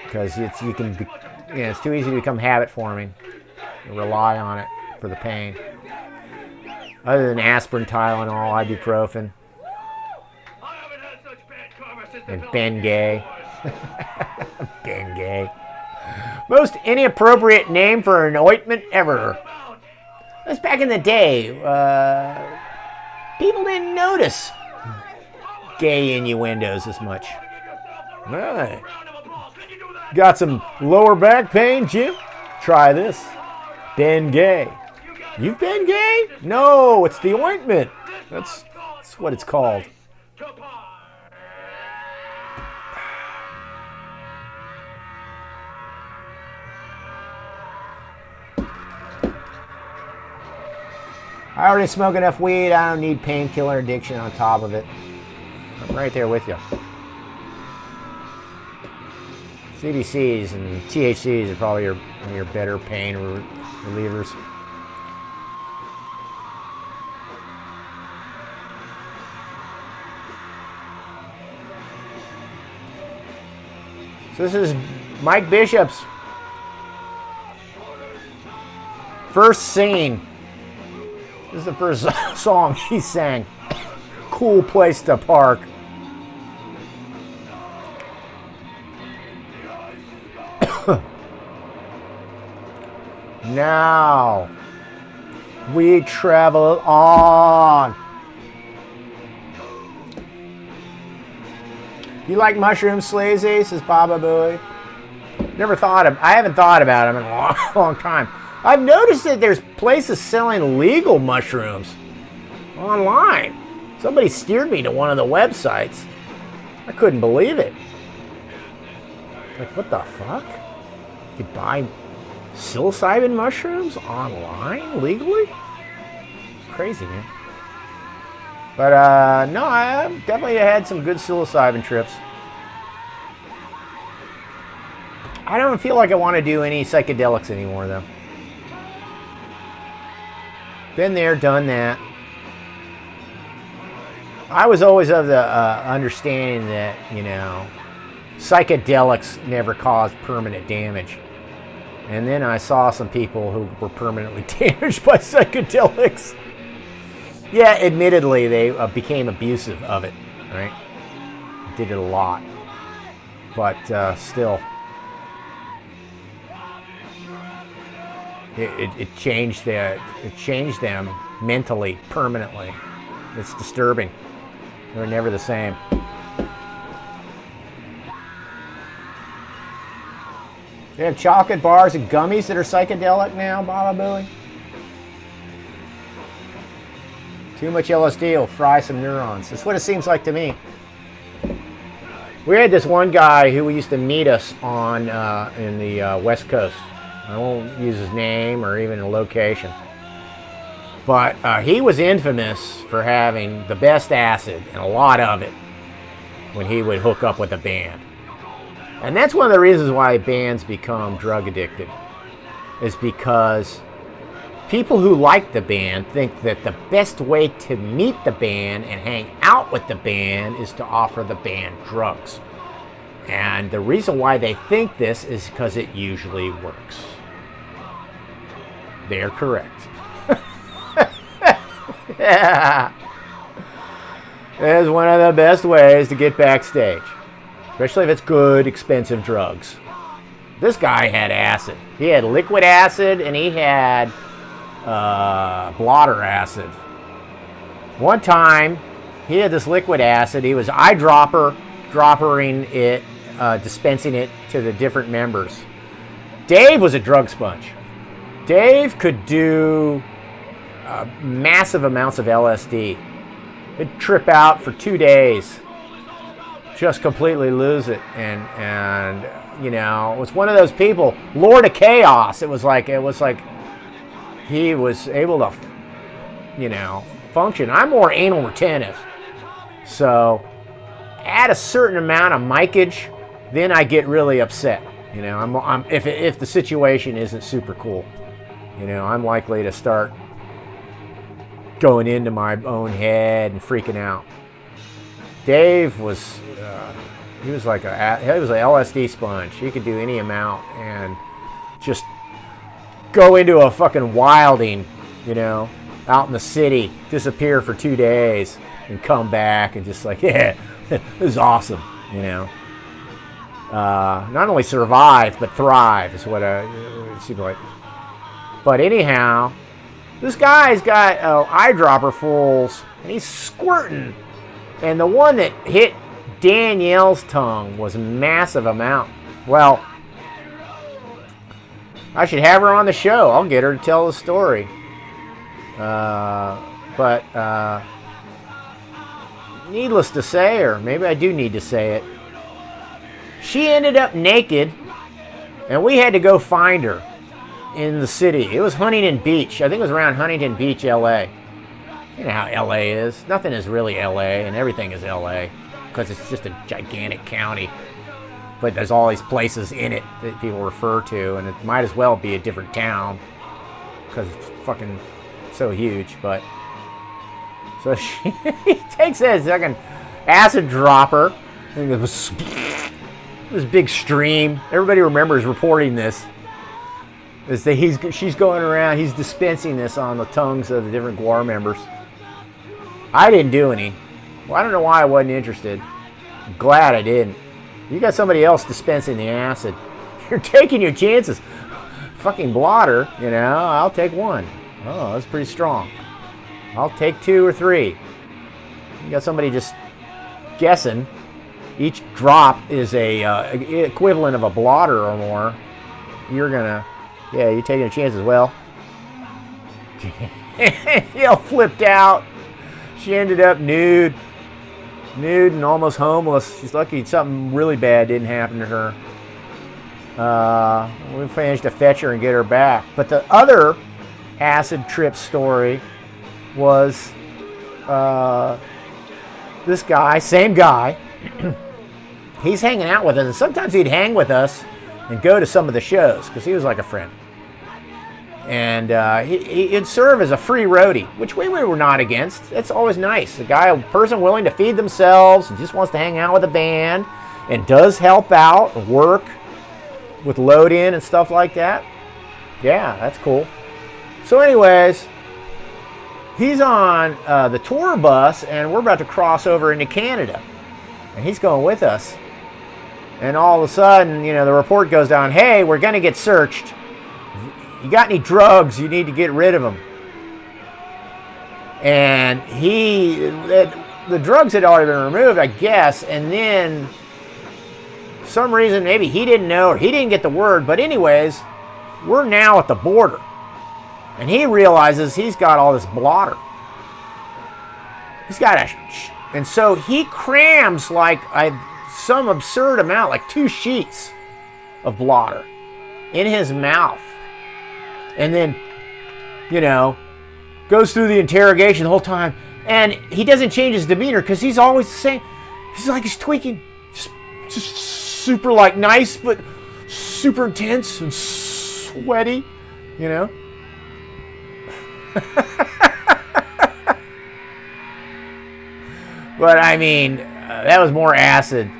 [SPEAKER 1] Because it's too easy to become habit forming. You rely on it for the pain. Other than aspirin, Tylenol, ibuprofen, and Bengay. Bengay. Most inappropriate name for an ointment ever. That's back in the day. People didn't notice gay innuendos as much. Right. Got some lower back pain, Jim? Try this. Bengay. You've been gay? No, it's the ointment. That's what it's called. I already smoke enough weed. I don't need painkiller addiction on top of it. I'm right there with you. CBCs and THCs are probably one of your better pain relievers. So this is Mike Bishop's first singing. This is the first song he sang. Cool place to park. Now we travel on. You like mushrooms, Sleazy? Says Baba Booey. I haven't thought about them in a long time. I've noticed that there's places selling legal mushrooms online. Somebody steered me to one of the websites. I couldn't believe it. Like, what the fuck? You could buy psilocybin mushrooms online legally? Crazy, man. But no, I definitely had some good psilocybin trips. I don't feel like I want to do any psychedelics anymore, though. Been there, done that. I was always of the understanding that, psychedelics never cause permanent damage. And then I saw some people who were permanently damaged by psychedelics. Yeah, admittedly, they became abusive of it, right? Did it a lot. But still, it changed them mentally, permanently. It's disturbing. They're never the same. They have chocolate bars and gummies that are psychedelic now, Baba Booey. Too much LSD will fry some neurons. That's what it seems like to me. We had this one guy who used to meet us on in the West Coast. I won't use his name or even a location. But he was infamous for having the best acid, and a lot of it, when he would hook up with a band. And that's one of the reasons why bands become drug addicted, is because people who like the band think that the best way to meet the band and hang out with the band is to offer the band drugs. And the reason why they think this is because it usually works. They're correct. Yeah. It's one of the best ways to get backstage. Especially if it's good, expensive drugs. This guy had acid. He had liquid acid and he had blotter acid. One time, he had this liquid acid. He was droppering it, dispensing it to the different members. Dave was a drug sponge. Dave could do massive amounts of LSD. He'd trip out for 2 days. Just completely lose it, and you know, it was one of those people, Lord of Chaos. It was like he was able to, you know, function. I'm more anal retentive, so add a certain amount of micage, then I get really upset. You know, I'm if the situation isn't super cool, you know, I'm likely to start going into my own head and freaking out. Dave was, he was an LSD sponge. He could do any amount and just go into a fucking wilding, you know, out in the city, disappear for 2 days and come back and just like, yeah, this is awesome, you know. Not only survive, but thrive is what it seemed like. But anyhow, this guy's got eyedropper fulls and he's squirting. And the one that hit Danielle's tongue was a massive amount. Well, I should have her on the show. I'll get her to tell the story. But needless to say, or maybe I do need to say it, she ended up naked, and we had to go find her in the city. It was Huntington Beach. I think it was around Huntington Beach, LA. You know how LA is. Nothing is really LA, and everything is LA because it's just a gigantic county. But there's all these places in it that people refer to, and it might as well be a different town because it's fucking so huge. But so she takes that second acid dropper, and it was this big stream. Everybody remembers reporting this. Is that she's going around, he's dispensing this on the tongues of the different GWAR members. I didn't do any. Well, I don't know why I wasn't interested. I'm glad I didn't. You got somebody else dispensing the acid. You're taking your chances. Fucking blotter, you know, I'll take one. Oh, that's pretty strong. I'll take 2 or 3. You got somebody just guessing. Each drop is a equivalent of a blotter or more. You're gonna, yeah, you're taking a chance as well. Yale flipped out. She ended up nude and almost homeless. She's lucky something really bad didn't happen to her. We managed to fetch her and get her back. But the other acid trip story was this guy, same guy. He's hanging out with us, and sometimes he'd hang with us and go to some of the shows because he was like a friend. And he'd serve as a free roadie, which we were not against. It's always nice. A person willing to feed themselves and just wants to hang out with a band and does help out and work with load in and stuff like that. Yeah, that's cool. So anyways, he's on the tour bus, and we're about to cross over into Canada. And he's going with us. And all of a sudden, you know, the report goes down, hey, we're going to get searched. You got any drugs? You need to get rid of them. And the drugs had already been removed, I guess. And then, for some reason, maybe he didn't know or he didn't get the word. But anyways, we're now at the border. And he realizes he's got all this blotter. He's got and so he crams like some absurd amount, like 2 sheets of blotter in his mouth. And then, you know, goes through the interrogation the whole time. And he doesn't change his demeanor because he's always the same. He's like he's tweaking. Just super like nice, but super intense and sweaty, you know. But I mean, that was more acid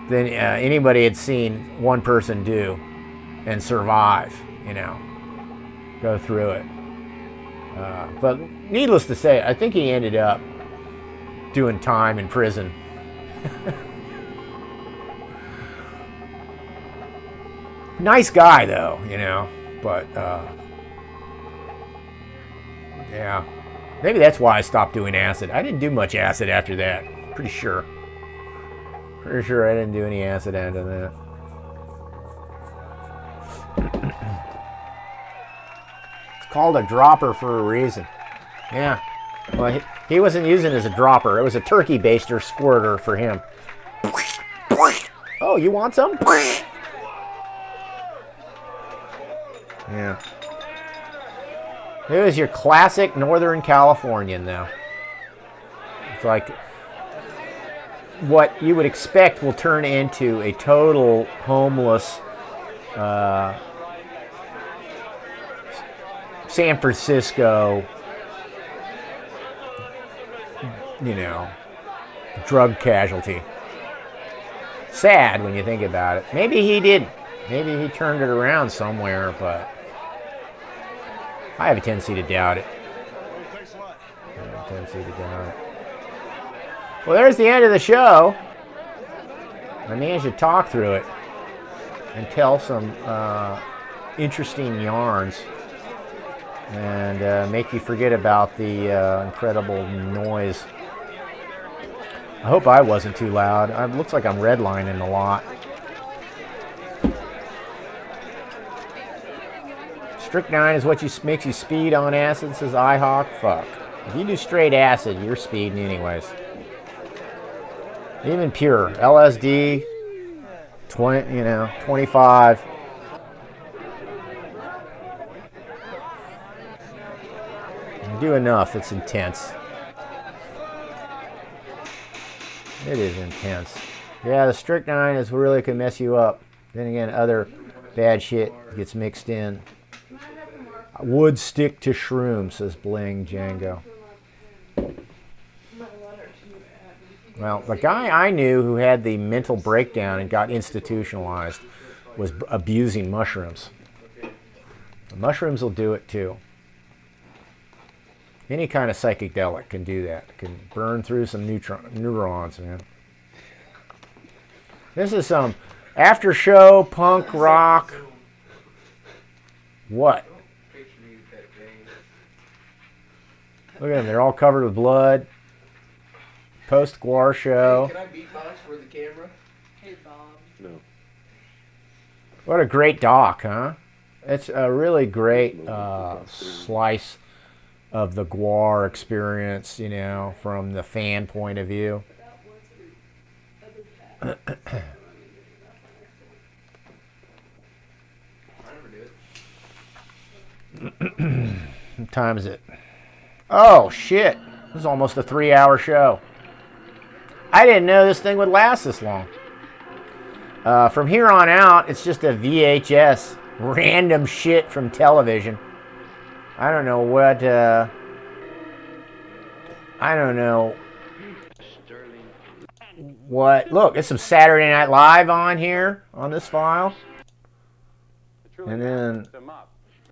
[SPEAKER 1] than anybody had seen one person do and survive, you know, go through it. But needless to say, I think he ended up doing time in prison. Nice guy, though, you know, but yeah. Maybe that's why I stopped doing acid. I didn't do much acid after that. Pretty sure. Pretty sure I didn't do any acid after that. It's called a dropper for a reason. Yeah. Well, he wasn't using it as a dropper. It was a turkey baster squirter for him. Oh, you want some? Yeah. It was your classic Northern Californian, though. It's like what you would expect will turn into a total homeless San Francisco, you know, drug casualty. Sad when you think about it. Maybe he didn't. Maybe he turned it around somewhere, but I have a tendency to doubt it. Well, there's the end of the show. I managed to talk through it and tell some interesting yarns and make you forget about the incredible noise. I hope I wasn't too loud. It looks like I'm redlining a lot. Strychnine is what makes you speed on acid, says iHawk. Fuck. If you do straight acid, you're speeding anyways. Even pure. LSD, 20, you know, 25. You do enough, it's intense. It is intense. Yeah, the strychnine is really can mess you up. Then again, other bad shit gets mixed in. Would stick to shrooms, says Bling Django. Well, the guy I knew who had the mental breakdown and got institutionalized was abusing mushrooms. The mushrooms will do it too. Any kind of psychedelic can do that. It can burn through some neurons, man. This is some after show punk rock. What? Look at them, they're all covered with blood. Post GWAR show.
[SPEAKER 4] Hey, can I beatbox for the camera? Hey, Bob.
[SPEAKER 6] No.
[SPEAKER 1] What a great doc, huh? It's a really great slice of the GWAR experience, you know, from the fan point of view. What time is it? Oh, shit. This is almost a 3-hour show. I didn't know this thing would last this long. From here on out, it's just a VHS. Random shit from television. I don't know what... I don't know what... Look, there's some Saturday Night Live on here, on this file. And then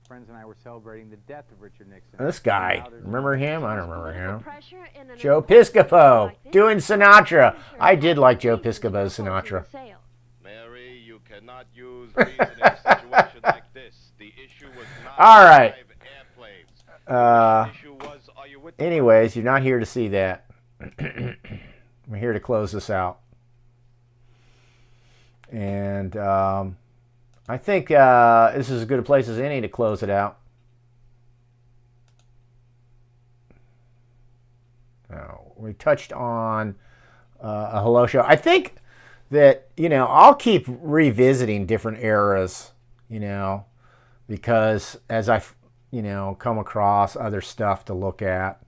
[SPEAKER 9] friends and I were celebrating the death of Richard Nixon.
[SPEAKER 1] This guy,
[SPEAKER 9] Now there's
[SPEAKER 1] remember
[SPEAKER 9] no-
[SPEAKER 1] him? I don't remember him.
[SPEAKER 3] Pressure in an
[SPEAKER 1] Joe
[SPEAKER 3] important
[SPEAKER 1] Piscopo
[SPEAKER 3] like this
[SPEAKER 1] doing
[SPEAKER 3] is
[SPEAKER 1] Sinatra.
[SPEAKER 3] sure
[SPEAKER 1] I did like Joe
[SPEAKER 3] changes the
[SPEAKER 1] Piscopo's
[SPEAKER 3] results of
[SPEAKER 1] Sinatra.
[SPEAKER 3] the sale.
[SPEAKER 6] Mary, you cannot use reason in a situation like this. The issue was not
[SPEAKER 1] All right.
[SPEAKER 6] live airplanes.
[SPEAKER 1] Uh,
[SPEAKER 6] The issue was, are you with the
[SPEAKER 1] anyways, you're not here to see that. We're here to close this out. And I think this is as good a place as any to close it out. We touched on a Hello Show. I think that, I'll keep revisiting different eras, because as I, come across other stuff to look at,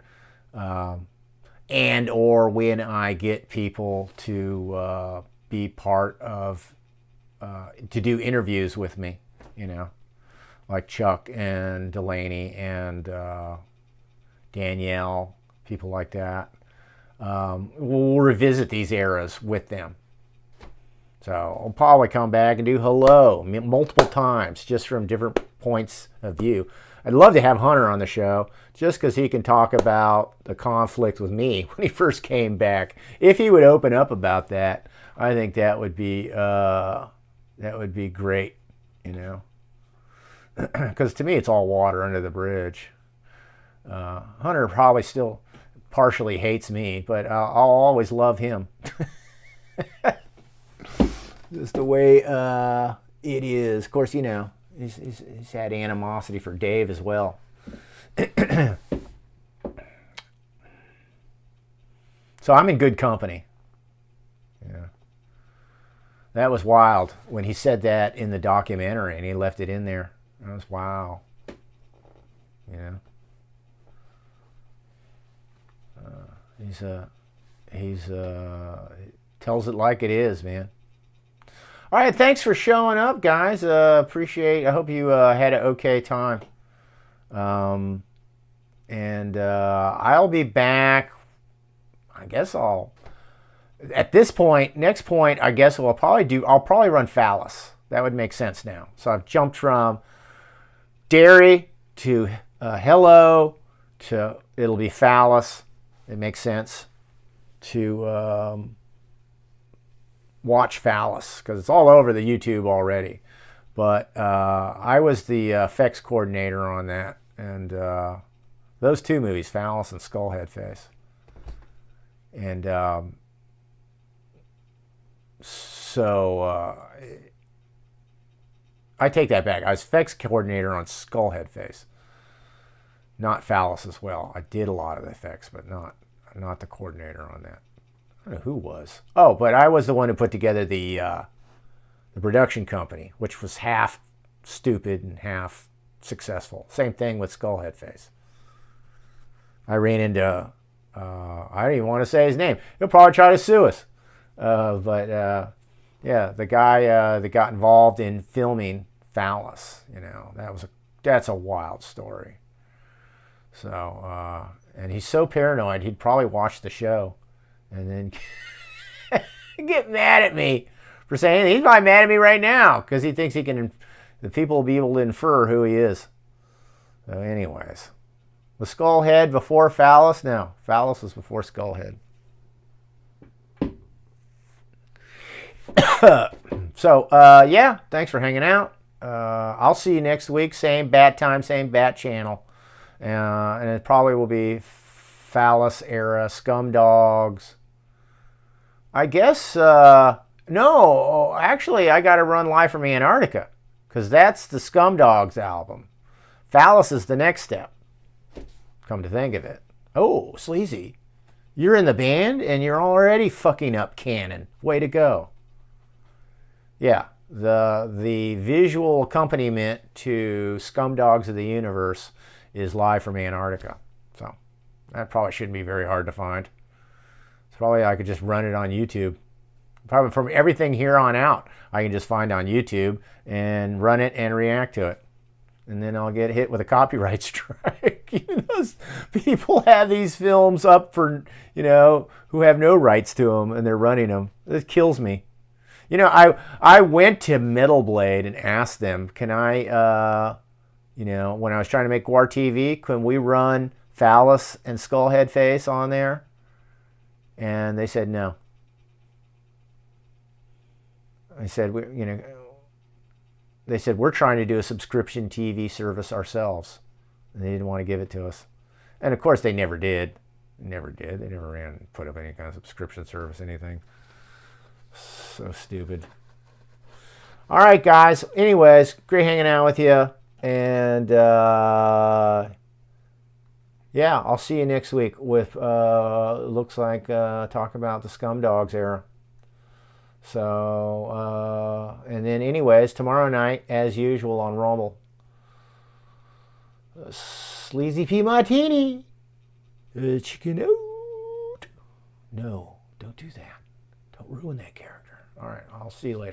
[SPEAKER 1] and or when I get people to be part of, to do interviews with me, like Chuck and Delaney and Danielle, people like that. We'll revisit these eras with them. So I'll probably come back and do Hello multiple times, just from different points of view. I'd love to have Hunter on the show, just because he can talk about the conflict with me when he first came back. If he would open up about that, I think that would be great, because to me it's all water under the bridge. Hunter probably still partially hates me, but I'll always love him. Just the way it is. Of course, he's had animosity for Dave as well. So I'm in good company. Yeah. That was wild when he said that in the documentary and he left it in there. That was wow. He tells it like it is, man. All right, thanks for showing up, guys. Appreciate. I hope you had an okay time. And I'll be back. I guess at this point, next point, I guess I'll probably run Phallus. That would make sense now. So I've jumped from Dairy to Hello to it'll be Phallus. It makes sense to watch Phallus because it's all over the YouTube already. But I was the effects coordinator on that, and those two movies, Phallus and Skullhead Face. And so I take that back. I was effects coordinator on Skullhead Face, not Phallus as well. I did a lot of the effects, but not the coordinator on that. I don't know who was. Oh, but I was the one who put together the production company, which was half stupid and half successful. Same thing with Skullhead Face. I ran into, I don't even want to say his name. He'll probably try to sue us. But the guy that got involved in filming Phallus, that's a wild story. So, and he's so paranoid, he'd probably watch the show and then get mad at me for saying, he's probably mad at me right now because he thinks the people will be able to infer who he is. So anyways, was Skullhead before Phallus? No, Phallus was before Skullhead. So, yeah, thanks for hanging out. I'll see you next week. Same bat time, same bat channel. And it probably will be Phallus era, Scum Dogs. I guess, no, actually, I got to run Live from Antarctica because that's the Scum Dogs album. Phallus is the next step, come to think of it. Oh, Sleazy, you're in the band and you're already fucking up canon. Way to go. Yeah, the visual accompaniment to Scum Dogs of the Universe is Live from Antarctica. So that probably shouldn't be very hard to find. It's probably I could just run it on YouTube. Probably from everything here on out, I can just find on YouTube and run it and react to it. And then I'll get hit with a copyright strike. Those people have these films up for, who have no rights to them and they're running them. It kills me. I went to Metal Blade and asked them, can I, You know, when I was trying to make GWAR TV, can we run Phallus and Skullhead Face on there? And they said no. I said, they said, we're trying to do a subscription TV service ourselves. And they didn't want to give it to us. And of course, they never did. Never did. They never ran, put up any kind of subscription service, anything. So stupid. All right, guys. Anyways, great hanging out with you. And yeah, I'll see you next week with, looks like, talk about the Scumdogs era. So, and then anyways, tomorrow night, as usual on Rumble, Sleazy P Martini, chicken out. No, don't do that. Don't ruin that character. All right, I'll see you later.